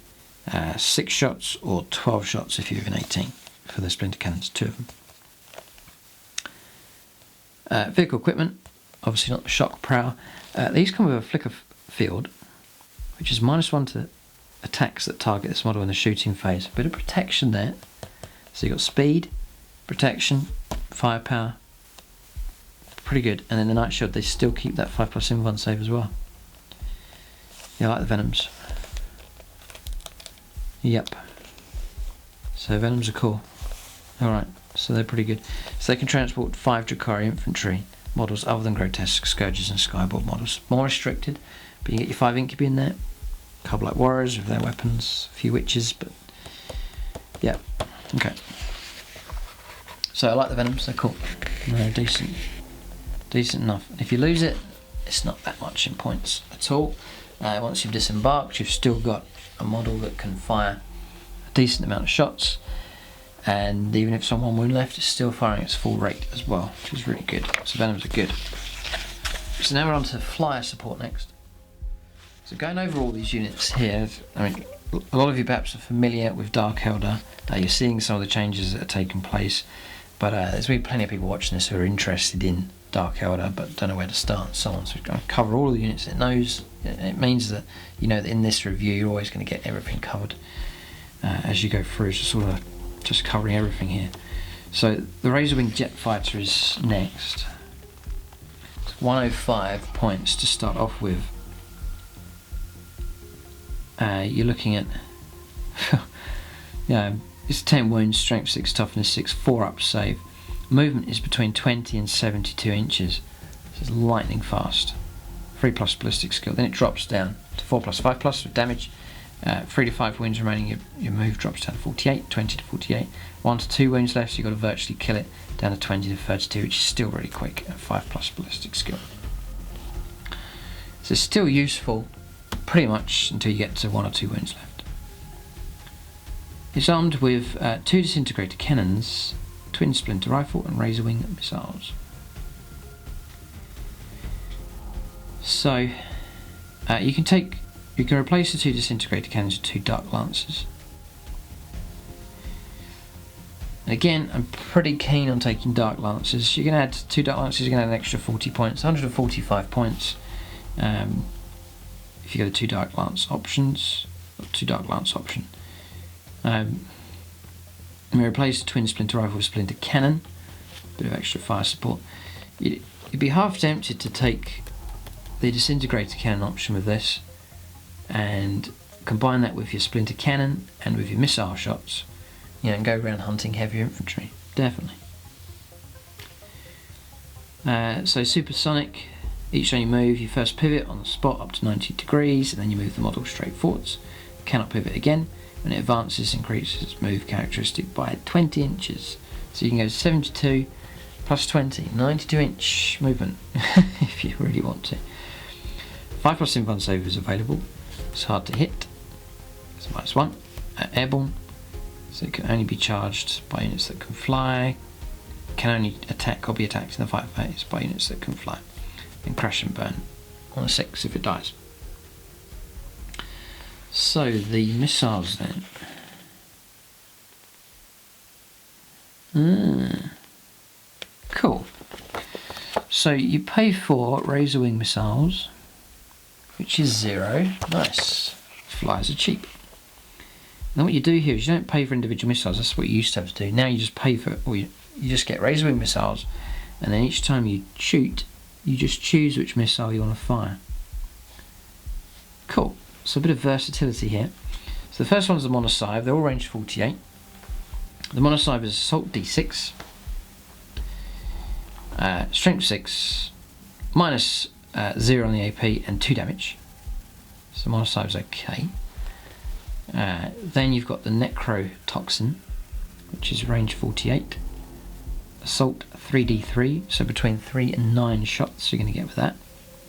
Speaker 1: 6 shots or 12 shots if you're in 18 for the Splinter Cannons, 2 of them. Vehicle equipment, obviously not the shock prow. These come with a flicker field, which is -1 to attacks that target this model in the shooting phase. A bit of protection there. So you've got speed, protection, firepower. Pretty good. And then the Night Shield, they still keep that 5+ invuln save as well. Yeah, I like the Venoms. Yep. So Venoms are cool. Alright, so they're pretty good. So they can transport 5 Drukhari infantry models other than grotesque Scourges and Skyboard models. More restricted, but you get your 5 Incubi in there. A couple like Warriors with their weapons, a few Witches, but yeah, okay. So I like the Venoms, they're cool. They're decent enough. If you lose it, it's not that much in points at all. Once you've disembarked, you've still got a model that can fire a decent amount of shots, and even if it's on 1 wound left, it's still firing its full rate as well, which is really good. So Venoms are good. So now we're on to flyer support next. So going over all these units here, I mean, a lot of you perhaps are familiar with Dark Eldar. You're seeing some of the changes that are taking place, but there's going to be plenty of people watching this who are interested in Dark Eldar but don't know where to start and so on. So we're going to cover all of the units. It means that you know that in this review you're always going to get everything covered as you go through, just covering everything here. So the Razorwing Jet Fighter is next. It's 105 points to start off with. You're looking at yeah, it's 10 wounds, strength 6, toughness 6, 4 up save. Movement is between 20 and 72 inches. This is lightning fast. 3+ ballistic skill. Then it drops down to 4+, 5+ with damage. 3 to 5 wounds remaining, your move drops down to 48, 20 to 48. 1 to 2 wounds left, so you've got to virtually kill it, down to 20 to 32, which is still really quick at 5+ ballistic skill. So it's still useful pretty much until you get to 1 or 2 wounds left. It's armed with 2 disintegrator cannons, Twin Splinter Rifle and Razorwing missiles. So you can replace the 2 disintegrator cannons with 2 Dark Lancers. Again, I'm pretty keen on taking Dark Lancers. You can add 2 Dark Lancers, you can add an extra 40 points, 145 points. If you go to 2 Dark Lance options, or 2 Dark Lance option. And we replace the Twin Splinter Rifle with Splinter Cannon, bit of extra fire support. You'd be half tempted to take the Disintegrator Cannon option with this and combine that with your Splinter Cannon and with your missile shots, you know, and go around hunting heavy infantry, definitely. So supersonic, each time you move, you first pivot on the spot up to 90 degrees and then you move the model straight forwards. You cannot pivot again. When it advances, increases its move characteristic by 20 inches. So you can go 72 plus 20, 92 inch movement if you really want to. 5+ invuln save is available. It's hard to hit. It's -1. Airborne, so it can only be charged by units that can fly, can only attack or be attacked in the fight phase by units that can fly, and crash and burn on a 6 if it dies. So the missiles then. Cool. So you pay for razor wing missiles, which is 0. Nice. Flyers are cheap. Now what you do here is you don't pay for individual missiles. That's what you used to have to do. Now you just pay for, or you just get razor wing missiles, and then each time you shoot, you just choose which missile you want to fire. Cool. So a bit of versatility here. So the first one's the Monocybe. They're all range 48. The Monocybe is Assault D6, Strength 6, minus 0 on the AP and 2 damage. So Monocybe's okay. Then you've got the Necrotoxin, which is range 48. Assault 3d3, so between 3 and 9 shots you're going to get with that.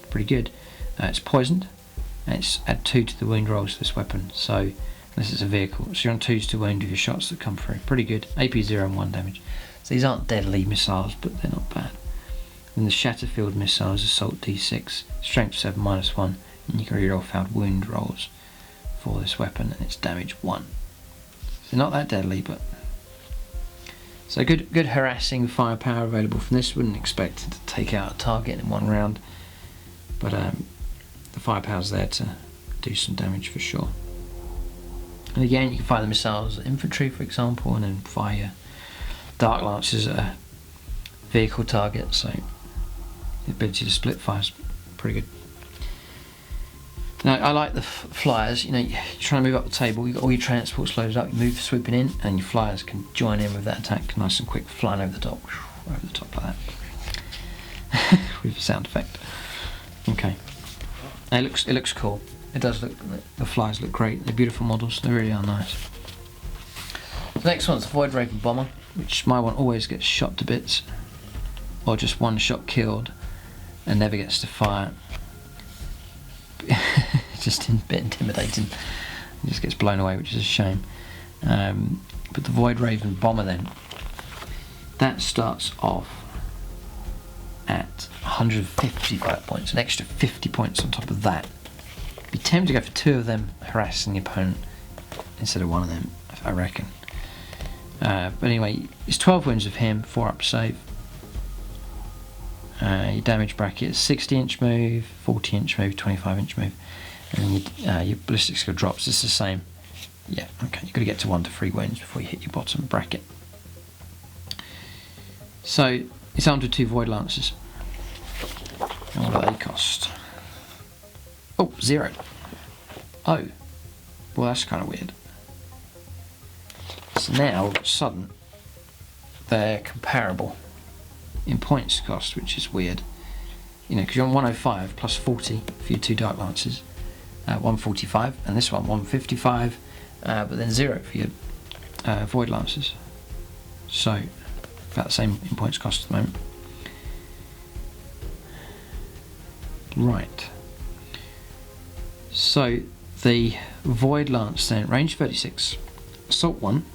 Speaker 1: Pretty good. It's poisoned, and it's add 2 to the wound rolls for this weapon. So unless it's a vehicle, so you're on 2s to wound with your shots that come through. Pretty good. AP 0 and 1 damage. So these aren't deadly missiles, but they're not bad. Then the Shatterfield missiles, Assault D6, Strength 7 minus 1, and you can reroll failed wound rolls for this weapon, and it's damage 1. So not that deadly, but so good harassing firepower available from this. Wouldn't expect it to take out a target in one round, but the firepower's there to do some damage for sure. And again, you can fire the missiles at infantry, for example, and then fire your Dark Lances at a vehicle target, so the ability to split fire is pretty good. Now, I like the flyers. You know, you're trying to move up the table, you've got all your transports loaded up, you move swooping in, and your flyers can join in with that attack nice and quick, flying over the top like that. With a sound effect. Okay. Now, it looks cool. It does look, the flyers look great. They're beautiful models, they really are nice. The next one's the Void Raven Bomber, which my one always gets shot to bits, or just one shot killed, and never gets to fire. It's just a bit intimidating. It just gets blown away, which is a shame. But the Void Raven Bomber then, that starts off at 155 points, an extra 50 points on top of that. Be tempted to go for 2 of them harassing the opponent instead of 1 of them, I reckon. But anyway, it's 12 wounds of him, 4 up save. Your damage bracket is 60-inch move, 40-inch move, 25-inch move, and your ballistic skill drops. It's the same. Yeah, okay. You've got to get to 1 to 3 wounds before you hit your bottom bracket. So it's armed with 2 Void Lancers. And what do they cost? Oh, 0. Oh, well, that's kind of weird. So now, all of a sudden, they're comparable in points cost, which is weird. You know, because you're on 105 plus 40 for your 2 Dark Lances, 145, and this one 155, but then 0 for your Void Lancers. So, about the same in points cost at the moment. Right. So, the Void Lance then, range 36, Assault 1.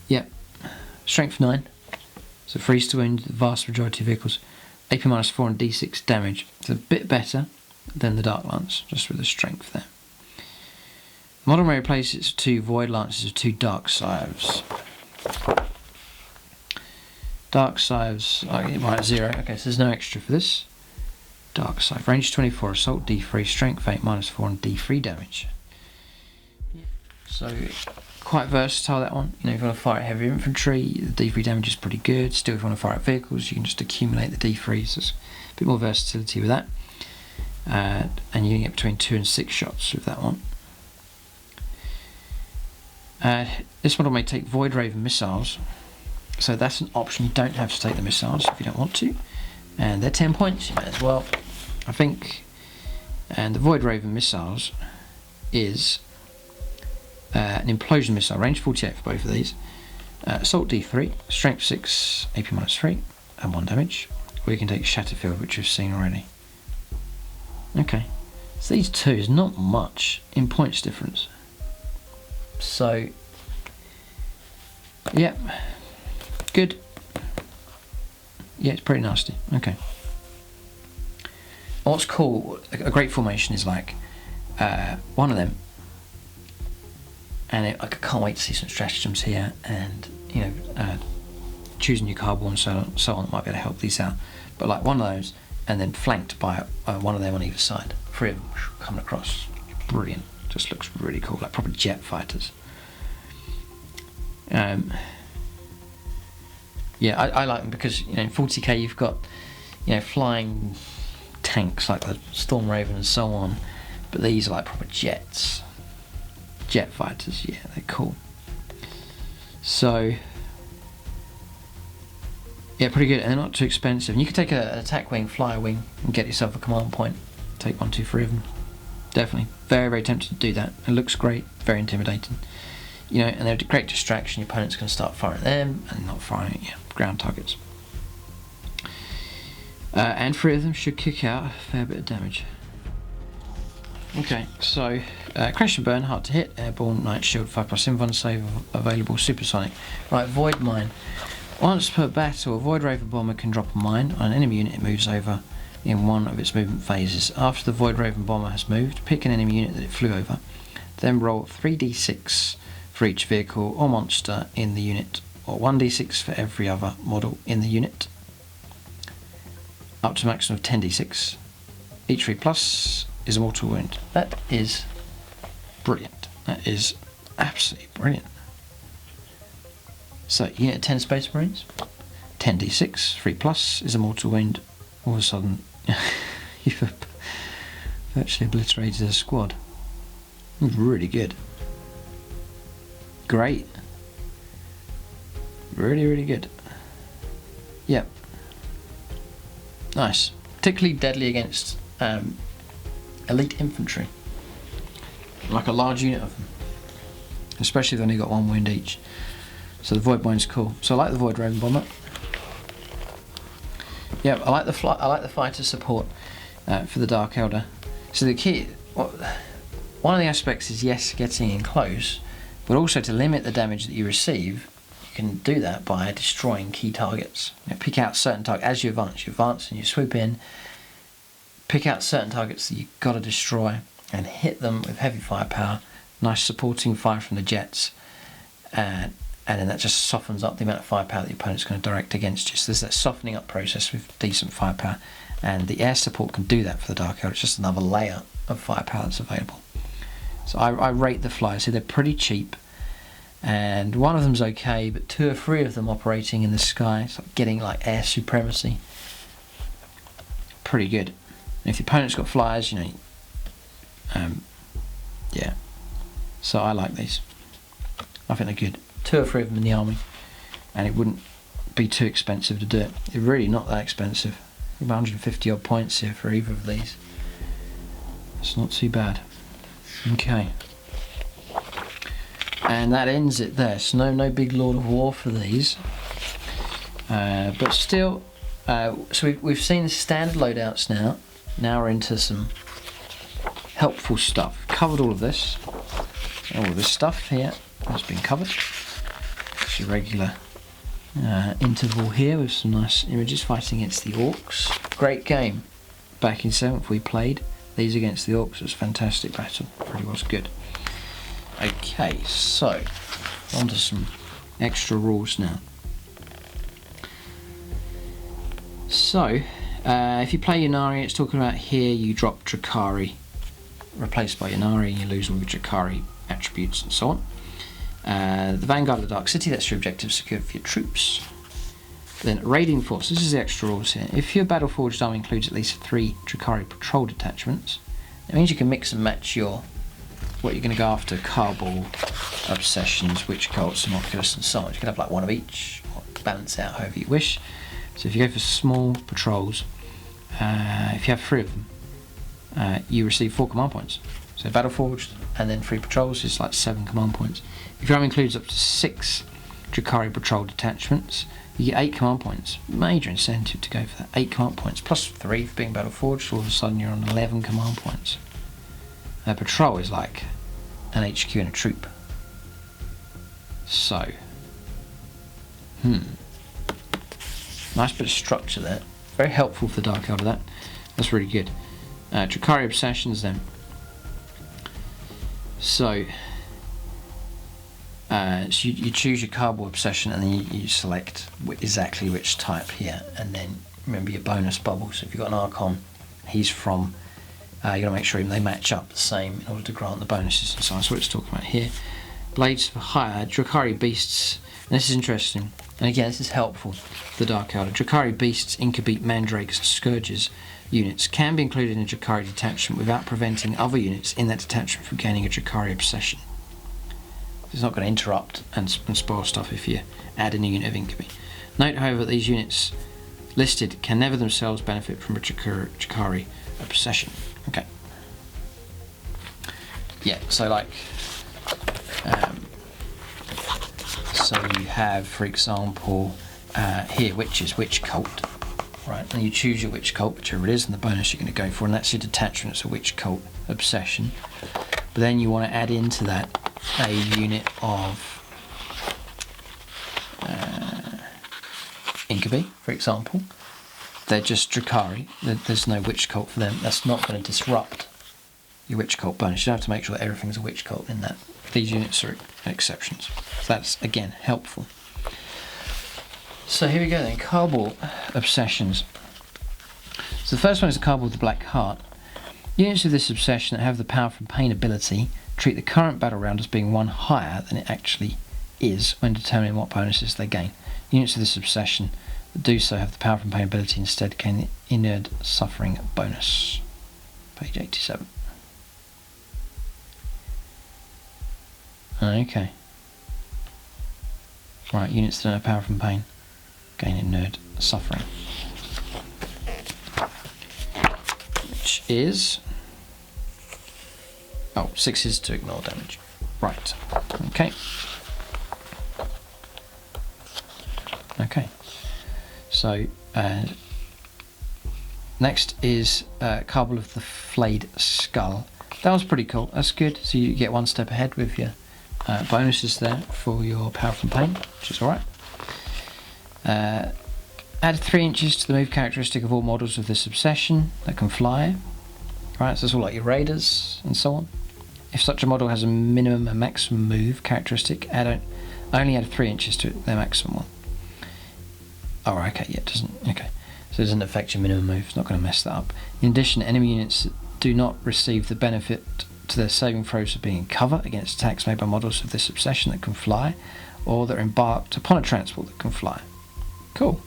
Speaker 1: Yep. Strength 9, so freeze to wound the vast majority of vehicles. AP minus 4 and D6 damage. It's a bit better than the Dark Lance, just with the strength there. Modern may replace its 2 Void Lances with 2 Dark Scythes. Dark Scythes, minus 0. Okay, so there's no extra for this. Dark Scythe, range 24, assault D3, strength 8, minus 4 and D3 damage. So quite versatile, that one. You know, if you want to fire at heavy infantry, the D3 damage is pretty good. Still, if you want to fire at vehicles, you can just accumulate the D3s. So there's a bit more versatility with that. And you can get between 2 and 6 shots with that one. This model may take Void Raven missiles, so that's an option. You don't have to take the missiles if you don't want to, and they're 10 points. You may as well, I think. And the Void Raven missiles is an implosion missile, range 48 for both of these. Assault D3, strength 6, AP minus 3, and 1 damage. Or you can take Shatterfield, which we've seen already. Okay, so these two is not much in points difference. So Yep. Good. Yeah, it's pretty nasty. Okay. What's cool, a great formation is like one of them, and I can't wait to see some stratagems here, and you know, choosing your cardboard and so on might be able to help these out. But like one of those, and then flanked by one of them on either side. 3 of them coming across. Brilliant. Just looks really cool, like proper jet fighters. Yeah, I like them because, you know, in 40k you've got, you know, flying tanks like the Storm Raven and so on, but these are like proper jets, jet fighters. Yeah, they're cool. So yeah, pretty good, and they're not too expensive. And you could take an attack wing, fly wing, and get yourself a command point. Take 1, 2, 3 of them. Definitely, very, very tempted to do that. It looks great, very intimidating. You know, and they're a great distraction. Your opponent's going to start firing at them and not firing at ground targets. And 3 of them should kick out a fair bit of damage. Okay, so crash and burn, hard to hit, airborne, night shield, 5+ inv save available, supersonic. Right, void mine. Once per battle, a void raven bomber can drop a mine on an enemy unit it moves over in one of its movement phases. After the void raven bomber has moved, pick an enemy unit that it flew over, then roll 3d6 for each vehicle or monster in the unit, or 1d6 for every other model in the unit, up to a maximum of 10d6. Each 3+ is a mortal wound. That is brilliant. That is absolutely brilliant. So, unit 10 Space Marines, 10d6, 3+ is a mortal wound. All of a sudden, you've virtually obliterated a squad. Really good. Great. Really, really good. Yep. Nice. Particularly deadly against elite infantry. Like a large unit of them. Especially if they've only got 1 wound each. So the void mine's cool. So I like the void raven bomber. Yeah, I like the fighter support for the Dark Eldar. So the key, one of the aspects is yes, getting in close, but also to limit the damage that you receive. You can do that by destroying key targets. You know, pick out certain targets as you advance and you swoop in. Pick out certain targets that you've got to destroy and hit them with heavy firepower. Nice supporting fire from the jets. And then that just softens up the amount of firepower that the opponent's going to direct against you. So there's that softening up process with decent firepower. And the air support can do that for the Dark Eldar. It's just another layer of firepower that's available. So I rate the flyers. So they're pretty cheap. And one of them's okay, but 2 or 3 of them operating in the sky, it's like getting like air supremacy. Pretty good. And if the opponent's got flyers, you know, yeah. So I like these. I think they're good. 2 or 3 of them in the army, and it wouldn't be too expensive to do it. It's really not that expensive. 150 odd points here for either of these. It's not too bad. Okay. And that ends it there. So no big Lord of War for these. But still, so we've seen the standard loadouts now. Now we're into some helpful stuff. Covered all of this. All of this stuff here has been covered. It's a regular interval here with some nice images fighting against the Orcs. Great game. Back in 7th we played these against the Orcs. It was a fantastic battle. Really was good. Okay, so on to some extra rules now. So, if you play Ynnari, it's talking about here you drop Drukhari, replaced by Ynnari, and you lose all your Drukhari attributes and so on. The Vanguard of the Dark City, that's your objective secured for your troops. Then raiding force, this is the extra rules here. If your battle forged army includes at least 3 Drukhari patrol detachments, it means you can mix and match what you're going to go after: Cabal, Obsessions, Witch Cults, and Oculus, and so on. You can have like 1 of each, or balance out however you wish. So if you go for small patrols, if you have 3 of them, you receive 4 command points. So battle forged and then 3 patrols is like 7 command points. If your army includes up to 6 Drukhari patrol detachments, you get 8 command points. Major incentive to go for that. 8 command points plus 3 for being battle forged. All of a sudden you're on 11 command points. A patrol is like an HQ and a troop. So Nice bit of structure there. Very helpful for the Dark Elder, that's really good. Drukhari Obsessions then. So, you choose your cardboard obsession and then you select exactly which type here, and then remember your bonus bubbles. So if you've got an Archon, he's from, you got to make sure they match up the same in order to grant the bonuses and so on. That's what it's talking about here. Blades for hire, Drukhari Beasts, and this is interesting, and again this is helpful for the Dark Elder. Drukhari Beasts, Incubate, Mandrakes, Scourges units can be included in a Drukhari detachment without preventing other units in that detachment from gaining a Drukhari obsession. It's not going to interrupt and spoil stuff if you add in a unit of Incubate. Note, however, that these units listed can never themselves benefit from a Drukhari obsession. Okay. Yeah, so like, so you have, for example, here, Witch Cult, right? And you choose your Witch Cult, whichever it is, and the bonus you're going to go for, and that's your detachment. It's a Witch Cult obsession. But then you want to add into that a unit of Incubate, for example. They're just Drukhari. There's no Witch Cult for them. That's not going to disrupt your Witch Cult bonus. You have to make sure that everything's a Witch Cult in that. These units are exceptions. So that's, again, helpful. So here we go then, Cardboard Obsessions. So the first one is the Cardboard with the Black Heart. Units of this obsession that have the Power from Pain ability treat the current battle round as being one higher than it actually is when determining what bonuses they gain. Units of this obsession that do so have the Power from Pain ability instead gain the Inward Suffering bonus. Page 87. Okay. Right, units that don't have Power from Pain gain Inward Suffering. Which is... oh, 6 is to ignore damage. Right. Okay. Okay. So, next is Cardboard of the Flayed Skull. That was pretty cool. That's good. So you get one step ahead with your bonuses there for your Power from Pain, which is alright. Add 3 inches to the move characteristic of all models of this obsession that can fly. Right, so it's all like your Raiders and so on. If such a model has a minimum and maximum move characteristic, only add 3 inches to their maximum one. Oh, okay, yeah, it doesn't. Okay, so it doesn't affect your minimum move. It's not going to mess that up. In addition, enemy units do not receive the benefit to their saving throws of being in cover against attacks made by models of this obsession that can fly, or that are embarked upon a transport that can fly. Cool.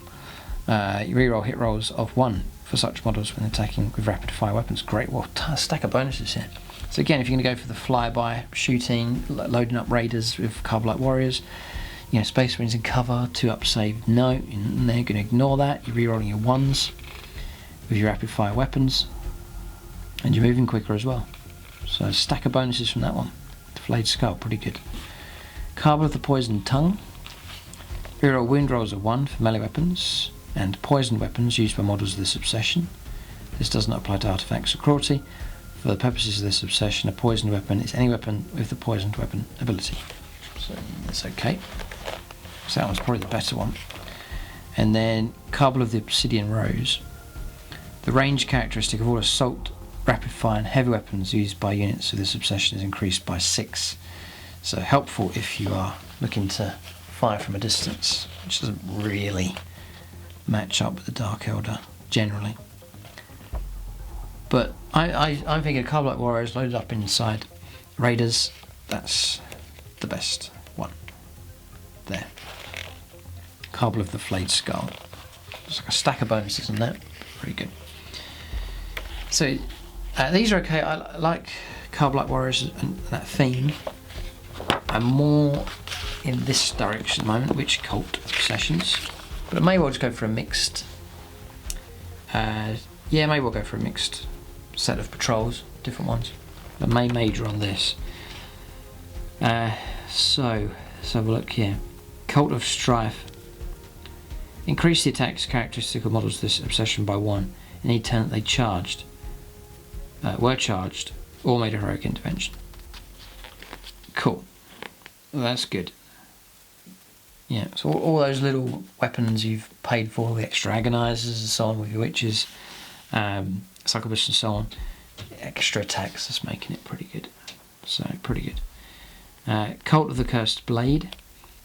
Speaker 1: You reroll hit rolls of 1 for such models when attacking with rapid fire weapons. Great. Well, a stack of bonuses here. So again, if you're going to go for the flyby shooting, loading up Raiders with Carbonite Warriors, you know, Space Marines in cover, 2 up save, no, and they're going to ignore that. You're rerolling your 1s with your rapid fire weapons, and you're moving quicker as well. So a stack of bonuses from that one. The Flayed Skull, pretty good. Carbon of the Poisoned Tongue. Reroll wound rolls of 1 for melee weapons and poisoned weapons used by models of this obsession. This does not apply to artifacts or cruelty. For the purposes of this obsession, a poisoned weapon is any weapon with the poisoned weapon ability. So that's okay. So that one's probably the better one. And then Carbon of the Obsidian Rose. The range characteristic of all assault, rapid fire and heavy weapons used by units of this obsession is increased by 6. So helpful if you are looking to fire from a distance, which doesn't really match up with the Dark Elder generally. But I'm thinking Carbonite Warriors loaded up inside Raiders, that's the best one. There. Carbon of the Flayed Skull. There's like a stack of bonuses on that. Pretty good. So these are okay. I like Carbonite Warriors and that theme. I'm more in this direction at the moment, Witch Cult obsessions. But I may well just go for a mixed. Yeah, may well go for a mixed set of patrols, different ones. I may major on this. So let's have a look here. Cult of Strife. Increase the attack's characteristic of models of this obsession by 1 in any turn that they were charged, or made a heroic intervention. Cool. Well, that's good. Yeah, so all those little weapons you've paid for, the extra agonizers and so on with your witches, succubus and so on, extra attacks, that's making it pretty good. So, pretty good. Cult of the Cursed Blade.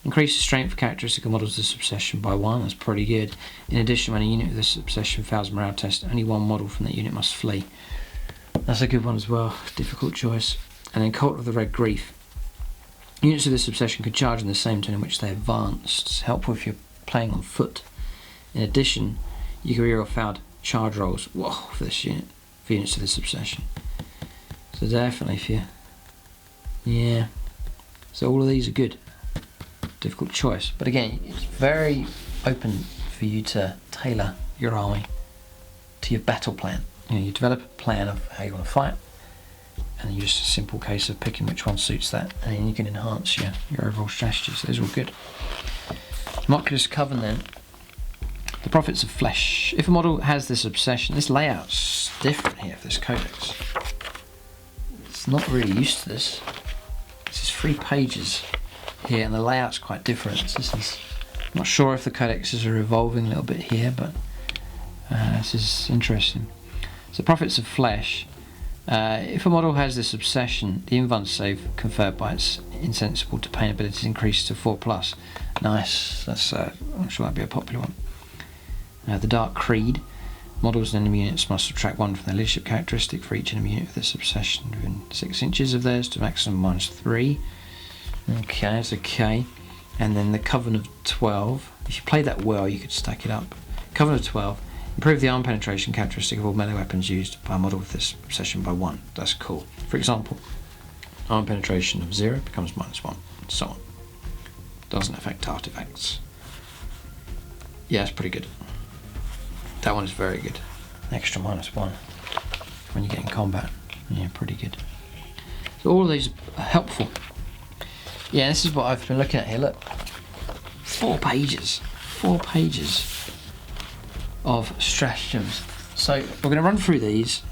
Speaker 1: Increase the strength of characteristic models of this obsession by 1, that's pretty good. In addition, when a unit with this obsession fails a morale test, only one model from that unit must flee. That's a good one as well, difficult choice. And then Cult of the Red Grief. Units of this obsession can charge in the same turn in which they advanced. It's helpful if you're playing on foot. In addition, you can reroll failed charge rolls for this unit, for units of this obsession. So definitely if you... Yeah. So all of these are good. Difficult choice. But again, it's very open for you to tailor your army to your battle plan. You know, you develop a plan of how you want to fight, and then just a simple case of picking which one suits that, and then you can enhance your overall strategies. Those are all good. Moculus Coven then. The Prophets of Flesh. If a model has this obsession, this layout's different here for this codex. It's not really used to this. This is 3 pages here, and the layout's quite different. This is, I'm not sure if the codexes are evolving a little bit here, but this is interesting. So Prophets of Flesh. If a model has this obsession, the invuln save conferred by its insensible to pain abilities increases to 4+. Nice, that's I'm sure that'd be a popular one. The Dark Creed. Models and enemy units must subtract 1 from their leadership characteristic for each enemy unit with this obsession within 6 inches of theirs to a maximum -3. Okay, that's okay. And then the Coven of 12. If you play that well, you could stack it up. Coven of 12. Improve the arm penetration characteristic of all melee weapons used by a model with this obsession by 1. That's cool. For example, arm penetration of 0 becomes -1, and so on. Doesn't affect artifacts. Yeah, it's pretty good. That one is very good. Extra -1 when you get in combat. Yeah, pretty good. So all of these are helpful. Yeah, this is what I've been looking at here. Look, 4 pages. 4 pages of stratagems. So we're going to run through these,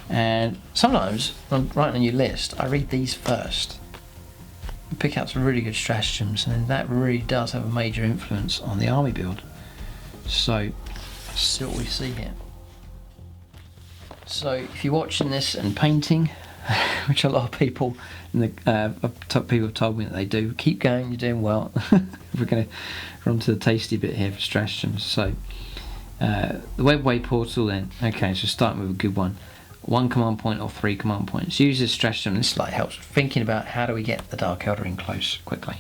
Speaker 1: and sometimes when I'm writing a new list, I read these first and pick out some really good stratagems, and then that really does have a major influence on the army build. So let's see what we see here. So if you're watching this and painting, which a lot of people in the people have told me that they do, keep going, you're doing well. We're going to run to the tasty bit here for stratagems. So the webway portal then. Okay, so starting with a good one. 1 command point or 3 command points. Use this stratagem. This like helps thinking about how do we get the Dark Eldar in close quickly.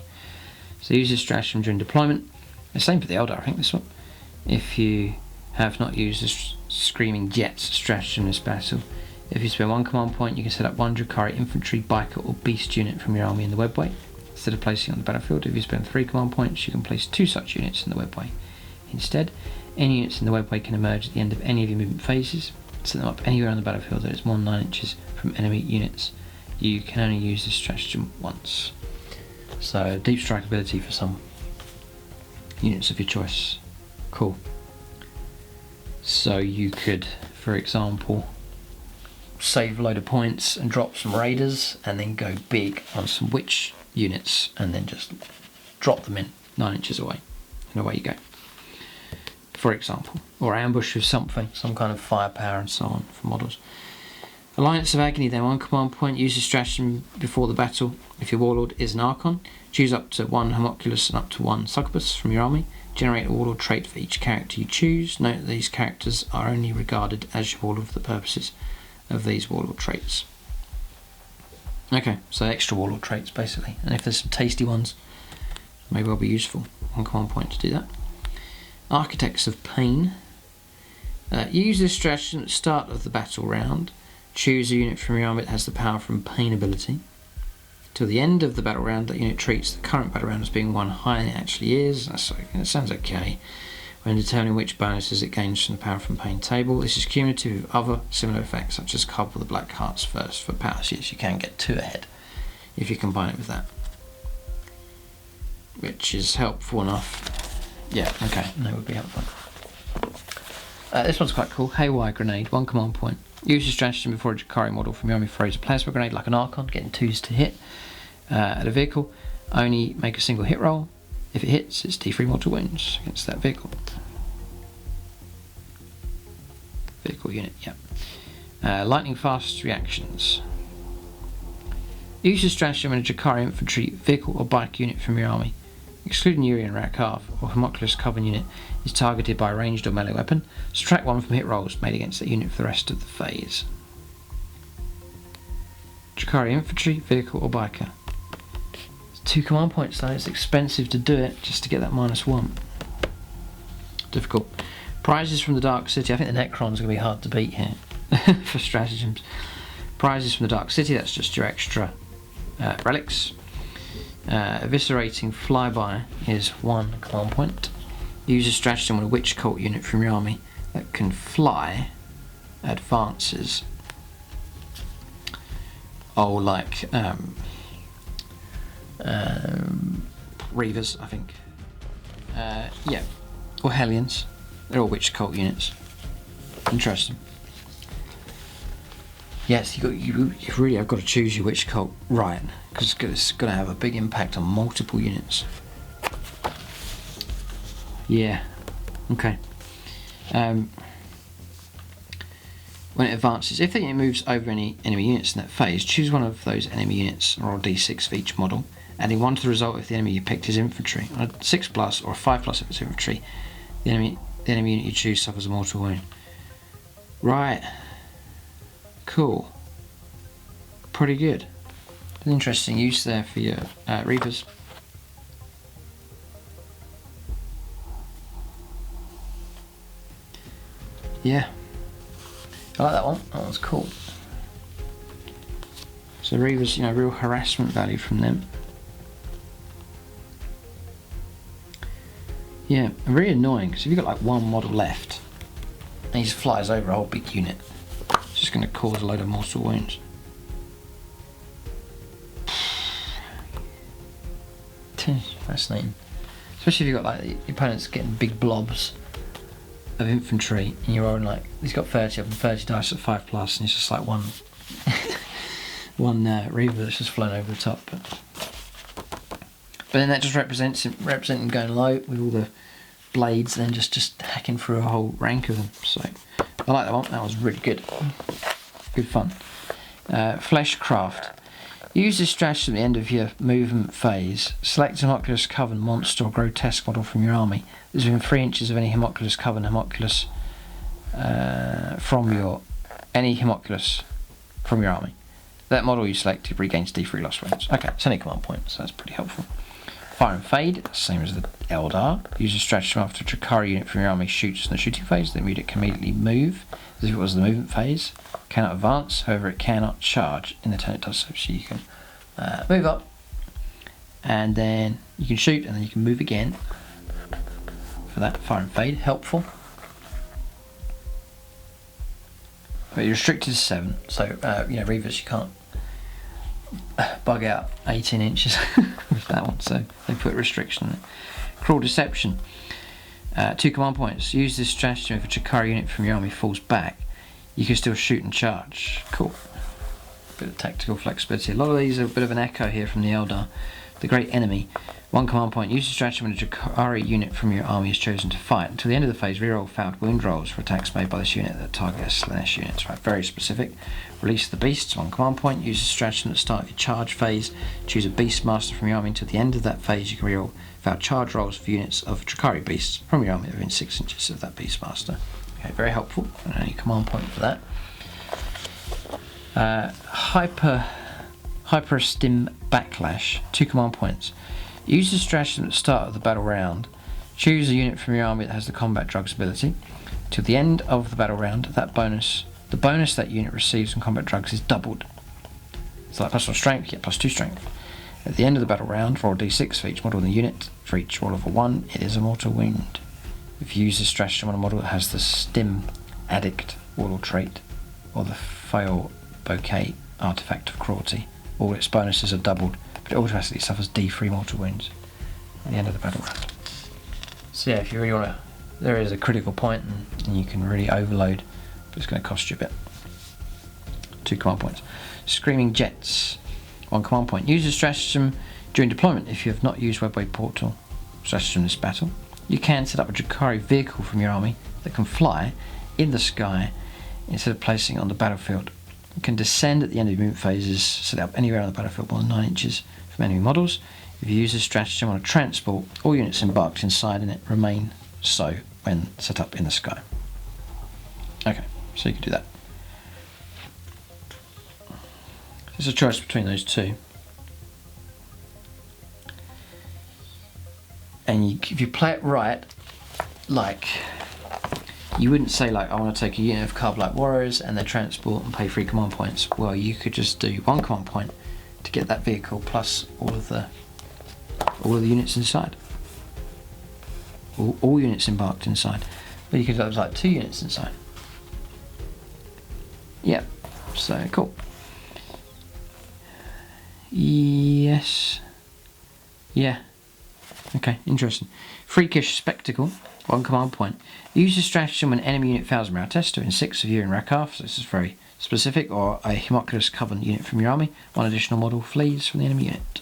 Speaker 1: So use this stratagem during deployment. The same for the Eldar, I think, this one. If you have not used this Screaming Jets stratagem in this battle, if you spend 1 command point, you can set up 1 Drukhari infantry, biker or beast unit from your army in the webway. Instead of placing it on the battlefield, if you spend 3 command points, you can place 2 such units in the webway. Instead, any units in the webway can emerge at the end of any of your movement phases. Set them up anywhere on the battlefield that is more than 9 inches from enemy units. You can only use this stratagem once. So, deep strike ability for some units of your choice. Cool. So you could, for example, save a load of points and drop some raiders, and then go big on some witch units, and then just drop them in 9 inches away, and away you go. For example, or ambush with something, some kind of firepower and so on for models. Alliance of Agony then, 1 command point, use the stratagem before the battle. If your warlord is an Archon, choose up to 1 homunculus and up to 1 succubus from your army. Generate a warlord trait for each character you choose. Note that these characters are only regarded as your warlord for the purposes of these warlord traits. Okay, so extra warlord traits basically, and if there's some tasty ones, may well be useful. 1 command point to do that. Architects of Pain. Use this stratagem at the start of the battle round. Choose a unit from your army that has the power from Pain ability. Till the end of the battle round, that unit treats the current battle round as being one higher than it actually is. That sounds okay. When determining which bonuses it gains from the power from Pain table, this is cumulative with other similar effects, such as couple the Black Hearts first for power. Yes, you can get 2 ahead if you combine it with that, which is helpful enough. Yeah, okay, that would be helpful. This one's quite cool. Haywire Grenade, 1 command point. Use your stratagem before a Drukhari model from your army throws a plasma grenade like an Archon, getting 2s to hit at a vehicle. Only make a single hit roll. If it hits, it's D3 mortal wounds against that vehicle. Vehicle unit, yeah. Lightning fast reactions. Use your stratagem when a Drukhari infantry vehicle or bike unit from your army, excluding Yuri and Rakarth, or Homunculus Coven unit, is targeted by a ranged or melee weapon. Subtract 1 from hit rolls made against that unit for the rest of the phase. Drukhari infantry, vehicle or biker. It's 2 command points though, it's expensive to do it just to get that -1. Difficult. Prizes from the Dark City. I think the Necron's going to be hard to beat here for stratagems. Prizes from the Dark City, that's just your extra relics. Eviscerating Flyby is 1 command point. Use a stratagem on a witch cult unit from your army that can fly advances. Oh, like Reavers, I think. Yeah, or Hellions. They're all witch cult units. Interesting. Yes, you really have got to choose your witch cult right, because it's going to have a big impact on multiple units. Yeah. Okay. When it advances, if the unit moves over any enemy units in that phase, choose one of those enemy units, and roll d6 for each model, adding 1 to the result if the enemy you picked is infantry. On a 6+ or a 5+ if it's infantry, the enemy unit you choose suffers a mortal wound. Right. Cool. Pretty good. An interesting use there for your Reavers. Yeah. I like that one. That one's cool. So Reavers, real harassment value from them. Yeah, and really annoying because if you've got like one model left and he just flies over a whole big unit, it's just going to cause a load of mortal wounds. Fascinating. Especially if you've got like your opponent's getting big blobs of infantry and you're rolling like, he's got 30 of them, 30 dice at 5+, and it's just like one Reaver that's just flown over the top. But then that just represents him going low with all the blades, then just hacking through a whole rank of them. So I like that one. That was really good. Good fun. Fleshcraft. Use this strategy at the end of your movement phase. Select a Homunculus Coven monster or grotesque model from your army that is within 3 inches of any Homunculus Coven homunculus from your army. That model you selected regains D3 lost wounds. Okay, it's only a command point, so that's pretty helpful. Fire and Fade, same as the Eldar. Use a stratagem after a Drukhari unit from your army shoots in the shooting phase, the unit can immediately move, as if it was the movement phase. Cannot advance, however it cannot charge in the turn it does so. So you can move up, and then you can shoot, and then you can move again. For that, Fire and Fade, helpful. But you're restricted to 7, so Reavers you can't bug out 18 inches with that one, so they put a restriction on it. Cruel Deception. 2 command points. Use this stratagem if a Drukhari unit from your army falls back. You can still shoot and charge. Cool. Bit of tactical flexibility. A lot of these are a bit of an echo here from the Eldar. The Great Enemy. 1 command point. Use the stratagem when a Drukhari unit from your army is chosen to fight. Until the end of the phase, reroll failed wound rolls for attacks made by this unit that target Slanesh units. Right, very specific. Release the Beasts. 1 command point. Use the stratagem at the start of your charge phase. Choose a Beastmaster from your army. Until the end of that phase, you can reroll failed charge rolls for units of Drukhari Beasts from your army within 6 inches of that Beastmaster. Okay, very helpful. And only command point for that. Hyper Stim Backlash. 2 command points. Use the stratagem at the start of the battle round. Choose a unit from your army that has the combat drugs ability. Till the end of the battle round, the bonus that unit receives from combat drugs is doubled. It's like +1 strength, you get +2 strength. At the end of the battle round, roll d6 for each model in the unit. For each roll of a 1, it is a mortal wound. If you use this stratagem on a model that has the Stim Addict Warlord trait or the Fail Bouquet Artifact of Cruelty, all its bonuses are doubled, but it automatically suffers D3 mortal wounds at the end of the battle round. So yeah, if you really want to, there is a critical point and you can really overload, but it's going to cost you a bit. 2 command points. Screaming Jets. 1 command point. Use a stratagem during deployment if you have not used Webway Portal. stratagem in this battle. You can set up a Drukhari vehicle from your army that can fly in the sky instead of placing it on the battlefield. You can descend at the end of movement phases, set up anywhere on the battlefield more than 9 inches from enemy models. If you use this stratagem on a transport, all units embarked inside in it remain so when set up in the sky. Okay, so you can do that. There's a choice between those two. And if you play it right, like, you wouldn't say like, I want to take a unit of Carbolight Warriors and their transport and pay 3 command points. Well, you could just do 1 command point to get that vehicle plus all of the units inside. All units embarked inside. But you could have like 2 units inside. Yep, so cool. Yes. Yeah. Okay, interesting. Freakish Spectacle, 1 command point. Use the stratagem when enemy unit fails a morale test, within 6 of you in Rakarth, so this is very specific, or a Homunculus Coven unit from your army. 1 additional model flees from the enemy unit.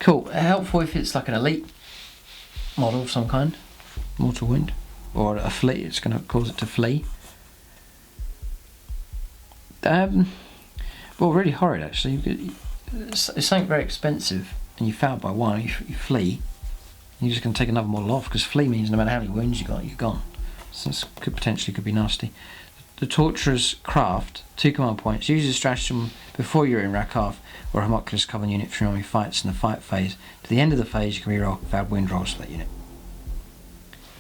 Speaker 1: Cool, helpful if it's like an elite model of some kind, mortal wound, or a flee, it's going to cause it to flee. Well, really horrid actually. It's something very expensive, and you fail by 1, you flee. You're just going to take another model off, because flee means no matter how many wounds you got, you're gone. So this could be nasty. The Torturer's Craft, 2 command points. Use the stratagem before you're in Rakarth, or a Homunculus Coven unit from your army fights in the fight phase. To the end of the phase, you can reroll valid wound rolls for that unit.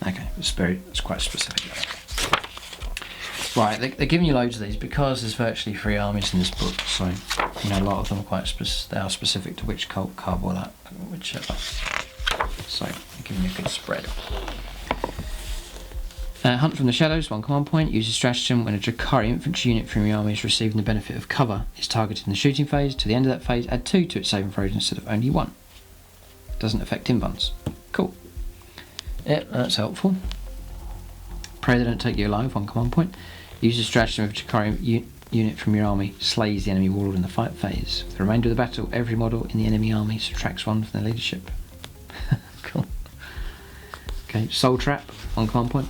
Speaker 1: Okay, it's quite specific. Right, they're giving you loads of these because there's virtually 3 armies in this book, so you know a lot of them are they are specific to which cult, cub, or that, whichever. So they're giving you a good spread. Hunt from the Shadows, 1 command point. Use a stratagem when a Drukhari infantry unit from your army is receiving the benefit of cover, is targeted in the shooting phase. To the end of that phase, add 2 to its saving throws instead of only 1. Doesn't affect inbuns. Cool. Yeah, that's helpful. Pray they don't take you alive, 1 command point. Use a stratagem if a Drukhari unit from your army slays the enemy warlord in the fight phase. For the remainder of the battle, every model in the enemy army subtracts 1 from their leadership. Cool. Okay, Soul Trap, 1 command point.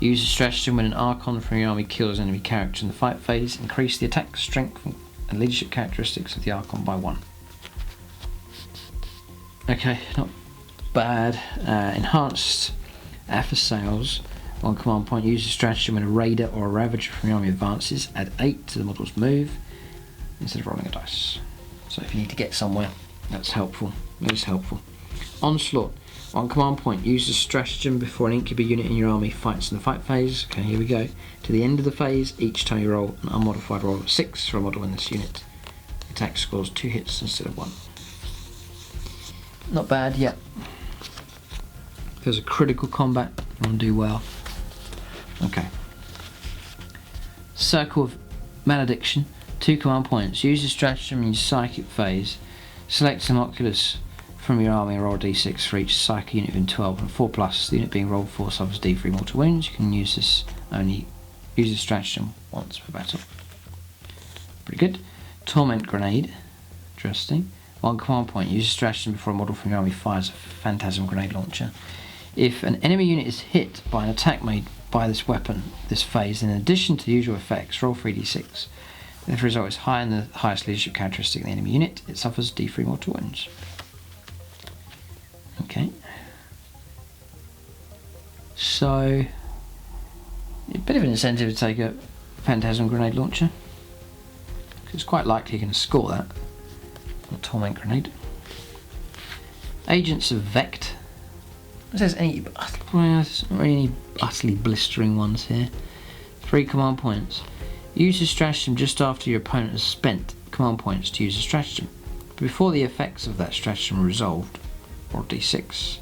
Speaker 1: Use a stratagem when an Archon from your army kills an enemy character in the fight phase. Increase the attack, strength, and leadership characteristics of the Archon by 1. Okay, not bad. Enhanced After-Sales, 1 command point. Use a stratagem when a Raider or a Ravager from your army advances. Add 8 to the model's move instead of rolling a dice. So if you need to get somewhere, that's helpful. It is helpful. Onslaught, 1 command point. Use a stratagem before an Incubi unit in your army fights in the fight phase. Okay, here we go. To the end of the phase, each time you roll an unmodified roll of 6 for a model in this unit, attack scores 2 hits instead of 1. Not bad yet. If there's a critical combat, you want to do well. Okay. Circle of Malediction, 2 command points. Use a stratagem in your psychic phase. Select some Oculus from your army and roll a d6 for each psychic unit within 12 and 4+. The unit being rolled for suffers d3 mortal wounds. You can use this stratagem once per battle. Pretty good. Torment Grenade, interesting. 1 command point. Use a stratagem before a model from your army fires a Phantasm Grenade Launcher. If an enemy unit is hit by an attack made by this weapon this phase, in addition to the usual effects, roll 3d6. If the result is higher than the highest leadership characteristic in the enemy unit, it suffers d3 mortal wounds. Okay. So, a bit of an incentive to take a Phantasm Grenade Launcher, because it's quite likely you're going to score that. Or Torment Grenade. Agents of Vect. If there's any utterly blistering ones here. 3 command points. Use a stratagem just after your opponent has spent command points to use a stratagem. But before the effects of that stratagem are resolved, roll d6.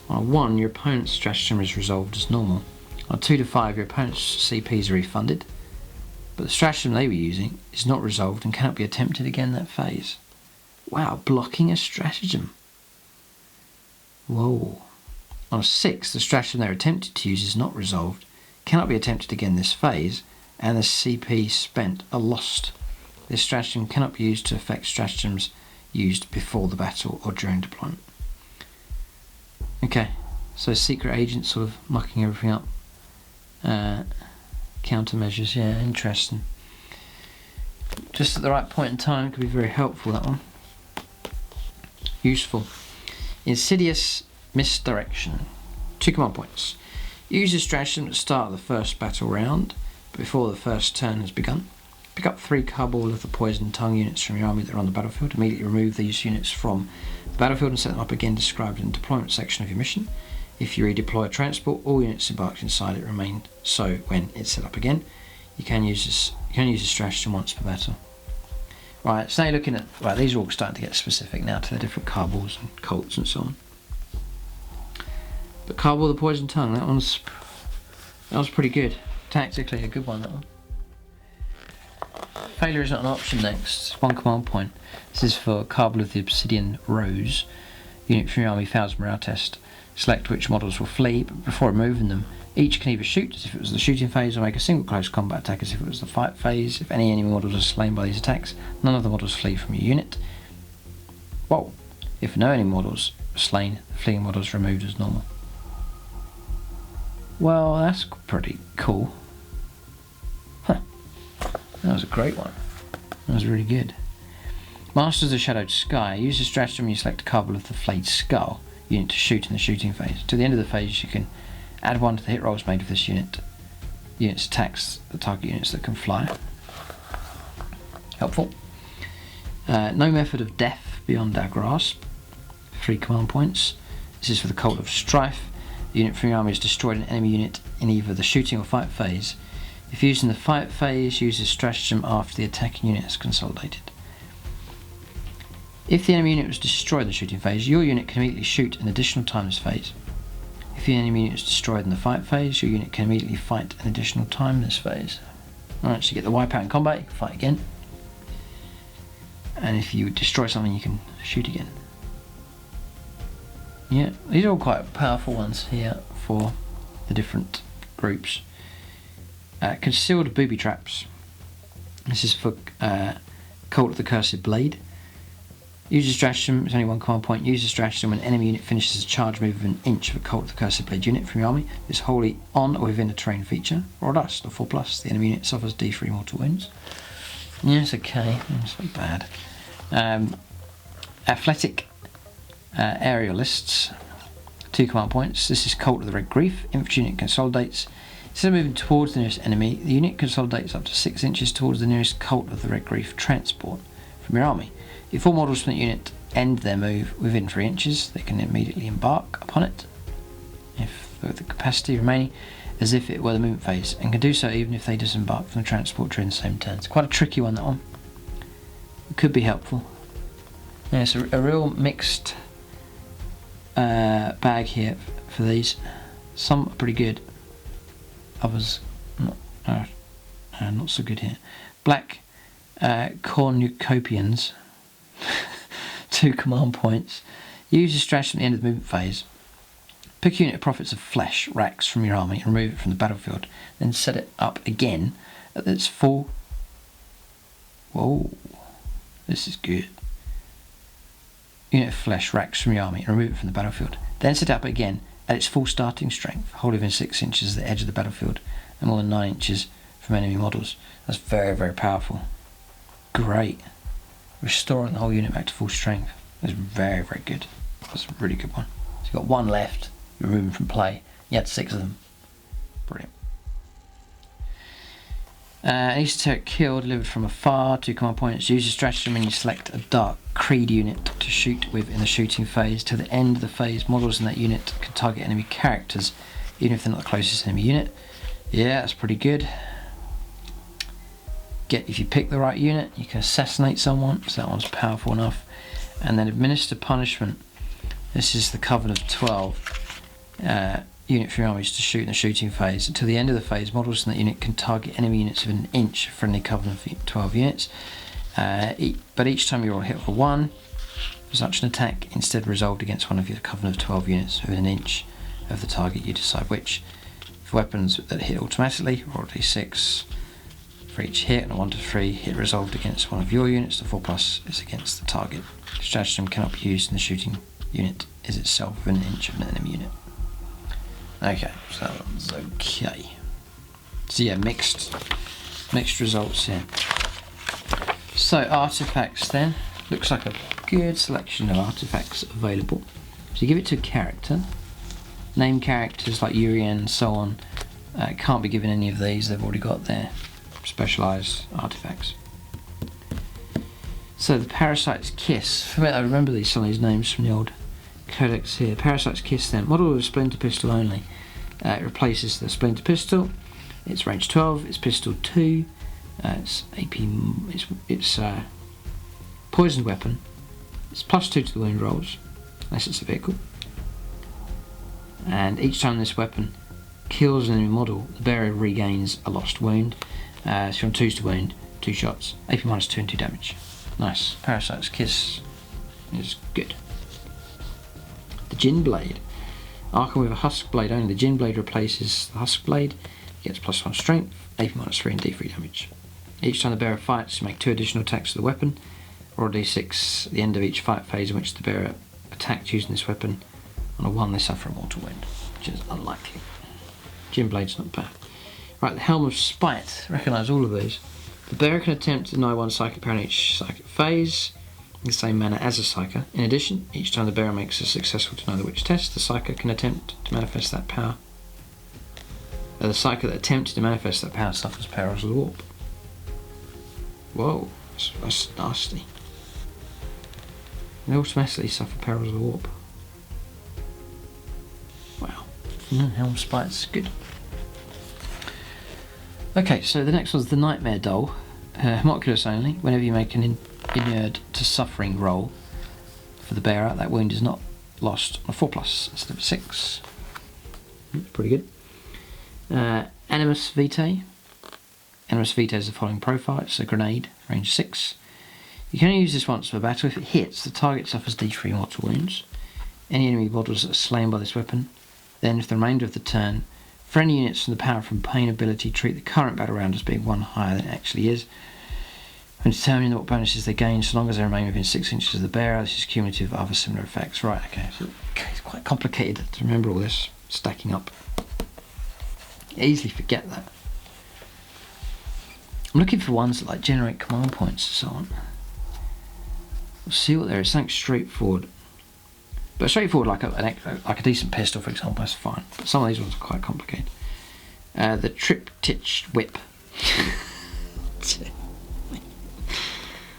Speaker 1: On a 1, your opponent's stratagem is resolved as normal. On a 2 to 5, your opponent's CPs are refunded. But the stratagem they were using is not resolved and cannot be attempted again that phase. Wow, blocking a stratagem. Whoa. On a 6, the stratagem they're attempted to use is not resolved, cannot be attempted again this phase, and the CP spent are lost. This stratagem cannot be used to affect stratagems used before the battle or during deployment. Okay, so secret agents sort of mucking everything up. Countermeasures, yeah, interesting. Just at the right point in time, could be very helpful, that one. Useful. Insidious misdirection. 2 command points. Use this stratagem at the start of the first battle round, but before the first turn has begun. Pick up 3 Cabal of the Poison Tongue units from your army that are on the battlefield. Immediately remove these units from the battlefield and set them up again described in the deployment section of your mission. If you redeploy a transport, all units embarked inside it remain so when it's set up again. You can use this stratagem once per battle. Right, so now you're looking at, right, these are all starting to get specific now to the different Cabals and cults and so on. But Cabal the Poison Tongue, that was pretty good. Tactically a good one, that one. Failure is not an option next. 1 command point. This is for Cabal of the Obsidian Rose. Unit from your army fails morale test. Select which models will flee, but before removing them, each can either shoot as if it was the shooting phase or make a single close combat attack as if it was the fight phase. If any enemy models are slain by these attacks, none of the models flee from your unit. Whoa. If no enemy models are slain, the fleeing models are removed as normal. Well, that's pretty cool. Huh. That was a great one. That was really good. Masters of the Shadowed Sky. Use the stratagem when you select a Cabal of the Flayed Skull unit to shoot in the shooting phase. To the end of the phase, you can add 1 to the hit rolls made with this unit. Units attacks the target units that can fly. Helpful. No method of death beyond our grasp. 3 command points. This is for the Cult of Strife. The unit from your army has destroyed an enemy unit in either the shooting or fight phase. If used in the fight phase, use this stratagem after the attacking unit has consolidated. If the enemy unit was destroyed in the shooting phase, your unit can immediately shoot an additional time this phase. If the enemy unit is destroyed in the fight phase, your unit can immediately fight an additional time this phase. Alright, so you get the wipe out in combat, you can fight again. And if you destroy something, you can shoot again. Yeah, these are all quite powerful ones here for the different groups. Concealed booby traps. This is for Cult of the Cursed Blade. Use the stratagem, it's only 1 command point. Use the stratagem when an enemy unit finishes a charge move of an inch of a Cult of the Cursed Blade unit from your army. It's wholly on or within a terrain feature, or dust, or 4+. The enemy unit suffers D3 mortal wounds. Yes, okay, it's not bad. Athletic aerialists, 2 command points. This is Cult of the Red Grief. Infantry unit consolidates. Instead of moving towards the nearest enemy, the unit consolidates up to 6 inches towards the nearest Cult of the Red Grief transport from your army. If all models from the unit end their move within 3 inches, they can immediately embark upon it, if with the capacity remaining, as if it were the movement phase, and can do so even if they disembark from the transport during the same turn. It's quite a tricky one, that one. It could be helpful. Yeah, it's a real mixed bag here for these. Some are pretty good, others not so good here. Black cornucopians. 2 command points. Use the stratagem at the end of the movement phase. Pick a unit of Prophets of Flesh racks from your army and remove it from the battlefield. Then set it up again at its full. Whoa, this is good. Unit of Flesh racks from your army and remove it from the battlefield. Then set it up again at its full starting strength, wholly within 6 inches of the edge of the battlefield and more than 9 inches from enemy models. That's very, very powerful. Great. Restoring the whole unit back to full strength. That's very, very good. That's a really good one. So you've got 1 left, you remove them from play. You had 6 of them. Brilliant. An esoteric kill delivered from afar, 2 command points. Use a stratagem when you select a dark creed unit to shoot with in the shooting phase. To the end of the phase, models in that unit can target enemy characters, even if they're not the closest enemy unit. Yeah, that's pretty good. If you pick the right unit, you can assassinate someone, so that one's powerful enough. And then administer punishment. This is the Covenant of 12 unit for your armies to shoot in the shooting phase. Until the end of the phase, models in that unit can target enemy units within an inch of friendly Covenant of 12 units. But each time you roll a hit for 1, such an attack instead resolved against one of your Covenant of 12 units within an inch of the target. You decide which. For weapons that hit automatically, roll a d6 for each hit, and a 1 to 3 hit resolved against one of your units. The 4+ is against the target. The stratagem cannot be used in the shooting unit is itself within an inch of an enemy unit. Okay, so that one's okay. So yeah, mixed results here. So artifacts then, looks like a good selection of artifacts available. So you give it to a character. Name characters like Urian and so on can't be given any of these, they've already got their specialised artifacts. So the Parasite's Kiss, I remember some of these names from the old codex here. Parasite's Kiss then, model with a splinter pistol only. It replaces the splinter pistol. It's range 12, it's pistol 2, it's AP, it's poisoned weapon. It's +2 to the wound rolls, unless it's a vehicle. And each time this weapon kills an enemy model, the bearer regains a lost wound. So from 2s to wound, 2 shots, AP -2 and 2 damage. Nice. Parasite's Kiss is good. The Gin Blade. Archon with a Husk Blade only. The Gin Blade replaces the Husk Blade. Gets +1 strength, AP -3 and D3 damage. Each time the bearer fights, you make 2 additional attacks to the weapon, or a D6 at the end of each fight phase in which the bearer attacked using this weapon. On a 1 they suffer a mortal wound, which is unlikely. Gin Blade's not bad. Right, the Helm of Spite. Recognise all of these. The bearer can attempt to deny 1 psychic power in each psychic phase, in the same manner as a Psyker. In addition, each time the bearer makes a successful Deny the Witch test, the Psyker can attempt to manifest that power. The Psyker that attempted to manifest that power suffers Perils of the Warp. Whoa, that's nasty. They automatically suffer Perils of the Warp. Wow. Helm Spite's good. Okay, so the next one's the Nightmare Doll. Homunculus only. Whenever you make an inured to suffering roll for the bearer, that wound is not lost on a 4+ instead of a 6. Pretty good. Animus Vitae. Animus Vitae is the following profile. It's a grenade, range 6. You can only use this once per battle. If it hits, the target suffers D3 mortal wounds. Any enemy models that are slain by this weapon. Then, for the remainder of the turn, for any units from the Power from Pain ability, treat the current battle round as being 1 higher than it actually is. When determining what bonuses they gain, so long as they remain within 6 inches of the bearer, this is cumulative of other similar effects. Right, okay, so it's quite complicated to remember all this, stacking up. You easily forget that. I'm looking for ones that like generate command points and so on. We'll see what there is, something straightforward. But straightforward, like a decent pistol, for example, that's fine. But some of these ones are quite complicated. The Triptych Whip.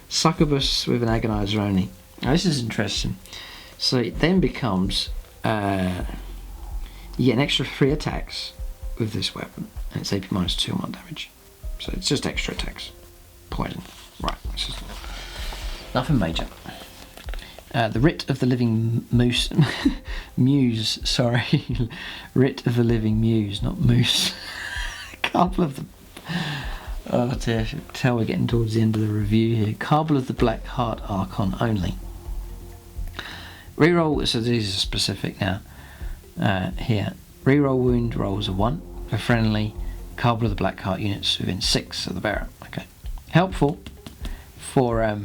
Speaker 1: Succubus with an Agonizer only. Now this is interesting. So it then becomes, you get an extra 3 attacks with this weapon, and it's AP -2 and 1 damage. So it's just extra attacks. Poison. Right, this is nothing major. The Writ of the Living Muse, sorry. Writ of the Living Muse, not Moose. Couple of the... Oh dear, I can tell we're getting towards the end of the review here. Cabal of the Black Heart Archon only. Reroll, so these are specific now. Here. Reroll wound rolls of 1 for friendly Cabal of the Black Heart units within 6 of the bearer. Okay. Helpful for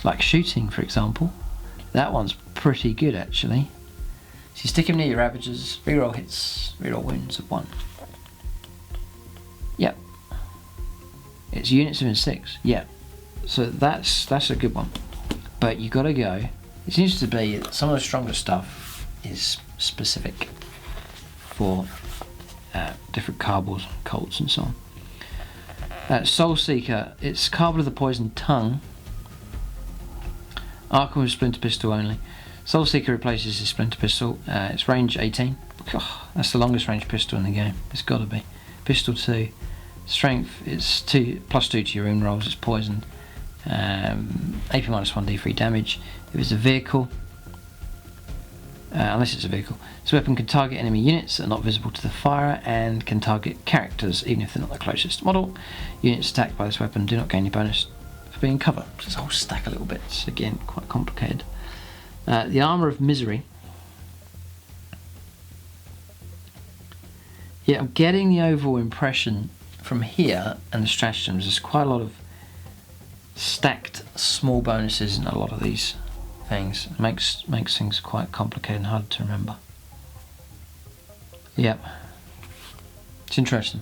Speaker 1: like shooting, for example. That one's pretty good actually. So you stick him near your Ravagers, reroll hits, reroll wounds of 1. Yep. It's units within 6. Yeah. So that's a good one. But you gotta go. It seems to be that some of the stronger stuff is specific for different Cabals, cults and so on. Soul Seeker, it's Cabal of the Poisoned Tongue. Archon with Splinter Pistol only. Soul Seeker replaces his Splinter Pistol. It's range 18. Oh, that's the longest range pistol in the game. It's got to be. Pistol 2. Strength is +2 to your wound rolls. It's poisoned. AP -1 D3 damage. If it's a vehicle, unless it's a vehicle, this weapon can target enemy units that are not visible to the firer and can target characters even if they're not the closest model. Units attacked by this weapon do not gain any bonus for being cover. Just whole stack of little bits. Again, quite complicated. The Armour of Misery. Yeah, I'm getting the overall impression from here and the stratagems. There's quite a lot of stacked small bonuses in a lot of these things. It makes things quite complicated and hard to remember. Yep. It's interesting.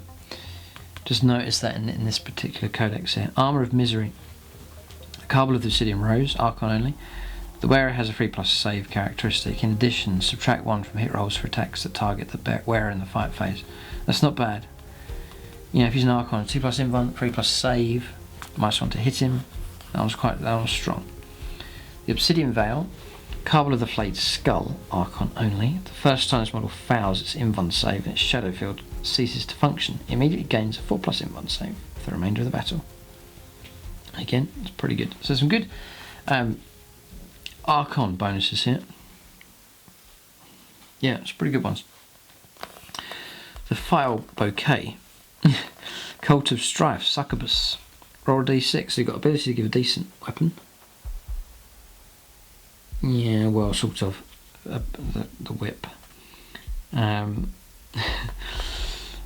Speaker 1: Just notice that in this particular codex here. Armour of Misery. Carbal of the Obsidian Rose, Archon only. The wearer has a 3+ save characteristic. In addition, subtract 1 from hit rolls for attacks that target the wearer in the fight phase. That's not bad. You know, if he's an Archon, 2+ invuln, 3+ save, might want to hit him. That was strong. The Obsidian Veil, Carbal of the Flayed Skull, Archon only. The first time this model fails its invuln save and its shadow field ceases to function, it immediately gains a 4+ invuln save for the remainder of the battle. Again, it's pretty good. So some good Archon bonuses here. Yeah, it's pretty good ones. The File Bouquet. Cult of Strife, Succubus. Roll a d6, so you've got ability to give a decent weapon. Yeah, well, sort of. The whip.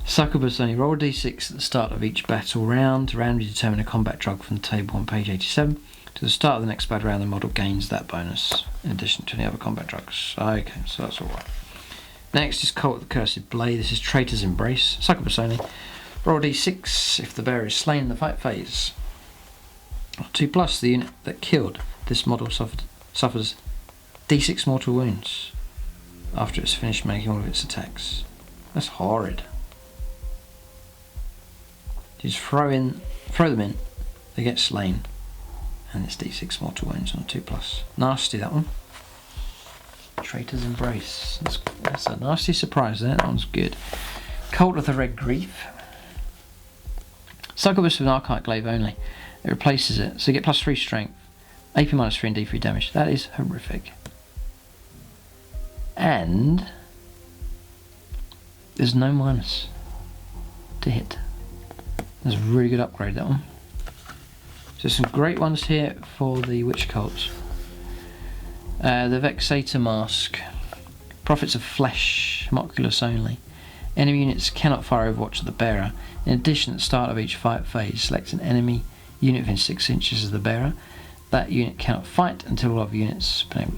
Speaker 1: Succubus only. Roll a d6 at the start of each battle round. To randomly determine a combat drug from the table on page 87. To the start of the next battle round, the model gains that bonus, in addition to any other combat drugs. Okay, so that's alright. Next is Cult of the Cursed Blade. This is Traitor's Embrace. Succubus only. Roll a d6 if the bearer is slain in the fight phase. 2+, the unit that killed this model suffers d6 mortal wounds after it's finished making all of its attacks. That's horrid. Just throw them in, they get slain, and it's d6 mortal wounds on 2+. Nasty, that one. Traitor's Embrace. That's a nasty surprise there. That one's good. Cult of the Red Grief. Succubus with an Archaic Glaive only. It replaces it, so you get +3 strength, AP -3 and D3 damage. That is horrific. And there's no minus to hit. That's a really good upgrade, that one. So some great ones here for the Witch Cults. The Vexator Mask. Prophets of Flesh, Homunculus only. Enemy units cannot fire Overwatch at the bearer. In addition, at the start of each fight phase, select an enemy unit within 6 inches of the bearer. That unit cannot fight until all other units that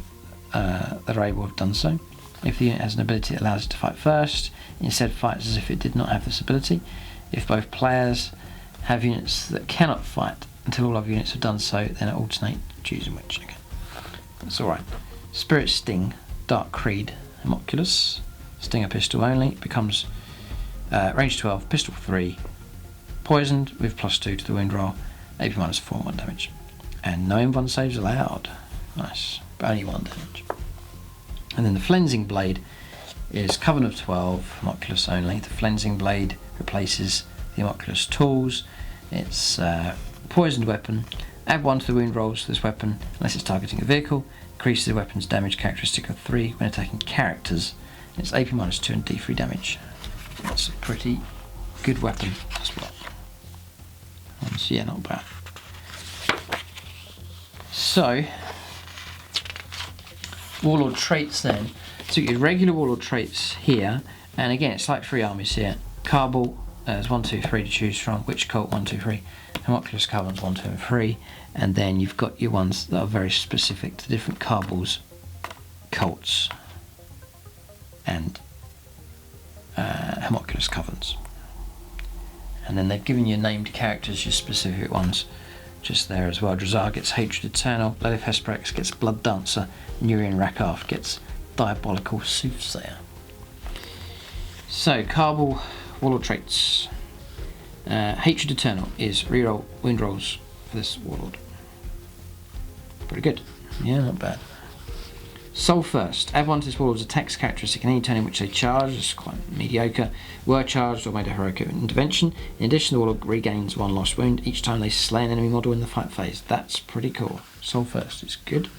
Speaker 1: are able have done so. If the unit has an ability that allows it to fight first, it instead fights as if it did not have this ability. If both players have units that cannot fight until all other units have done so, then alternate choosing which. Okay. That's alright. Spirit Sting, Dark Creed, Homunculus. Stinger pistol only. Becomes range 12, pistol 3, poisoned with +2 to the wound roll, AP -4, 1 damage. And no invuln saves allowed. Nice. But only 1 damage. And then the Flensing Blade is Coven of 12, Homunculus only. The Flensing Blade replaces the Homunculus tools. It's a poisoned weapon. Add 1 to the wound rolls for this weapon unless it's targeting a vehicle. Increases the weapon's damage characteristic of 3 when attacking characters. It's AP -2 and D3 damage. That's a pretty good weapon as well. So yeah, not bad. So, Warlord traits then. So you get regular Warlord traits here, and again it's like 3 armies here. Carbal, there's 1, 2, 3 to choose from. Witch Cult 1, 2, 3. Homunculus Covenants 1, 2, and 3. And then you've got your ones that are very specific to different Carbals, Cults, and Homunculus Covenants. And then they've given you named characters, your specific ones, just there as well. Drazar gets Hatred Eternal, Lilith Hesperex gets Blood Dancer, Nurian Rakarth gets Diabolical Soothsayer. So, Carbal Warlord traits. Hatred Eternal is reroll wound rolls for this Warlord. Pretty good. Yeah, not bad. Soul First. Add 1 to this Warlord's attacks characteristic in any turn in which they charge. It's quite mediocre. Were charged or made a heroic intervention. In addition, the Warlord regains 1 lost wound each time they slay an enemy model in the fight phase. That's pretty cool. Soul First is good.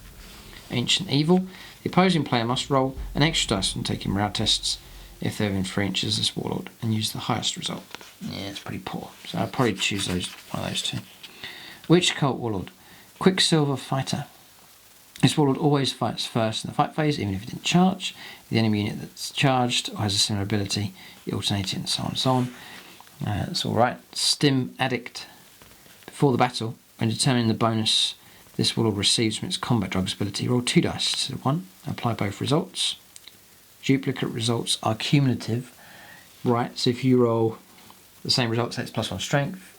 Speaker 1: Ancient Evil. The opposing player must roll an extra dice when taking morale tests if they're within 3 inches of this Warlord and use the highest result. Yeah, it's pretty poor. So I'd probably choose one of those two. Witch Cult Warlord. Quicksilver Fighter. This Warlord always fights first in the fight phase, even if it didn't charge. If the enemy unit that's charged or has a similar ability, you alternate it and so on and so on. That's alright. Stim Addict. Before the battle, when determining the bonus This warlord receives from its combat drugs ability. Roll 2 dice instead of 1. Apply both results. Duplicate results are cumulative. Right, so if you roll the same result, say it's +1 strength,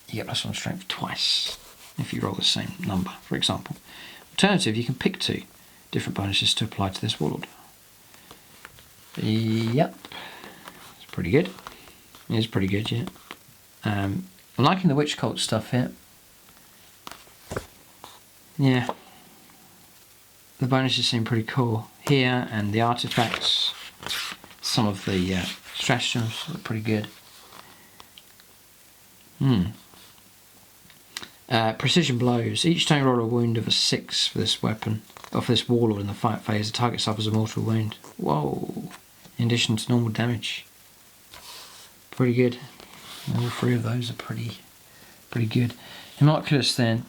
Speaker 1: you get +1 strength twice if you roll the same number, for example. Alternative, you can pick 2 different bonuses to apply to this warlord. Yep, it's pretty good. It is pretty good, yeah. I'm liking the witch cult stuff here. Yeah, the bonuses seem pretty cool here, and the artifacts, some of the stratagems look pretty good. Precision blows. Each time you roll a wound of a 6 for this weapon, or for this warlord in the fight phase, the target suffers a mortal wound. Whoa! In addition to normal damage. Pretty good. All 3 of those are pretty good. Immaculous then.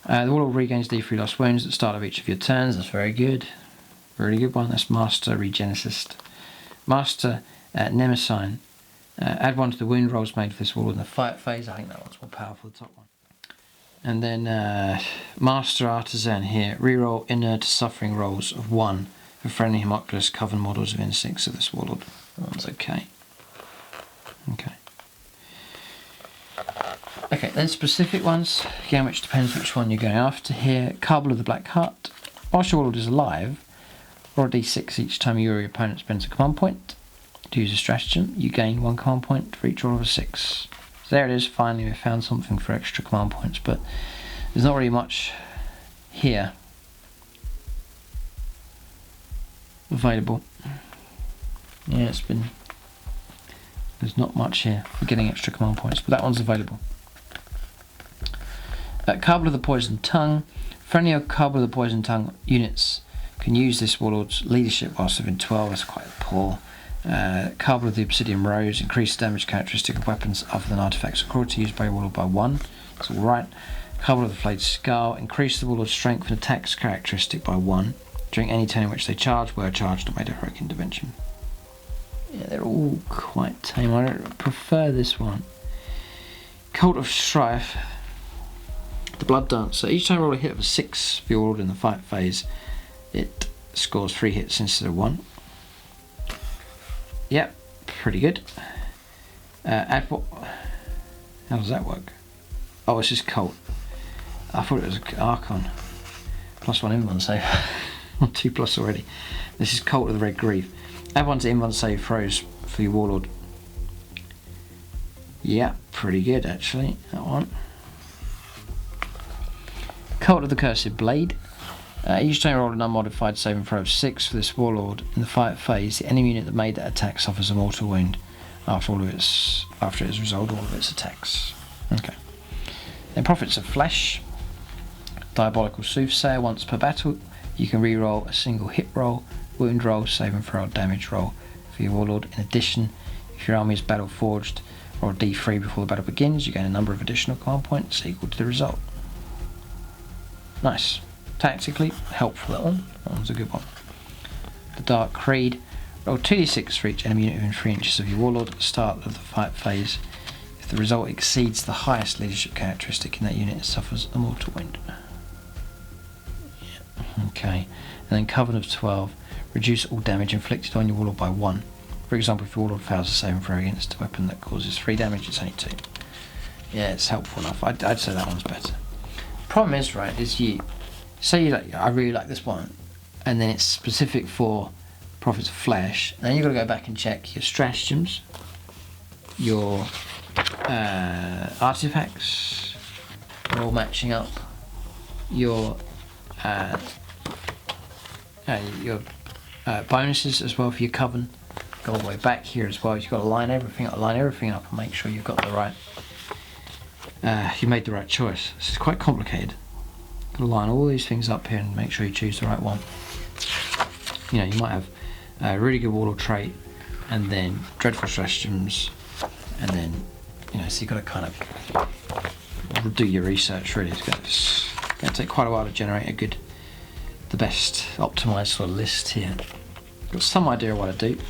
Speaker 1: The warlord regains D3 lost wounds at the start of each of your turns. That's very good. Very good one. That's Master Regenicist. Master Nemesine. Add 1 to the wound rolls made for this warlord in the fight phase. I think that one's more powerful, the top one. And then Master Artisan here. Reroll inner to suffering rolls of 1 for friendly homunculus coven models within 6 of this warlord. That one's okay. Okay, then specific ones, again, which depends which one you're going after here. Cabal of the Black Heart. Whilst your warlord is alive, roll a d6 each time you or your opponent spends a command point. To use a stratagem, you gain 1 command point for each roll of a 6. So there it is, finally we found something for extra command points, but there's not really much here available. Yeah, there's not much here for getting extra command points, but that one's available. Cabal of the Poisoned Tongue. Friendly Cabal of the Poisoned Tongue units can use this warlord's leadership whilst within 12. That's quite poor. Cabal of the Obsidian Rose. Increase the damage characteristic of weapons other than artifacts or cruelty used by your warlord by 1. That's alright. Cabal of the Flayed Skull. Increase the warlord's strength and attacks characteristic by 1 during any turn in which they charge, were charged, or made a heroic intervention. Yeah, they're all quite tame. I prefer this one. Cult of Strife. The Blood Dancer. Each time you roll a hit of a 6 for your warlord in the fight phase, it scores 3 hits instead of 1. Yep, pretty good. Add what? How does that work? Oh, it's just Cult. I thought it was Archon. +1 invuln save. 2+ already. This is Cult of the Red Grief. Add 1 to invuln save throws for your warlord. Yeah, pretty good actually, that one. Cult of the Cursed Blade. Each time you roll an unmodified saving throw of 6 for this warlord in the fight phase, the enemy unit that made that attack suffers a mortal wound after it has resolved all of its attacks. Okay. Then Prophets of Flesh. Diabolical Soothsayer. Once per battle, you can re-roll a single hit roll, wound roll, saving throw, damage roll for your warlord. In addition, if your army is battle forged, roll a d3 before the battle begins. You gain a number of additional command points equal to the result. Nice. Tactically helpful, that one. That one's a good one. The Dark Creed. Roll 2d6 for each enemy unit within 3 inches of your warlord at the start of the fight phase. If the result exceeds the highest leadership characteristic in that unit, it suffers a mortal wound. Yeah. Okay. And then Coven of 12. Reduce all damage inflicted on your warlord by 1. For example, if your warlord fails a saving throw against a weapon that causes 3 damage, it's only 2. Yeah, it's helpful enough. I'd say that one's better. Problem is, right, is you say I really like this one, and then it's specific for Prophets of Flesh, and then you've got to go back and check your stratagems, your artifacts are all matching up, your bonuses as well for your coven. Go all the way back here as well. You've got to line everything up and make sure you've got the right. You made the right choice. This is quite complicated. Got to line all these things up here and make sure you choose the right one. You know, you might have a really good warlord trait, and then dreadful stratagems, and then, you know, so you've got to kind of do your research really. It's going to take quite a while to generate the best optimized sort of list here. Got some idea of what to do,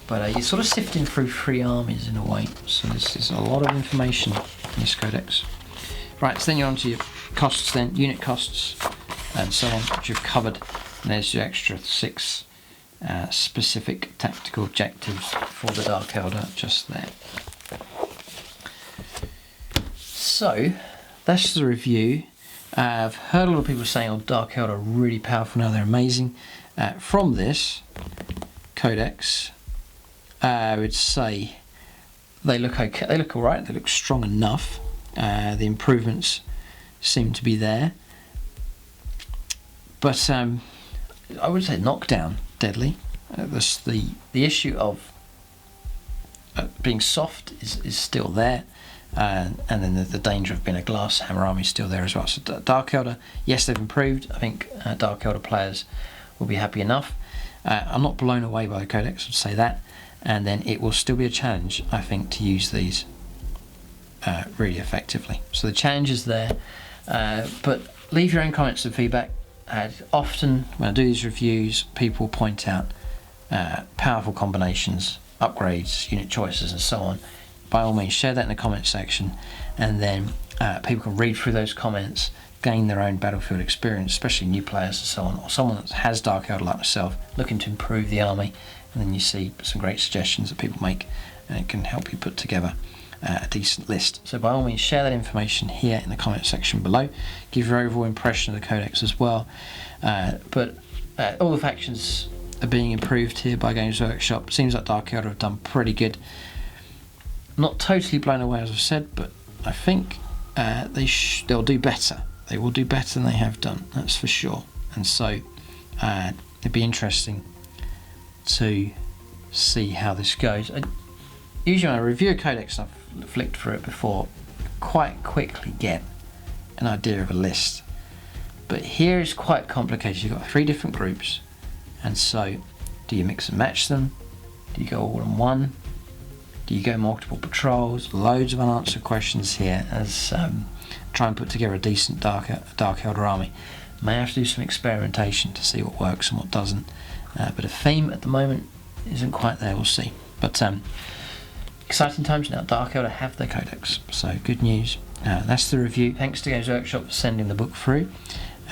Speaker 1: but you're sort of sifting through 3 armies in a way, so there's a lot of information in this codex. Right, so then you're on to your costs then, unit costs and so on, which you've covered. And there's your extra 6 specific tactical objectives for the Dark Eldar just there. So that's the review. I've heard a lot of people saying, oh, Dark Eldar are really powerful now, they're amazing. From this codex, I would say they look okay, they look alright, they look strong enough. The improvements seem to be there. But I would say knockdown, deadly. The issue of being soft is still there. And then the danger of being a glass hammer army is still there as well. So Dark Eldar, yes, they've improved. I think Dark Eldar players will be happy enough. I'm not blown away by the codex, I'd say that. And then it will still be a challenge, I think, to use these really effectively. So the challenge is there. But leave your own comments and feedback. Often when I do these reviews, people point out powerful combinations, upgrades, unit choices and so on. By all means, share that in the comment section, and then people can read through those comments, gain their own battlefield experience, especially new players and so on, or someone that has Dark Eldar like myself, looking to improve the army, and then you see some great suggestions that people make, and it can help you put together a decent list. So by all means, share that information here in the comment section below. Give your overall impression of the codex as well. But all the factions are being improved here by Games Workshop. Seems like Dark Eldar have done pretty good. Not totally blown away, as I've said, but I think they'll do better. They will do better than they have done, that's for sure. And so it'd be interesting to see how this goes. Usually when I review a codex, I've flicked through it before, quite quickly get an idea of a list. But here is quite complicated. You've got 3 different groups, and so do you mix and match them? Do you go all in one? Do you go multiple patrols? Loads of unanswered questions here as try and put together a decent Dark Eldar army. May have to do some experimentation to see what works and what doesn't. But a theme at the moment isn't quite there, we'll see. But exciting times now. Dark Eldar have their codex, so good news. That's the review. Thanks to Games Workshop for sending the book through.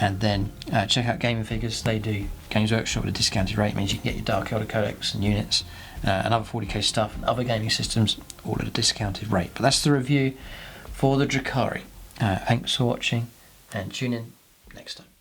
Speaker 1: And then check out Gaming Figures. They do Games Workshop at a discounted rate. It means you can get your Dark Eldar codex and units and other 40k stuff and other gaming systems all at a discounted rate. But that's the review for the Drukhari. Thanks for watching, and tune in next time.